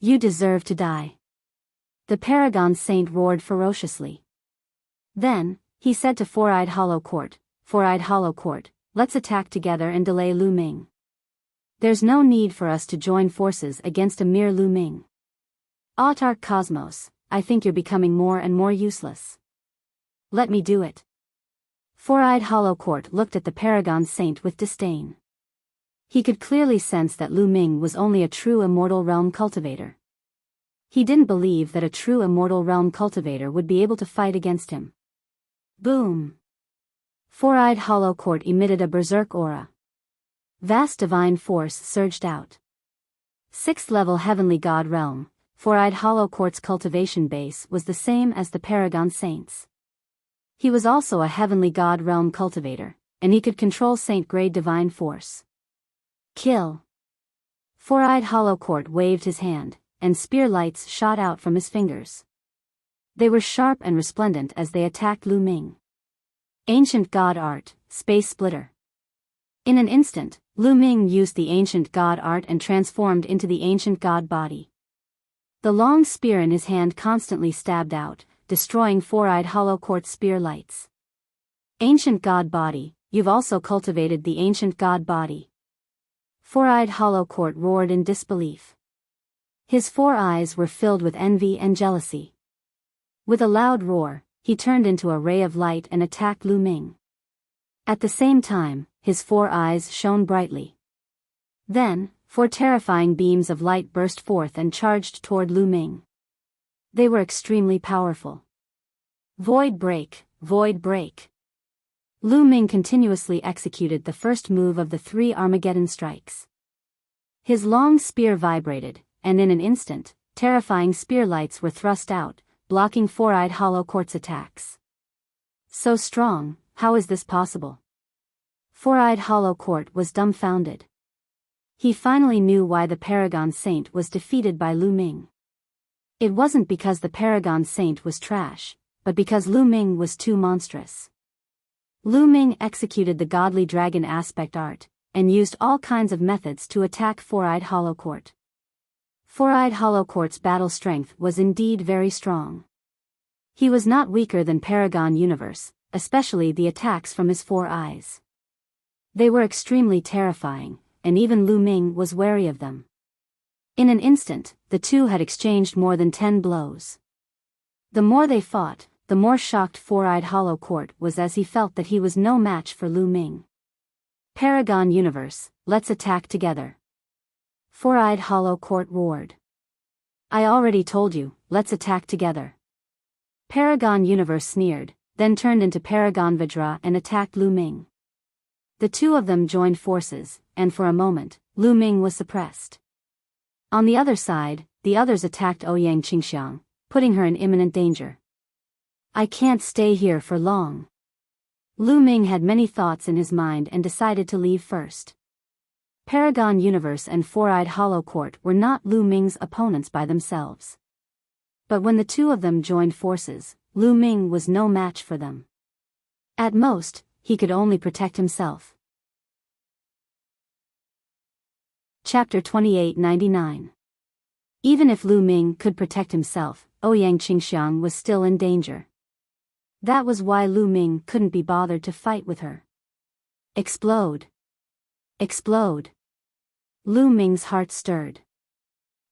You deserve to die. The Paragon Saint roared ferociously. Then, he said to Four-Eyed Hollow Court, Four-Eyed Hollow Court, let's attack together and delay Lu Ming. There's no need for us to join forces against a mere Lu Ming. Autarch Cosmos, I think you're becoming more and more useless. Let me do it. Four-Eyed Hollow Court looked at the Paragon Saint with disdain. He could clearly sense that Lu Ming was only a true Immortal Realm cultivator. He didn't believe that a true Immortal Realm cultivator would be able to fight against him. Boom! Four-Eyed Hollow Court emitted a berserk aura. Vast divine force surged out. 6th level Heavenly God Realm, Four-Eyed Hollow Court's cultivation base was the same as the Paragon Saint's. He was also a Heavenly God Realm cultivator, and he could control Saint-grade divine force. Kill! Four-Eyed Hollow Court waved his hand, and spear lights shot out from his fingers. They were sharp and resplendent as they attacked Lu Ming. Ancient God Art, Space Splitter. In an instant, Lu Ming used the Ancient God Art and transformed into the Ancient God Body. The long spear in his hand constantly stabbed out, destroying Four-Eyed Hollow Court's spear lights. Ancient God Body, you've also cultivated the Ancient God Body. Four-Eyed Hollow Court roared in disbelief. His 4 eyes were filled with envy and jealousy. With a loud roar, he turned into a ray of light and attacked Lu Ming. At the same time, his 4 eyes shone brightly. Then, 4 terrifying beams of light burst forth and charged toward Lu Ming. They were extremely powerful. Void Break, Void Break. Lu Ming continuously executed the first move of the 3 Armageddon strikes. His long spear vibrated, and in an instant, terrifying spear lights were thrust out, blocking Four-Eyed Hollow Court's attacks. So strong, how is this possible? Four-Eyed Hollow Court was dumbfounded. He finally knew why the Paragon Saint was defeated by Lu Ming. It wasn't because the Paragon Saint was trash, but because Lu Ming was too monstrous. Lu Ming executed the Godly Dragon Aspect Art, and used all kinds of methods to attack Four-Eyed Hollow Court. Four-Eyed Hollow Court's battle strength was indeed very strong. He was not weaker than Paragon Universe, especially the attacks from his 4 eyes. They were extremely terrifying, and even Lu Ming was wary of them. In an instant, the two had exchanged more than 10 blows. The more they fought, the more shocked Four-Eyed Hollow Court was as he felt that he was no match for Lu Ming. Paragon Universe, let's attack together. Four-Eyed Hollow Court roared. I already told you, let's attack together. Paragon Universe sneered, then turned into Paragon Vajra and attacked Lu Ming. The two of them joined forces, and for a moment, Lu Ming was suppressed. On the other side, the others attacked Ouyang Qingxiang, putting her in imminent danger. I can't stay here for long. Lu Ming had many thoughts in his mind and decided to leave first. Paragon Universe and Four-Eyed Hollow Court were not Lu Ming's opponents by themselves. But when the two of them joined forces, Lu Ming was no match for them. At most, he could only protect himself. Chapter 2899. Even if Lu Ming could protect himself, Ouyang Qingxiang was still in danger. That was why Lu Ming couldn't be bothered to fight with her. Explode! Explode! Lu Ming's heart stirred.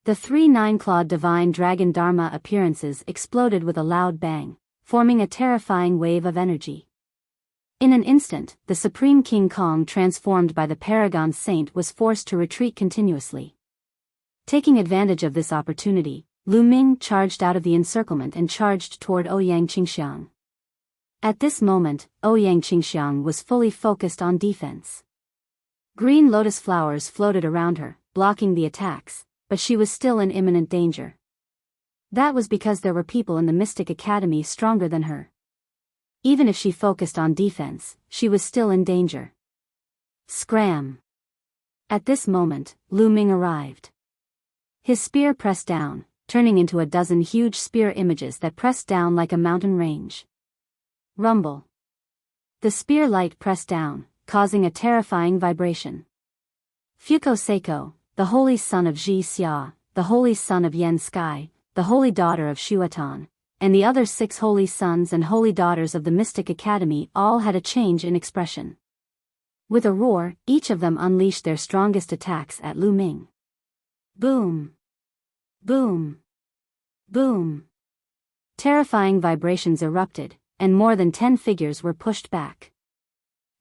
The 3 nine-clawed divine dragon Dharma appearances exploded with a loud bang, forming a terrifying wave of energy. In an instant, the Supreme King Kong transformed by the Paragon Saint was forced to retreat continuously. Taking advantage of this opportunity, Lu Ming charged out of the encirclement and charged toward Ouyang Qingxiang. At this moment, Ouyang Qingxiang was fully focused on defense. Green lotus flowers floated around her, blocking the attacks, but she was still in imminent danger. That was because there were people in the Mystic Academy stronger than her. Even if she focused on defense, she was still in danger. Scram! At this moment, Lu Ming arrived. His spear pressed down, turning into a dozen huge spear images that pressed down like a mountain range. Rumble. The spear light pressed down, causing a terrifying vibration. Fuko Seiko, the holy son of Ji Xia, the holy son of Yen Sky, the holy daughter of Shuatan, and the other 6 holy sons and holy daughters of the Mystic Academy all had a change in expression. With a roar, each of them unleashed their strongest attacks at Lu Ming. Boom! Boom! Boom! Terrifying vibrations erupted, and more than 10 figures were pushed back.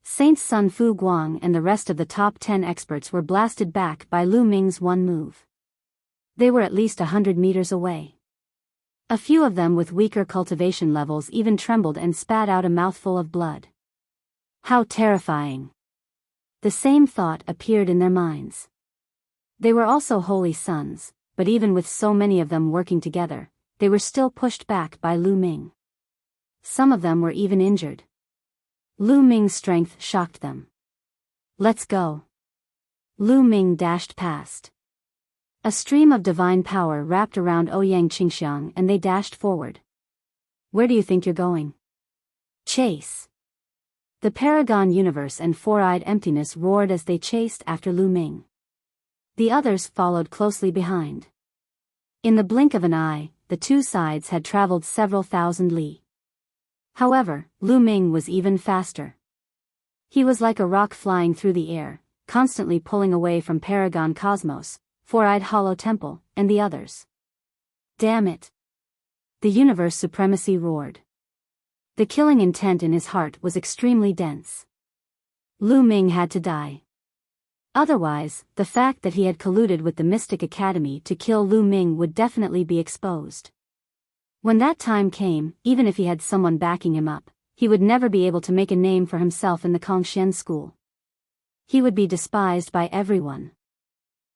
Saint Sun Fu Guang and the rest of the top 10 experts were blasted back by Lu Ming's one move. They were at least 100 meters away. A few of them with weaker cultivation levels even trembled and spat out a mouthful of blood. How terrifying! The same thought appeared in their minds. They were also holy sons, but even with so many of them working together, they were still pushed back by Lu Ming. Some of them were even injured. Lu Ming's strength shocked them. Let's go. Lu Ming dashed past. A stream of divine power wrapped around Ouyang Qingxiang and they dashed forward. Where do you think you're going? Chase. The Paragon Universe and Four-Eyed Emptiness roared as they chased after Lu Ming. The others followed closely behind. In the blink of an eye, the two sides had traveled several thousand li. However, Lu Ming was even faster. He was like a rock flying through the air, constantly pulling away from Paragon Cosmos, Four-Eyed Hollow Temple, and the others. Damn it! The universe supremacy roared. The killing intent in his heart was extremely dense. Lu Ming had to die. Otherwise, the fact that he had colluded with the Mystic Academy to kill Lu Ming would definitely be exposed. When that time came, even if he had someone backing him up, he would never be able to make a name for himself in the Kongxian school. He would be despised by everyone.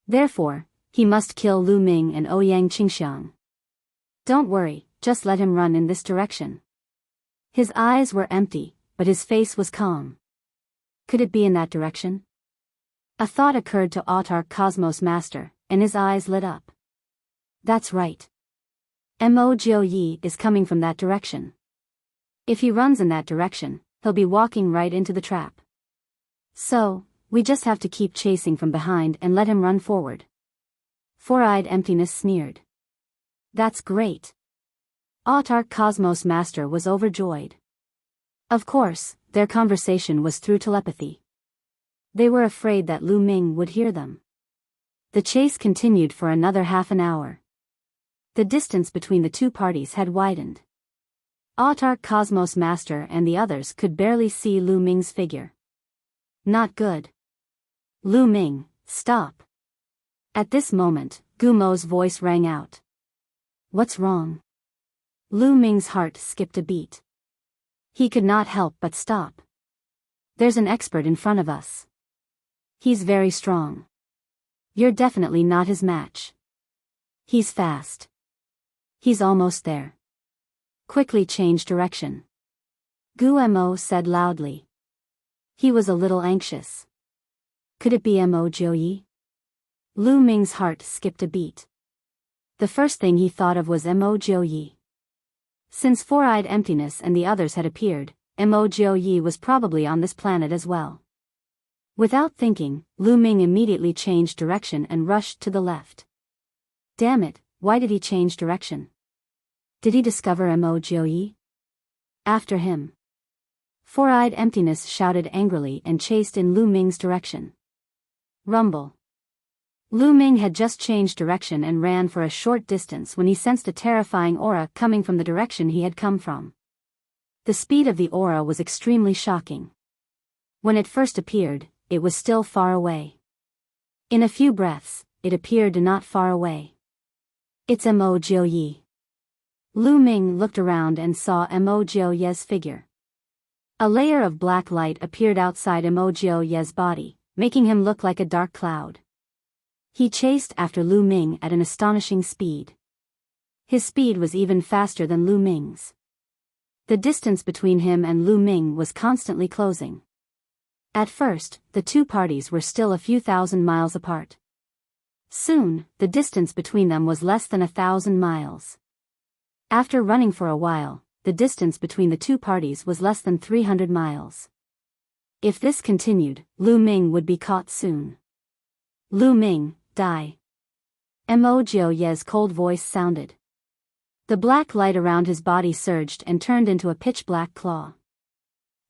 Therefore, he must kill Lu Ming and Ouyang Qingxiang. Don't worry, just let him run in this direction. His eyes were empty, but his face was calm. Could it be in that direction? A thought occurred to Autarch Cosmos Master, and his eyes lit up. That's right. Mo Jiu is coming from that direction. If he runs in that direction, he'll be walking right into the trap. So, we just have to keep chasing from behind and let him run forward. Four-Eyed Emptiness sneered. That's great. Autarch Cosmos Master was overjoyed. Of course, their conversation was through telepathy. They were afraid that Lu Ming would hear them. The chase continued for another half an hour. The distance between the two parties had widened. Autarch Cosmos Master and the others could barely see Lu Ming's figure. Not good. Lu Ming, stop. At this moment, Gumo's voice rang out. What's wrong? Lu Ming's heart skipped a beat. He could not help but stop. There's an expert in front of us. He's very strong. You're definitely not his match. He's fast. He's almost there. Quickly change direction. Gumo said loudly. He was a little anxious. Could it be Mo Jiu? Lu Ming's heart skipped a beat. The first thing he thought of was Mo Jiu. Since Four-Eyed Emptiness and the others had appeared, Mo Jiu was probably on this planet as well. Without thinking, Lu Ming immediately changed direction and rushed to the left. Damn it, why did he change direction? Did he discover Mo Jiu? After him. Four-Eyed Emptiness shouted angrily and chased in Lu Ming's direction. Rumble. Lu Ming had just changed direction and ran for a short distance when he sensed a terrifying aura coming from the direction he had come from. The speed of the aura was extremely shocking. When it first appeared, it was still far away. In a few breaths, it appeared not far away. It's Mo Jiu. Lu Ming looked around and saw Mo Jiu's figure. A layer of black light appeared outside Immortal Ye's body, making him look like a dark cloud. He chased after Lu Ming at an astonishing speed. His speed was even faster than Lu Ming's. The distance between him and Lu Ming was constantly closing. At first, the two parties were still a few thousand miles apart. Soon, the distance between them was less than 1,000 miles. After running for a while, the distance between the two parties was less than 300 miles. If this continued, Lu Ming would be caught soon. Lu Ming, die. Immortal Ye's cold voice sounded. The black light around his body surged and turned into a pitch-black claw.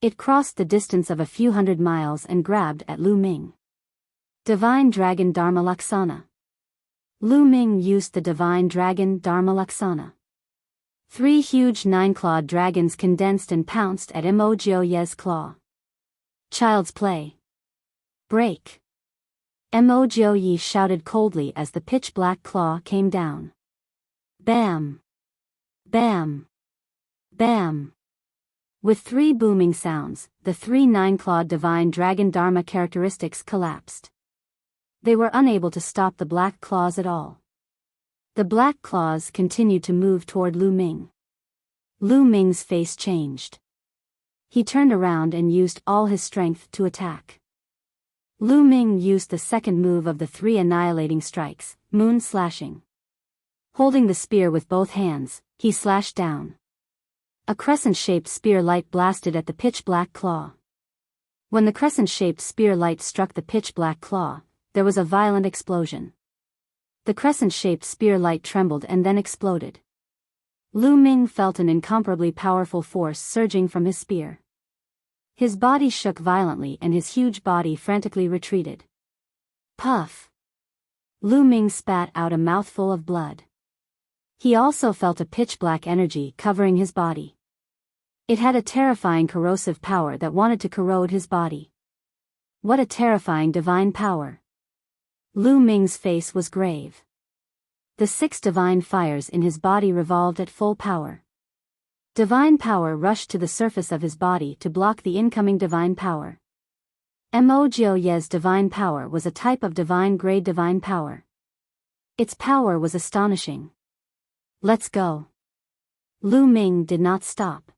It crossed the distance of a few hundred miles and grabbed at Lu Ming. Divine Dragon Dharma Laksana. Lu Ming used the Divine Dragon Dharma Laksana. 3 huge 9-clawed dragons condensed and pounced at Immortal Ye's claw. Child's play. Break. Immortal Ye shouted coldly as the pitch-black claw came down. Bam! Bam! Bam! With 3 booming sounds, the 3 9-clawed Divine Dragon Dharma characteristics collapsed. They were unable to stop the black claws at all. The black claws continued to move toward Lu Ming. Lu Ming's face changed. He turned around and used all his strength to attack. Lu Ming used the second move of the 3 annihilating strikes, moon slashing. Holding the spear with both hands, he slashed down. A crescent-shaped spear light blasted at the pitch-black claw. When the crescent-shaped spear light struck the pitch-black claw, there was a violent explosion. The crescent-shaped spear light trembled and then exploded. Lu Ming felt an incomparably powerful force surging from his spear. His body shook violently and his huge body frantically retreated. Puff! Lu Ming spat out a mouthful of blood. He also felt a pitch-black energy covering his body. It had a terrifying corrosive power that wanted to corrode his body. What a terrifying divine power! Lu Ming's face was grave. The 6 divine fires in his body revolved at full power. Divine power rushed to the surface of his body to block the incoming divine power. Immortal Ye's divine power was a type of divine-grade divine power. Its power was astonishing. Let's go. Lu Ming did not stop.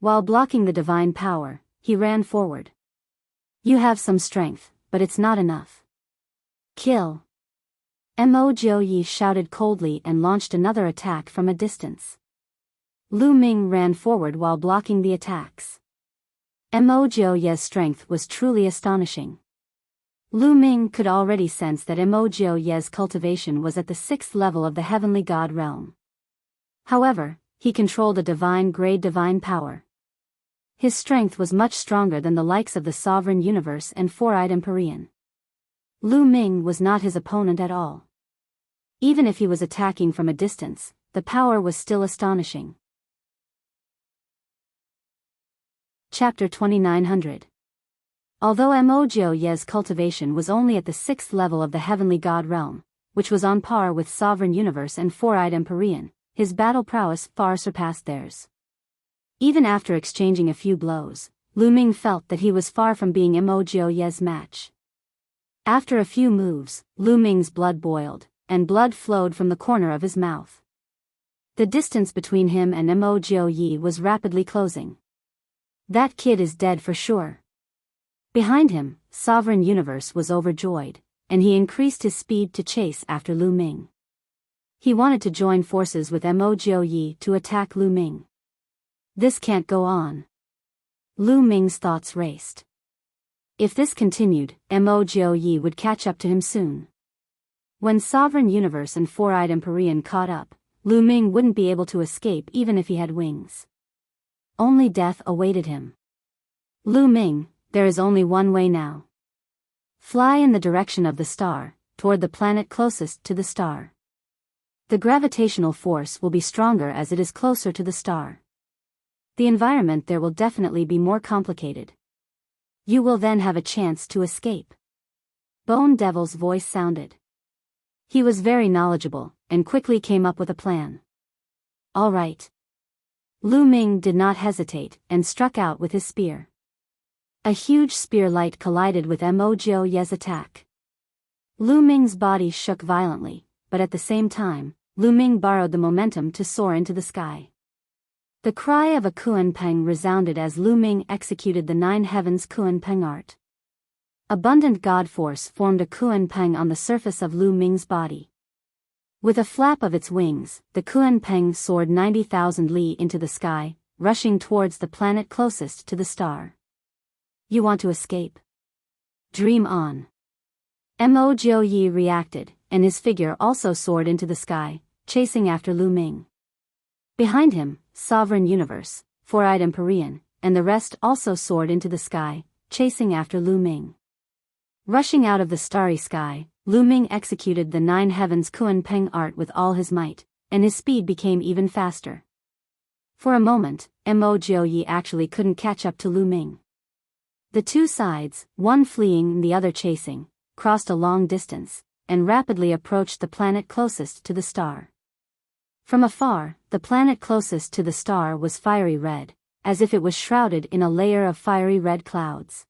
While blocking the divine power, he ran forward. You have some strength, but it's not enough. Kill. Immortal Ye shouted coldly and launched another attack from a distance. Lu Ming ran forward while blocking the attacks. Immortal Ye's strength was truly astonishing. Lu Ming could already sense that Immortal Ye's cultivation was at the 6th level of the heavenly god realm. However, he controlled a divine-grade divine power. His strength was much stronger than the likes of the Sovereign Universe and Four-Eyed Empyrean. Lu Ming was not his opponent at all. Even if he was attacking from a distance, the power was still astonishing. Chapter 2900. Although Immortal Ye's cultivation was only at the 6th level of the heavenly god realm, which was on par with Sovereign Universe and Four-Eyed Empyrean, his battle prowess far surpassed theirs. Even after exchanging a few blows, Lu Ming felt that he was far from being Immortal Ye's match. After a few moves, Lu Ming's blood boiled, and blood flowed from the corner of his mouth. The distance between him and Immortal Ye was rapidly closing. That kid is dead for sure. Behind him, Sovereign Universe was overjoyed, and he increased his speed to chase after Lu Ming. He wanted to join forces with Immortal Ye to attack Lu Ming. This can't go on. Lu Ming's thoughts raced. If this continued, Immortal Ye would catch up to him soon. When Sovereign Universe and Four-Eyed Empyrean caught up, Lu Ming wouldn't be able to escape even if he had wings. Only death awaited him. Lu Ming, there is only one way now. Fly in the direction of the star, toward the planet closest to the star. The gravitational force will be stronger as it is closer to the star. The environment there will definitely be more complicated. You will then have a chance to escape. Bone Devil's voice sounded. He was very knowledgeable, and quickly came up with a plan. All right. Lu Ming did not hesitate and struck out with his spear. A huge spear light collided with Mo Jiao Ye's attack. Lu Ming's body shook violently, but at the same time, Lu Ming borrowed the momentum to soar into the sky. The cry of a Kuan-peng resounded as Lu Ming executed the Nine Heavens Kuan-peng art. Abundant God force formed a Kuan-peng on the surface of Lu Ming's body. With a flap of its wings, the Kuan-peng soared 90,000 li into the sky, rushing towards the planet closest to the star. You want to escape? Dream on. Mo Jiao reacted, and his figure also soared into the sky, chasing after Lu Ming. Behind him, Sovereign Universe, Four-Eyed Empyrean, and the rest also soared into the sky, chasing after Lu Ming. Rushing out of the starry sky, Lu Ming executed the Nine Heavens Kuan-peng art with all his might, and his speed became even faster. For a moment, Mo Jiao actually couldn't catch up to Lu Ming. The two sides, one fleeing and the other chasing, crossed a long distance, and rapidly approached the planet closest to the star. From afar, the planet closest to the star was fiery red, as if it was shrouded in a layer of fiery red clouds.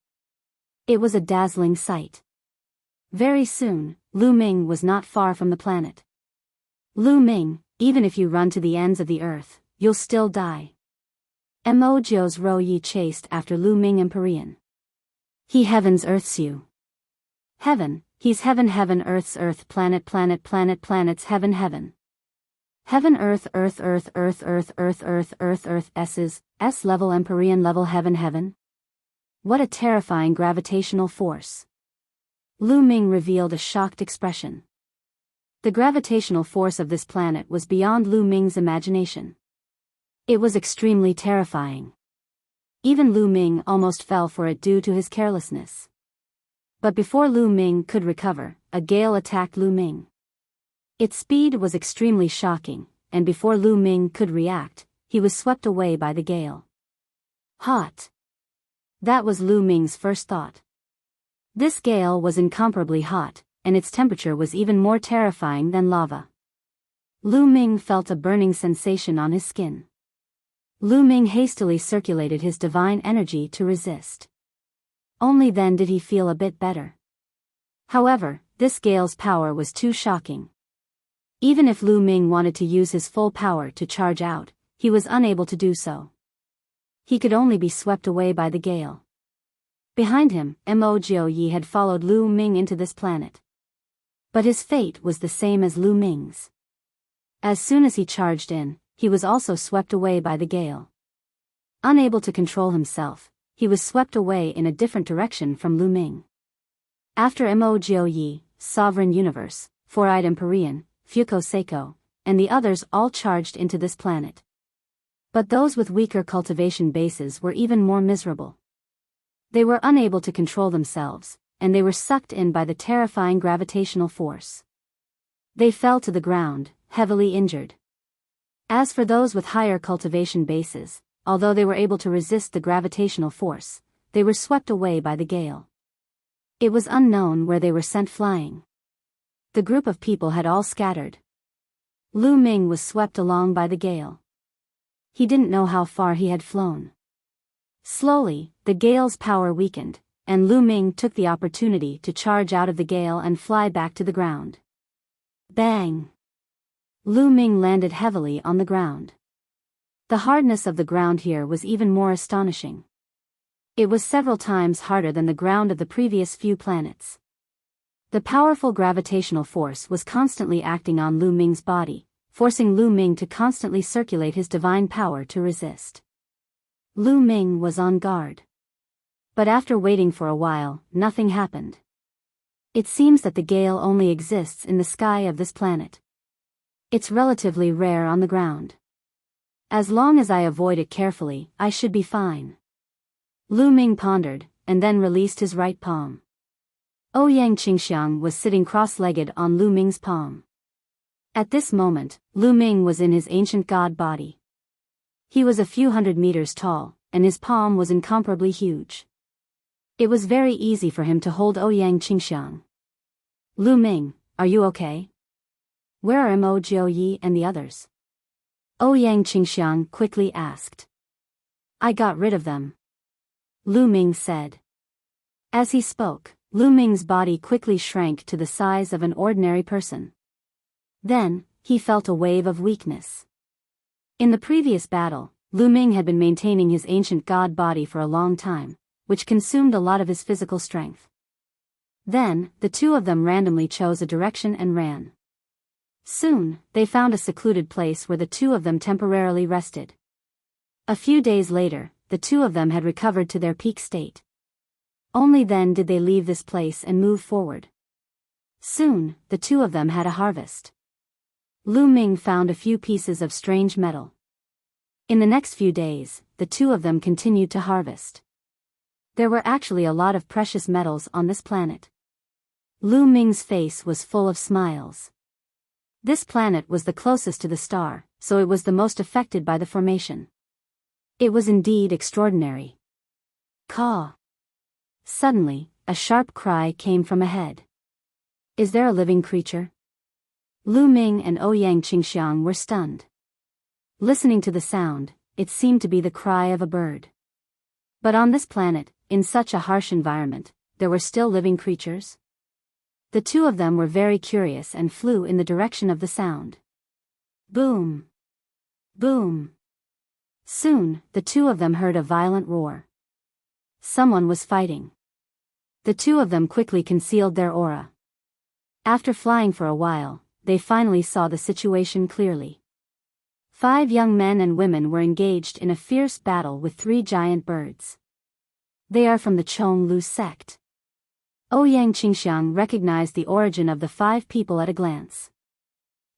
It was a dazzling sight. Very soon, Lu Ming was not far from the planet. Lu Ming, even if you run to the ends of the earth, you'll still die. Mo Jiao's Ro Yi chased after Lu Ming Empyrean. He heavens earths you. Heaven, he's heaven heaven earth's earth planet planet planet planets heaven heaven. Heaven earth earth earth earth earth earth earth earth earth S's, S level Empyrean level heaven heaven. What a terrifying gravitational force. Lu Ming revealed a shocked expression. The gravitational force of this planet was beyond Lu Ming's imagination. It was extremely terrifying. Even Lu Ming almost fell for it due to his carelessness. But before Lu Ming could recover, a gale attacked Lu Ming. Its speed was extremely shocking, and before Lu Ming could react, he was swept away by the gale. Hot. That was Lu Ming's first thought. This gale was incomparably hot, and its temperature was even more terrifying than lava. Lu Ming felt a burning sensation on his skin. Lu Ming hastily circulated his divine energy to resist. Only then did he feel a bit better. However, this gale's power was too shocking. Even if Lu Ming wanted to use his full power to charge out, he was unable to do so. He could only be swept away by the gale. Behind him, Mo Jiao had followed Lu Ming into this planet. But his fate was the same as Lu Ming's. As soon as he charged in, he was also swept away by the gale. Unable to control himself, he was swept away in a different direction from Lu Ming. After Mo Jiao, Sovereign Universe, Four-Eyed Empyrean, Fuko Seiko, and the others all charged into this planet. But those with weaker cultivation bases were even more miserable. They were unable to control themselves, and they were sucked in by the terrifying gravitational force. They fell to the ground, heavily injured. As for those with higher cultivation bases, although they were able to resist the gravitational force, they were swept away by the gale. It was unknown where they were sent flying. The group of people had all scattered. Lu Ming was swept along by the gale. He didn't know how far he had flown. Slowly, the gale's power weakened, and Lu Ming took the opportunity to charge out of the gale and fly back to the ground. Bang! Lu Ming landed heavily on the ground. The hardness of the ground here was even more astonishing. It was several times harder than the ground of the previous few planets. The powerful gravitational force was constantly acting on Lu Ming's body, forcing Lu Ming to constantly circulate his divine power to resist. Lu Ming was on guard. But after waiting for a while, nothing happened. It seems that the gale only exists in the sky of this planet. It's relatively rare on the ground. As long as I avoid it carefully, I should be fine. Lu Ming pondered, and then released his right palm. Ouyang Qingxiang was sitting cross-legged on Lu Ming's palm. At this moment, Lu Ming was in his ancient god body. He was a few hundred meters tall, and his palm was incomparably huge. It was very easy for him to hold Ouyang Qingxiang. Lu Ming, are you okay? Where are Mo Jiao and the others? Ouyang Qingxiang quickly asked. I got rid of them, Lu Ming said. As he spoke, Lu Ming's body quickly shrank to the size of an ordinary person. Then, he felt a wave of weakness. In the previous battle, Lu Ming had been maintaining his ancient god body for a long time, which consumed a lot of his physical strength. Then, the two of them randomly chose a direction and ran. Soon, they found a secluded place where the two of them temporarily rested. A few days later, the two of them had recovered to their peak state. Only then did they leave this place and move forward. Soon, the two of them had a harvest. Lu Ming found a few pieces of strange metal. In the next few days, the two of them continued to harvest. There were actually a lot of precious metals on this planet. Lu Ming's face was full of smiles. This planet was the closest to the star, so it was the most affected by the formation. It was indeed extraordinary. Caw! Suddenly, a sharp cry came from ahead. Is there a living creature? Lu Ming and Ouyang Qingxiang were stunned. Listening to the sound, it seemed to be the cry of a bird. But on this planet, in such a harsh environment, there were still living creatures? The two of them were very curious and flew in the direction of the sound. Boom! Boom! Soon, the two of them heard a violent roar. Someone was fighting. The two of them quickly concealed their aura. After flying for a while, they finally saw the situation clearly. 5 young men and women were engaged in a fierce battle with 3 giant birds. They are from the Chonglu sect. Ouyang Qingxiang recognized the origin of the 5 people at a glance.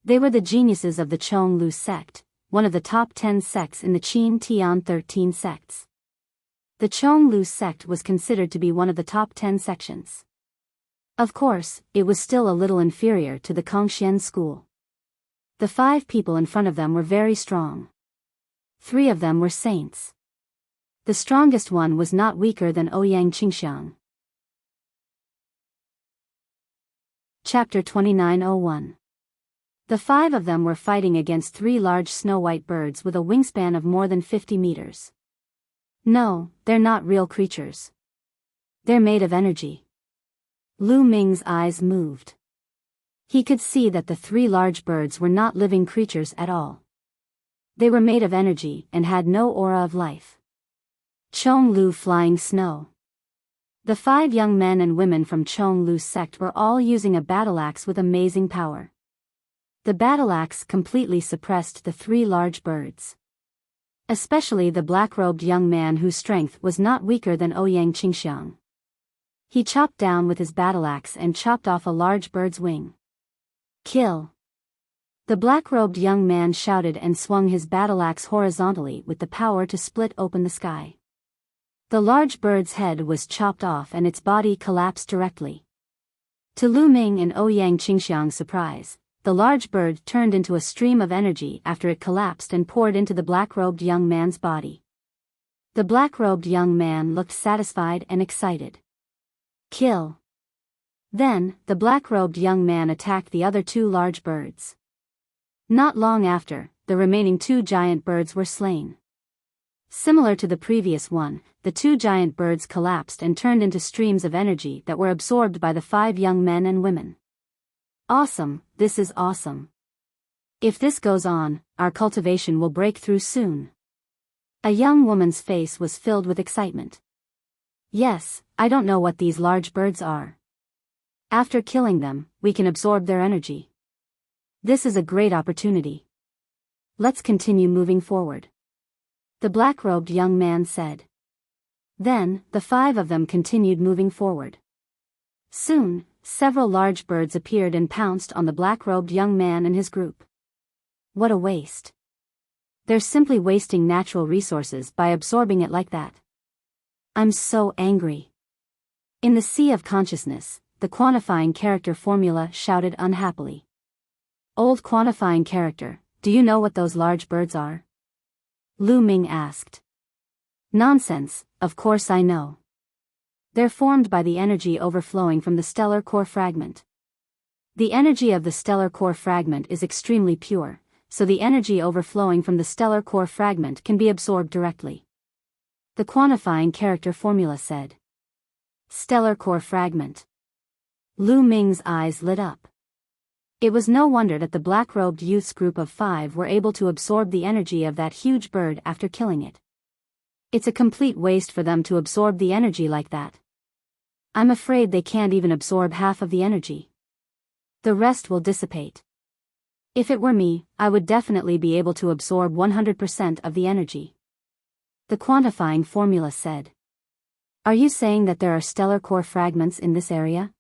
They were the geniuses of the Chonglu sect, one of the top 10 sects in the Qin Tian 13 sects. The Chonglu sect was considered to be one of the top 10 sections. Of course, it was still a little inferior to the Kongxian school. The 5 people in front of them were very strong. 3 of them were saints. The strongest one was not weaker than Ouyang Qingxiang. Chapter 2901. The 5 of them were fighting against 3 large snow-white birds with a wingspan of more than 50 meters. No, they're not real creatures. They're made of energy. Lu Ming's eyes moved. He could see that the 3 large birds were not living creatures at all. They were made of energy and had no aura of life. Chonglu flying snow. The 5 young men and women from Chonglu sect were all using a battle axe with amazing power. The battle axe completely suppressed the 3 large birds. Especially the black-robed young man whose strength was not weaker than Ouyang Qingxiang. He chopped down with his battle axe and chopped off a large bird's wing. Kill! The black-robed young man shouted and swung his battle axe horizontally with the power to split open the sky. The large bird's head was chopped off and its body collapsed directly. To Lu Ming and Ouyang Qingxiang's surprise, the large bird turned into a stream of energy after it collapsed and poured into the black-robed young man's body. The black-robed young man looked satisfied and excited. Kill! Then, the black-robed young man attacked the other 2 large birds. Not long after, the remaining 2 giant birds were slain. Similar to the previous one, the 2 giant birds collapsed and turned into streams of energy that were absorbed by the 5 young men and women. Awesome, this is awesome. If this goes on, our cultivation will break through soon. A young woman's face was filled with excitement. Yes, I don't know what these large birds are. After killing them, we can absorb their energy. This is a great opportunity. Let's continue moving forward. The black-robed young man said. Then, the 5 of them continued moving forward. Soon, several large birds appeared and pounced on the black-robed young man and his group. What a waste. They're simply wasting natural resources by absorbing it like that. I'm so angry. In the sea of consciousness, the quantifying character formula shouted unhappily. Old quantifying character, do you know what those large birds are? Lu Ming asked. Nonsense, of course I know. They're formed by the energy overflowing from the stellar core fragment. The energy of the stellar core fragment is extremely pure, so the energy overflowing from the stellar core fragment can be absorbed directly. The quantifying character formula said. Stellar core fragment. Lu Ming's eyes lit up. It was no wonder that the black-robed youth's group of 5 were able to absorb the energy of that huge bird after killing it. It's a complete waste for them to absorb the energy like that. I'm afraid they can't even absorb half of the energy. The rest will dissipate. If it were me, I would definitely be able to absorb 100% of the energy. The quantifying formula said. Are you saying that there are stellar core fragments in this area?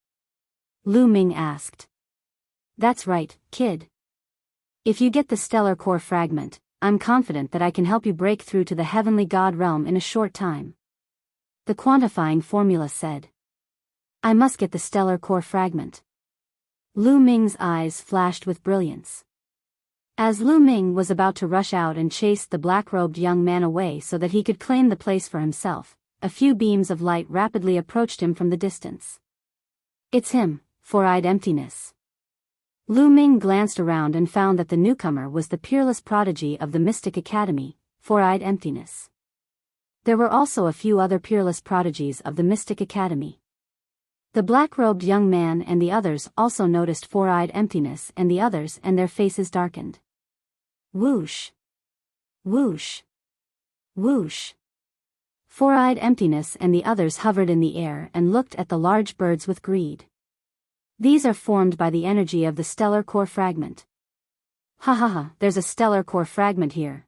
Lu Ming asked. That's right, kid. If you get the stellar core fragment, I'm confident that I can help you break through to the heavenly god realm in a short time. The quantifying formula said. I must get the stellar core fragment. Lu Ming's eyes flashed with brilliance. As Lu Ming was about to rush out and chase the black-robed young man away so that he could claim the place for himself, a few beams of light rapidly approached him from the distance. It's him, Four-Eyed Emptiness. Lu Ming glanced around and found that the newcomer was the peerless prodigy of the Mystic Academy, Four-Eyed Emptiness. There were also a few other peerless prodigies of the Mystic Academy. The black-robed young man and the others also noticed Four-Eyed Emptiness and the others, and their faces darkened. Whoosh! Whoosh! Whoosh! Four-Eyed Emptiness and the others hovered in the air and looked at the large birds with greed. These are formed by the energy of the stellar core fragment. Ha ha ha, there's a stellar core fragment here.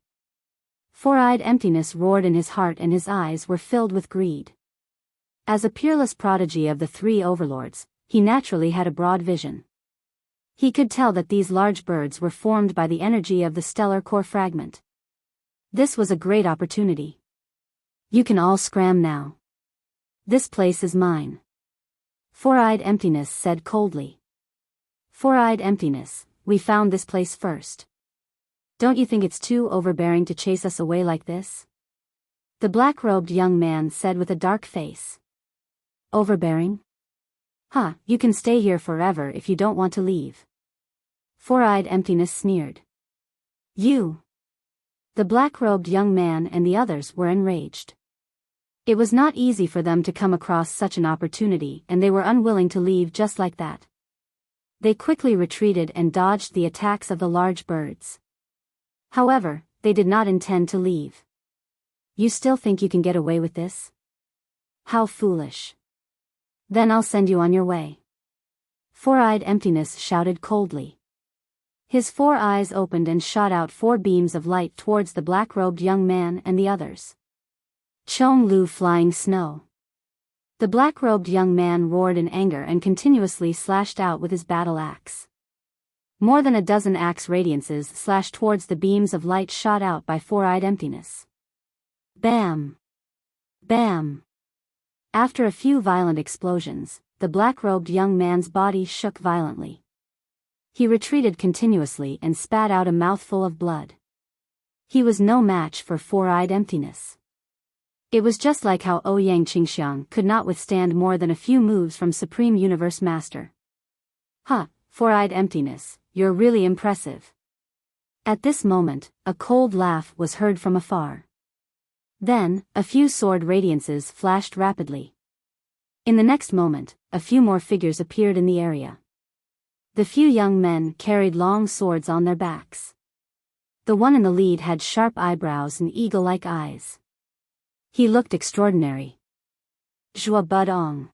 Four-Eyed Emptiness roared in his heart and his eyes were filled with greed. As a peerless prodigy of the 3 overlords, he naturally had a broad vision. He could tell that these large birds were formed by the energy of the stellar core fragment. This was a great opportunity. You can all scram now. This place is mine. Four-Eyed Emptiness said coldly. Four-Eyed Emptiness, we found this place first. Don't you think it's too overbearing to chase us away like this? The black-robed young man said with a dark face. Overbearing? Huh, you can stay here forever if you don't want to leave. Four-Eyed Emptiness sneered. You! The black-robed young man and the others were enraged. It was not easy for them to come across such an opportunity, and they were unwilling to leave just like that. They quickly retreated and dodged the attacks of the large birds. However, they did not intend to leave. You still think you can get away with this? How foolish. Then I'll send you on your way. Four-Eyed Emptiness shouted coldly. His 4 eyes opened and shot out 4 beams of light towards the black-robed young man and the others. Chong Lu flying snow. The black-robed young man roared in anger and continuously slashed out with his battle axe. More than a dozen axe radiances slashed towards the beams of light shot out by Four-Eyed Emptiness. Bam! Bam! After a few violent explosions, the black-robed young man's body shook violently. He retreated continuously and spat out a mouthful of blood. He was no match for Four-Eyed Emptiness. It was just like how Ouyang Qingxiang could not withstand more than a few moves from Supreme Universe Master. Huh, Four-Eyed Emptiness, you're really impressive. At this moment, a cold laugh was heard from afar. Then, a few sword radiances flashed rapidly. In the next moment, a few more figures appeared in the area. The few young men carried long swords on their backs. The one in the lead had sharp eyebrows and eagle-like eyes. He looked extraordinary. Zhua Budong.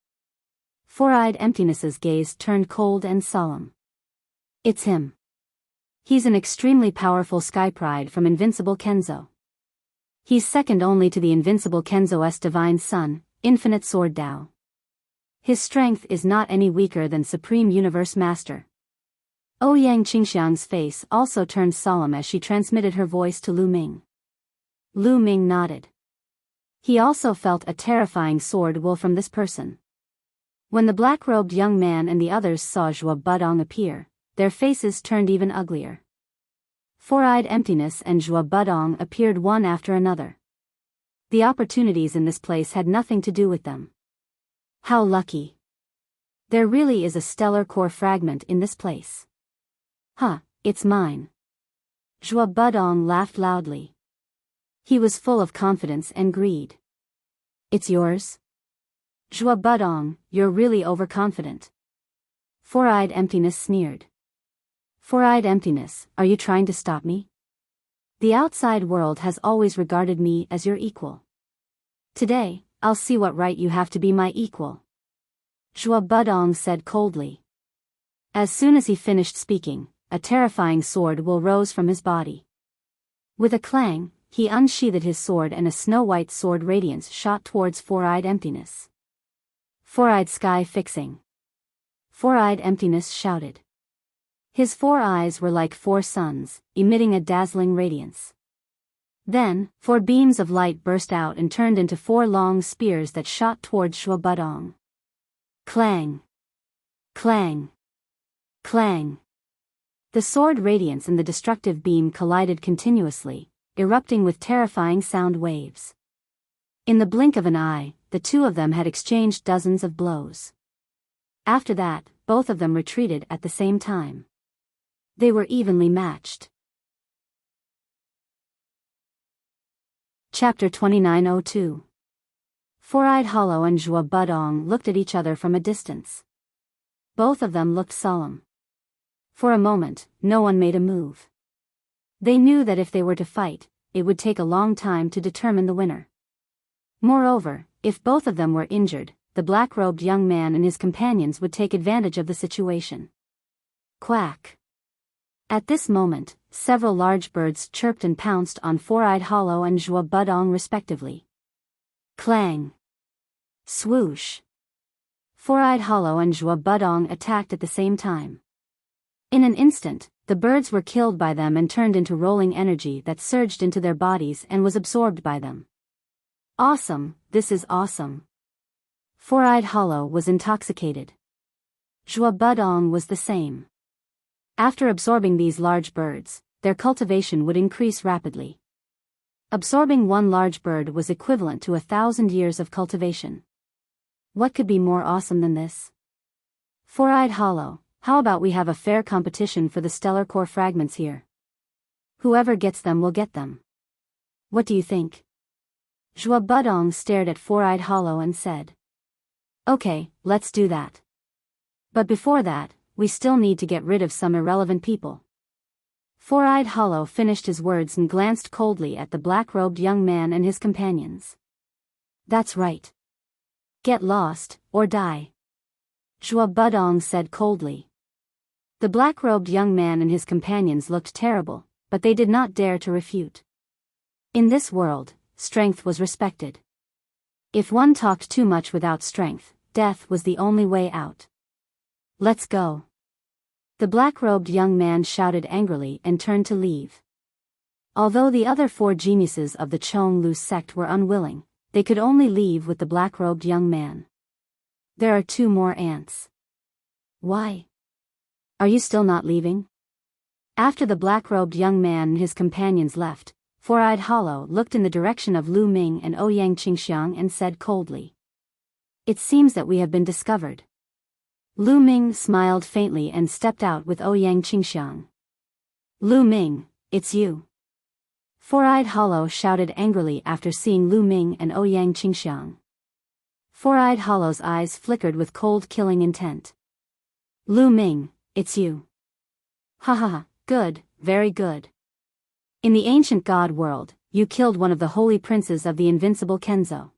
Four-Eyed Emptiness's gaze turned cold and solemn. It's him. He's an extremely powerful Sky Pride from Invincible Kenzo. He's second only to the Invincible Kenzo's Divine Son, Infinite Sword Dao. His strength is not any weaker than Supreme Universe Master. Ouyang Qingxiang's face also turned solemn as she transmitted her voice to Lu Ming. Lu Ming nodded. He also felt a terrifying sword will from this person. When the black-robed young man and the others saw Zhua Budong appear, their faces turned even uglier. Four-Eyed Emptiness and Zhua Budong appeared one after another. The opportunities in this place had nothing to do with them. How lucky. There really is a stellar core fragment in this place. Huh, it's mine. Zhuo Budong laughed loudly. He was full of confidence and greed. It's yours? Zhuo Budong, you're really overconfident. Four-eyed Emptiness sneered. Four-eyed Emptiness, are you trying to stop me? The outside world has always regarded me as your equal. Today, I'll see what right you have to be my equal. Zhuo Budong said coldly. As soon as he finished speaking, a terrifying sword will rose from his body. With a clang, he unsheathed his sword and a snow-white sword radiance shot towards Four-eyed Emptiness. Four-eyed Sky fixing. Four-eyed Emptiness shouted. His 4 eyes were like 4 suns, emitting a dazzling radiance. Then, 4 beams of light burst out and turned into 4 long spears that shot towards Zhuo Budong. Clang! Clang! Clang! The sword radiance and the destructive beam collided continuously, erupting with terrifying sound waves. In the blink of an eye, the two of them had exchanged dozens of blows. After that, both of them retreated at the same time. They were evenly matched. Chapter 2902. Four-eyed Hollow and Zhuo Budong looked at each other from a distance. Both of them looked solemn. For a moment, no one made a move. They knew that if they were to fight, it would take a long time to determine the winner. Moreover, if both of them were injured, the black-robed young man and his companions would take advantage of the situation. Quack! At this moment, several large birds chirped and pounced on Four-eyed Hollow and Zhuo Budong respectively. Clang! Swoosh! Four-eyed Hollow and Zhuo Budong attacked at the same time. In an instant, the birds were killed by them and turned into rolling energy that surged into their bodies and was absorbed by them. Awesome, this is awesome. Four-eyed Hollow was intoxicated. Zhuo Budong was the same. After absorbing these large birds, their cultivation would increase rapidly. Absorbing one large bird was equivalent to 1,000 years of cultivation. What could be more awesome than this? Four-eyed Hollow, how about we have a fair competition for the stellar core fragments here? Whoever gets them will get them. What do you think? Zhuo Budong stared at Four-eyed Hollow and said. Okay, let's do that. But before that, we still need to get rid of some irrelevant people. Four-eyed Hollow finished his words and glanced coldly at the black-robed young man and his companions. That's right. Get lost, or die. Zhuo Budong said coldly. The black-robed young man and his companions looked terrible, but they did not dare to refute. In this world, strength was respected. If one talked too much without strength, death was the only way out. Let's go. The black-robed young man shouted angrily and turned to leave. Although the other 4 geniuses of the Chong-Lu sect were unwilling, they could only leave with the black-robed young man. There are 2 more ants. Why? Are you still not leaving? After the black-robed young man and his companions left, Four-eyed Hollow looked in the direction of Lu Ming and Ouyang Qingxiang and said coldly. It seems that we have been discovered. Lu Ming smiled faintly and stepped out with Ouyang Qingxiang. Lu Ming, it's you. Four-eyed Hollow shouted angrily after seeing Lu Ming and Ouyang Qingxiang. Four-eyed Hollow's eyes flickered with cold killing intent. Lu Ming, it's you. Ha ha ha, good, very good. In the ancient god world, you killed one of the holy princes of the invincible Kenzo.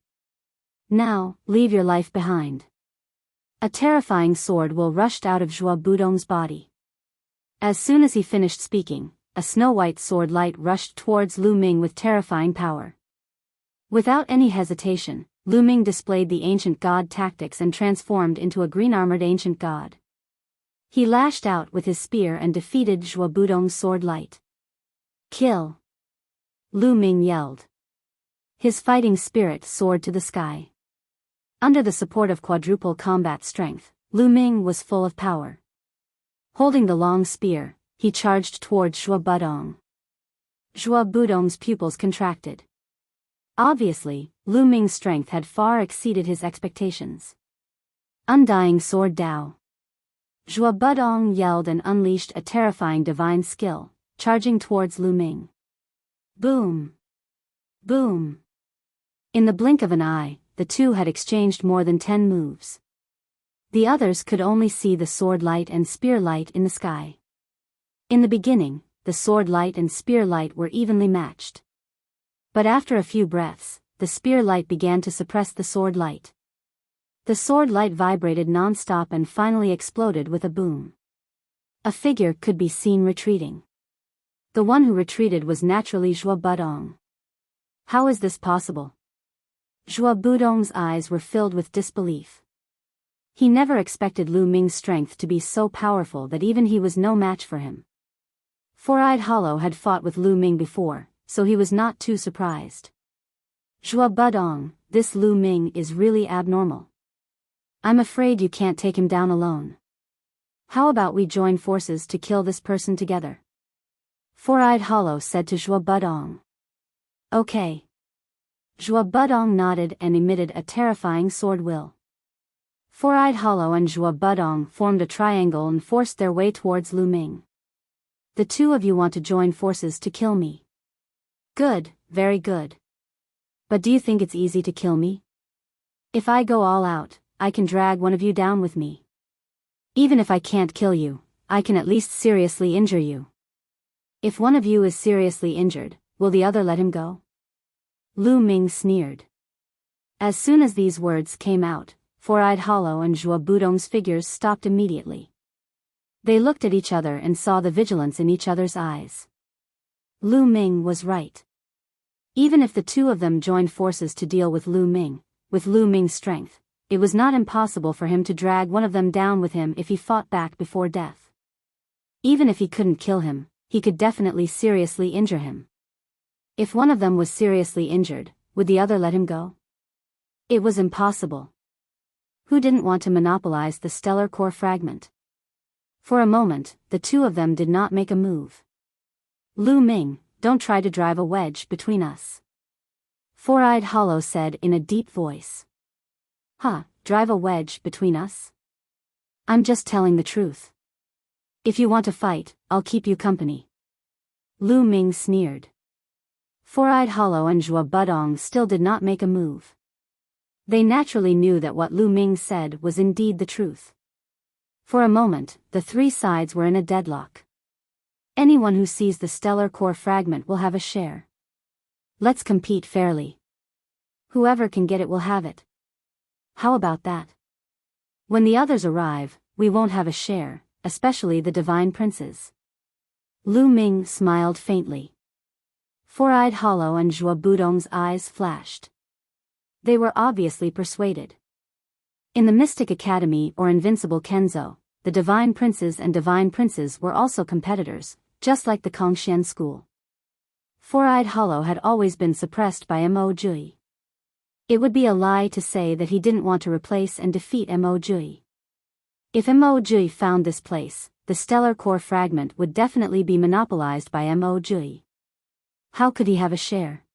Now, leave your life behind. A terrifying sword will rushed out of Zhuo Budong's body. As soon as he finished speaking, a snow-white sword light rushed towards Lu Ming with terrifying power. Without any hesitation, Lu Ming displayed the ancient god tactics and transformed into a green-armored ancient god. He lashed out with his spear and defeated Zhuo Budong's sword light. Kill! Lu Ming yelled. His fighting spirit soared to the sky. Under the support of quadruple combat strength, Lu Ming was full of power. Holding the long spear, he charged towards Zhuo Budong. Zhuo Budong's pupils contracted. Obviously, Lu Ming's strength had far exceeded his expectations. Undying Sword Dao. Zhuo Budong yelled and unleashed a terrifying divine skill, charging towards Lu Ming. Boom! Boom! In the blink of an eye, the two had exchanged more than 10 moves. The others could only see the sword light and spear light in the sky. In the beginning, the sword light and spear light were evenly matched. But after a few breaths, the spear light began to suppress the sword light. The sword light vibrated non-stop and finally exploded with a boom. A figure could be seen retreating. The one who retreated was naturally Zhuo Budong. How is this possible? Zhuo Budong's eyes were filled with disbelief. He never expected Lu Ming's strength to be so powerful that even he was no match for him. Four-Eyed Hollow had fought with Lu Ming before, so he was not too surprised. Zhuo Budong, this Lu Ming is really abnormal. I'm afraid you can't take him down alone. How about we join forces to kill this person together? Four-Eyed Hollow said to Zhuo Budong. Okay. Zhuo Budong nodded and emitted a terrifying sword will. Four-Eyed Hollow and Zhuo Budong formed a triangle and forced their way towards Lu Ming. The two of you want to join forces to kill me. Good, very good. But do you think it's easy to kill me? If I go all out, I can drag one of you down with me. Even if I can't kill you, I can at least seriously injure you. If one of you is seriously injured, will the other let him go? Lu Ming sneered. As soon as these words came out, Four-Eyed Hollow and Zhuo Budong's figures stopped immediately. They looked at each other and saw the vigilance in each other's eyes. Lu Ming was right. Even if the two of them joined forces to deal with Lu Ming's strength, it was not impossible for him to drag one of them down with him if he fought back before death. Even if he couldn't kill him, he could definitely seriously injure him. If one of them was seriously injured, would the other let him go? It was impossible. Who didn't want to monopolize the stellar core fragment? For a moment, the two of them did not make a move. Lu Ming, don't try to drive a wedge between us. Four-Eyed Hollow said in a deep voice. Huh, drive a wedge between us? I'm just telling the truth. If you want to fight, I'll keep you company. Lu Ming sneered. Four-Eyed Hollow and Zhuo Budong still did not make a move. They naturally knew that what Lu Ming said was indeed the truth. For a moment, the three sides were in a deadlock. Anyone who sees the stellar core fragment will have a share. Let's compete fairly. Whoever can get it will have it. How about that? When the others arrive, we won't have a share, especially the divine princes. Lu Ming smiled faintly. Four-Eyed Hollow and Zhuo Budong's eyes flashed. They were obviously persuaded. In the Mystic Academy or Invincible Kenzo, the divine princes and divine princes were also competitors, just like the Kongxian school. Four-Eyed Hollow had always been suppressed by Mo Jui. It would be a lie to say that he didn't want to replace and defeat Mo Jui. If Mo Jui found this place, the stellar core fragment would definitely be monopolized by Mo Jui. How could he have a share?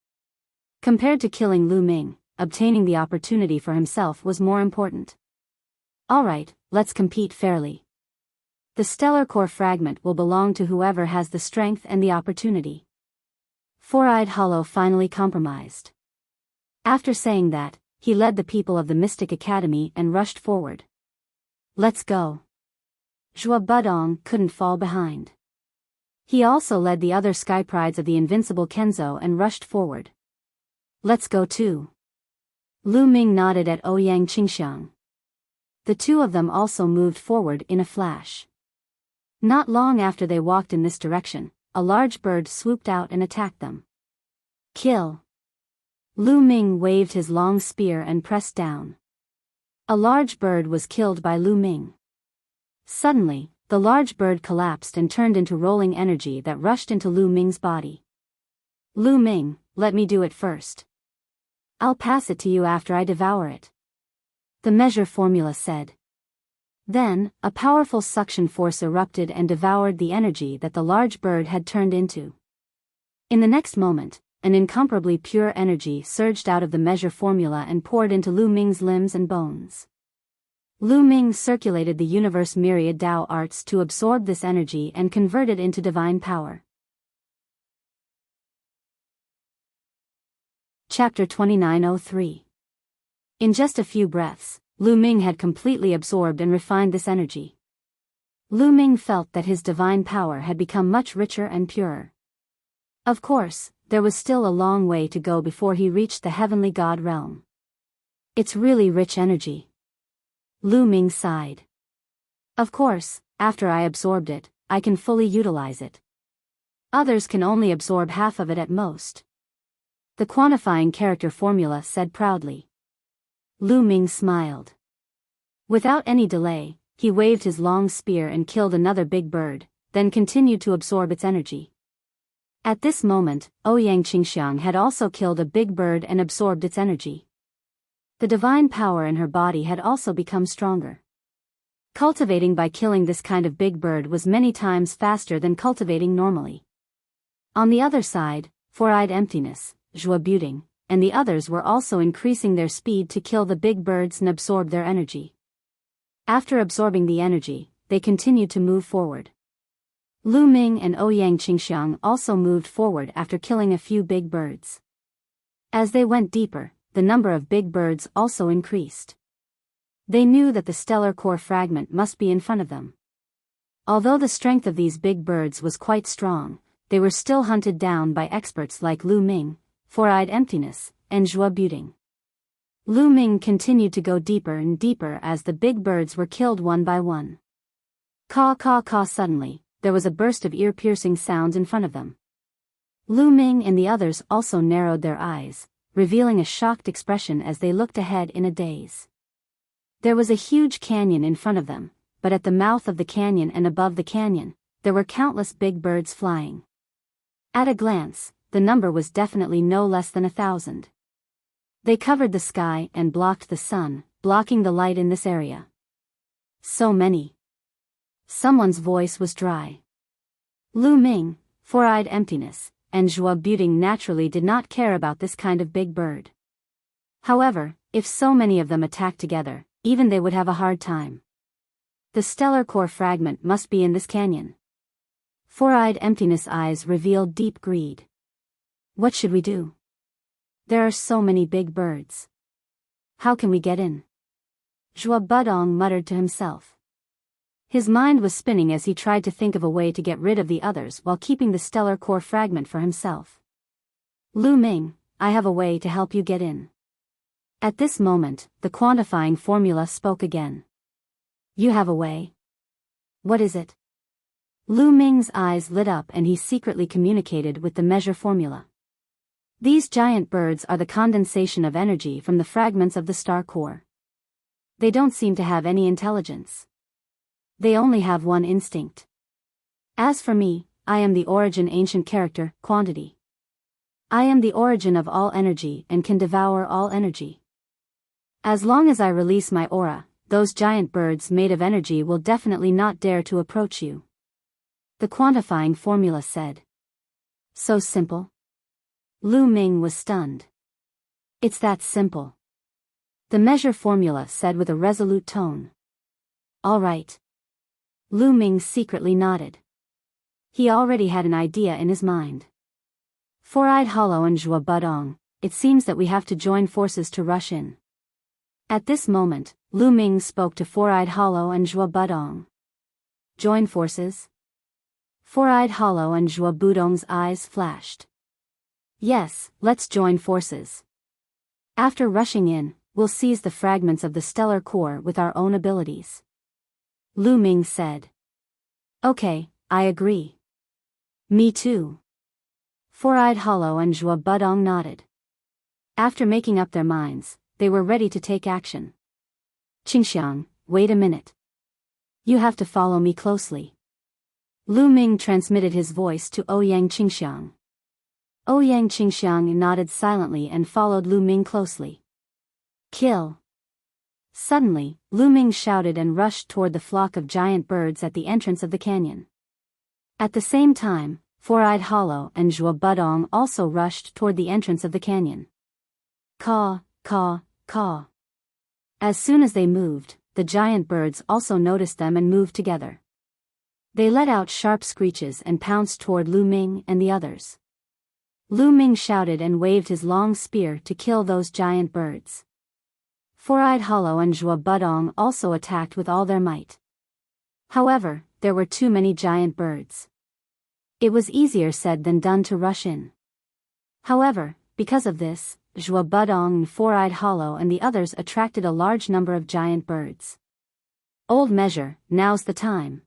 Compared to killing Lu Ming, obtaining the opportunity for himself was more important. Alright, let's compete fairly. The stellar core fragment will belong to whoever has the strength and the opportunity. Four-Eyed Hollow finally compromised. After saying that, he led the people of the Mystic Academy and rushed forward. Let's go. Zhuo Budong couldn't fall behind. He also led the other Sky Prides of the Invincible Kenzo and rushed forward. Let's go too. Lu Ming nodded at Ouyang Qingxiang. The two of them also moved forward in a flash. Not long after they walked in this direction, a large bird swooped out and attacked them. Kill. Lu Ming waved his long spear and pressed down. A large bird was killed by Lu Ming. Suddenly, the large bird collapsed and turned into rolling energy that rushed into Lu Ming's body. Lu Ming, let me do it first. I'll pass it to you after I devour it. The measure formula said. Then, a powerful suction force erupted and devoured the energy that the large bird had turned into. In the next moment, an incomparably pure energy surged out of the measure formula and poured into Lu Ming's limbs and bones. Lu Ming circulated the universe myriad Tao arts to absorb this energy and convert it into divine power. Chapter 2903. In just a few breaths, Lu Ming had completely absorbed and refined this energy. Lu Ming felt that his divine power had become much richer and purer. Of course, there was still a long way to go before he reached the heavenly god realm. It's really rich energy. Lu Ming sighed. Of course, after I absorbed it, I can fully utilize it. Others can only absorb half of it at most. The quantifying character formula said proudly. Lu Ming smiled. Without any delay, he waved his long spear and killed another big bird, then continued to absorb its energy. At this moment, Ouyang Qingxiang had also killed a big bird and absorbed its energy. The divine power in her body had also become stronger. Cultivating by killing this kind of big bird was many times faster than cultivating normally. On the other side, Four-Eyed Emptiness, Zhua Buting, and the others were also increasing their speed to kill the big birds and absorb their energy. After absorbing the energy, they continued to move forward. Lu Ming and Ouyang Qingxiang also moved forward after killing a few big birds. As they went deeper, the number of big birds also increased. They knew that the stellar core fragment must be in front of them. Although the strength of these big birds was quite strong, they were still hunted down by experts like Lu Ming, Four-Eyed Emptiness, and Zhua Buting. Lu Ming continued to go deeper and deeper as the big birds were killed one by one. Caw caw caw. Suddenly, there was a burst of ear-piercing sounds in front of them. Lu Ming and the others also narrowed their eyes, revealing a shocked expression as they looked ahead in a daze. There was a huge canyon in front of them, but at the mouth of the canyon and above the canyon, there were countless big birds flying. At a glance, the number was definitely no less than 1,000. They covered the sky and blocked the sun, blocking the light in this area. So many. Someone's voice was dry. Lu Ming, Four-Eyed Emptiness, and Zhua Buting naturally did not care about this kind of big bird. However, if so many of them attacked together, even they would have a hard time. The stellar core fragment must be in this canyon. Four-Eyed Emptiness' eyes revealed deep greed. What should we do? There are so many big birds. How can we get in? Zhua Budong muttered to himself. His mind was spinning as he tried to think of a way to get rid of the others while keeping the stellar core fragment for himself. Lu Ming, I have a way to help you get in. At this moment, the quantifying formula spoke again. You have a way? What is it? Lu Ming's eyes lit up and he secretly communicated with the measure formula. These giant birds are the condensation of energy from the fragments of the star core. They don't seem to have any intelligence. They only have one instinct. As for me, I am the origin ancient character, quantity. I am the origin of all energy and can devour all energy. As long as I release my aura, those giant birds made of energy will definitely not dare to approach you. The quantifying formula said. So simple? Lu Ming was stunned. It's that simple. The measure formula said with a resolute tone. All right. Lu Ming secretly nodded. He already had an idea in his mind. Four-Eyed Hollow and Zhua Budong, it seems that we have to join forces to rush in. At this moment, Lu Ming spoke to Four-Eyed Hollow and Zhua Budong. Join forces? Four-Eyed Hollow and Zhua Budong's eyes flashed. Yes, let's join forces. After rushing in, we'll seize the fragments of the stellar core with our own abilities. Lu Ming said. Okay, I agree. Me too. Four-Eyed Hollow and Zhua Budong nodded. After making up their minds, they were ready to take action. Qingxiang, wait a minute. You have to follow me closely. Lu Ming transmitted his voice to Ouyang Qingxiang. Ouyang Qingxiang nodded silently and followed Lu Ming closely. Kill! Suddenly, Lu Ming shouted and rushed toward the flock of giant birds at the entrance of the canyon. At the same time, Four-Eyed Hollow and Zhua Budong also rushed toward the entrance of the canyon. Caw, caw, caw. As soon as they moved, the giant birds also noticed them and moved together. They let out sharp screeches and pounced toward Lu Ming and the others. Lu Ming shouted and waved his long spear to kill those giant birds. Four-Eyed Hollow and Zhuo Budong also attacked with all their might. However, there were too many giant birds. It was easier said than done to rush in. However, because of this, Zhuo Budong and Four-Eyed Hollow and the others attracted a large number of giant birds. Old measure, now's the time.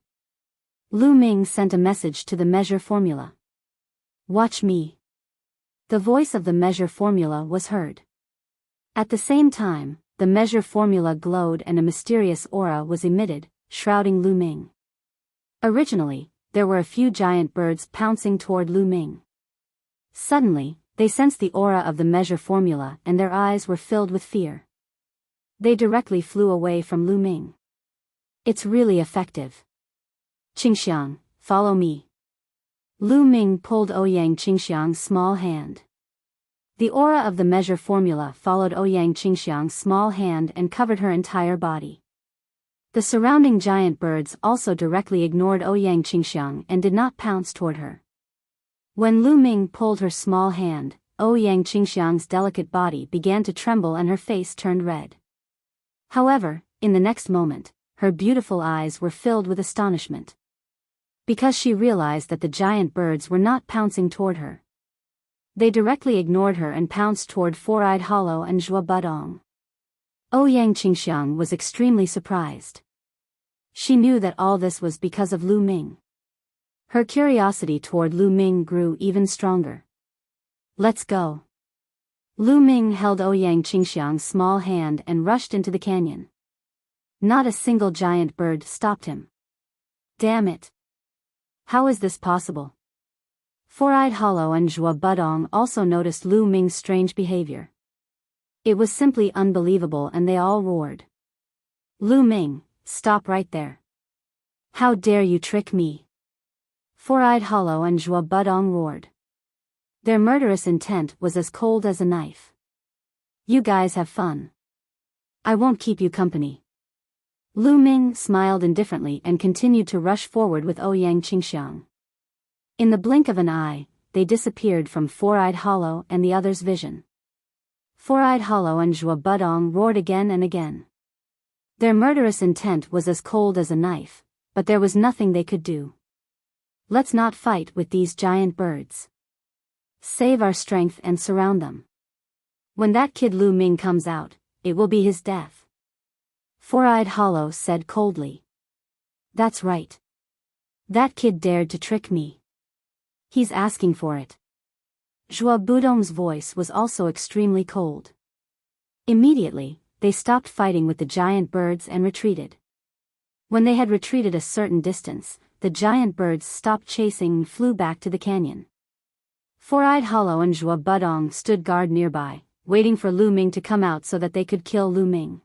Lu Ming sent a message to the measure formula. Watch me. The voice of the measure formula was heard. At the same time, the measure formula glowed and a mysterious aura was emitted, shrouding Lu Ming. Originally, there were a few giant birds pouncing toward Lu Ming. Suddenly, they sensed the aura of the measure formula and their eyes were filled with fear. They directly flew away from Lu Ming. It's really effective. Qingxiang, follow me. Lu Ming pulled Ouyang Qingxiang's small hand. The aura of the measure formula followed Ouyang Qingxiang's small hand and covered her entire body. The surrounding giant birds also directly ignored Ouyang Qingxiang and did not pounce toward her. When Lu Ming pulled her small hand, Ouyang Qingxiang's delicate body began to tremble and her face turned red. However, in the next moment, her beautiful eyes were filled with astonishment. Because she realized that the giant birds were not pouncing toward her. They directly ignored her and pounced toward Four-Eyed Hollow and Zhuo Budong. Ouyang Qingxiang was extremely surprised. She knew that all this was because of Lu Ming. Her curiosity toward Lu Ming grew even stronger. Let's go. Lu Ming held Ouyang Qingxiang's small hand and rushed into the canyon. Not a single giant bird stopped him. Damn it. How is this possible? Four-Eyed Hollow and Zhuo Budong also noticed Lu Ming's strange behavior. It was simply unbelievable and they all roared. Lu Ming, stop right there. How dare you trick me? Four-Eyed Hollow and Zhuo Budong roared. Their murderous intent was as cold as a knife. You guys have fun. I won't keep you company. Lu Ming smiled indifferently and continued to rush forward with Ouyang Qingxiang. In the blink of an eye, they disappeared from Four-Eyed Hollow and the others' vision. Four-Eyed Hollow and Zhuo Budong roared again and again. Their murderous intent was as cold as a knife, but there was nothing they could do. Let's not fight with these giant birds. Save our strength and surround them. When that kid Lu Ming comes out, it will be his death. Four-Eyed Hollow said coldly. That's right. That kid dared to trick me. He's asking for it. Zhuo Budong's voice was also extremely cold. Immediately, they stopped fighting with the giant birds and retreated. When they had retreated a certain distance, the giant birds stopped chasing and flew back to the canyon. Four-Eyed Hollow and Zhuo Budong stood guard nearby, waiting for Lu Ming to come out so that they could kill Lu Ming.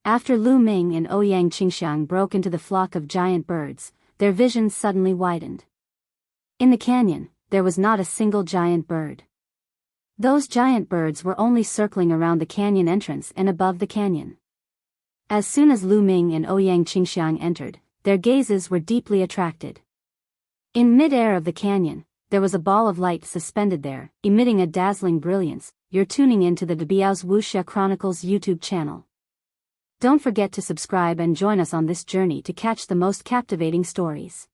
After Lu Ming and Ouyang Qingxiang broke into the flock of giant birds, their vision suddenly widened. In the canyon, there was not a single giant bird. Those giant birds were only circling around the canyon entrance and above the canyon. As soon as Lu Ming and Ouyang Qingxiang entered, their gazes were deeply attracted. In mid-air of the canyon, there was a ball of light suspended there, emitting a dazzling brilliance. You're tuning into the Biyao's Wuxia Chronicles YouTube channel. Don't forget to subscribe and join us on this journey to catch the most captivating stories.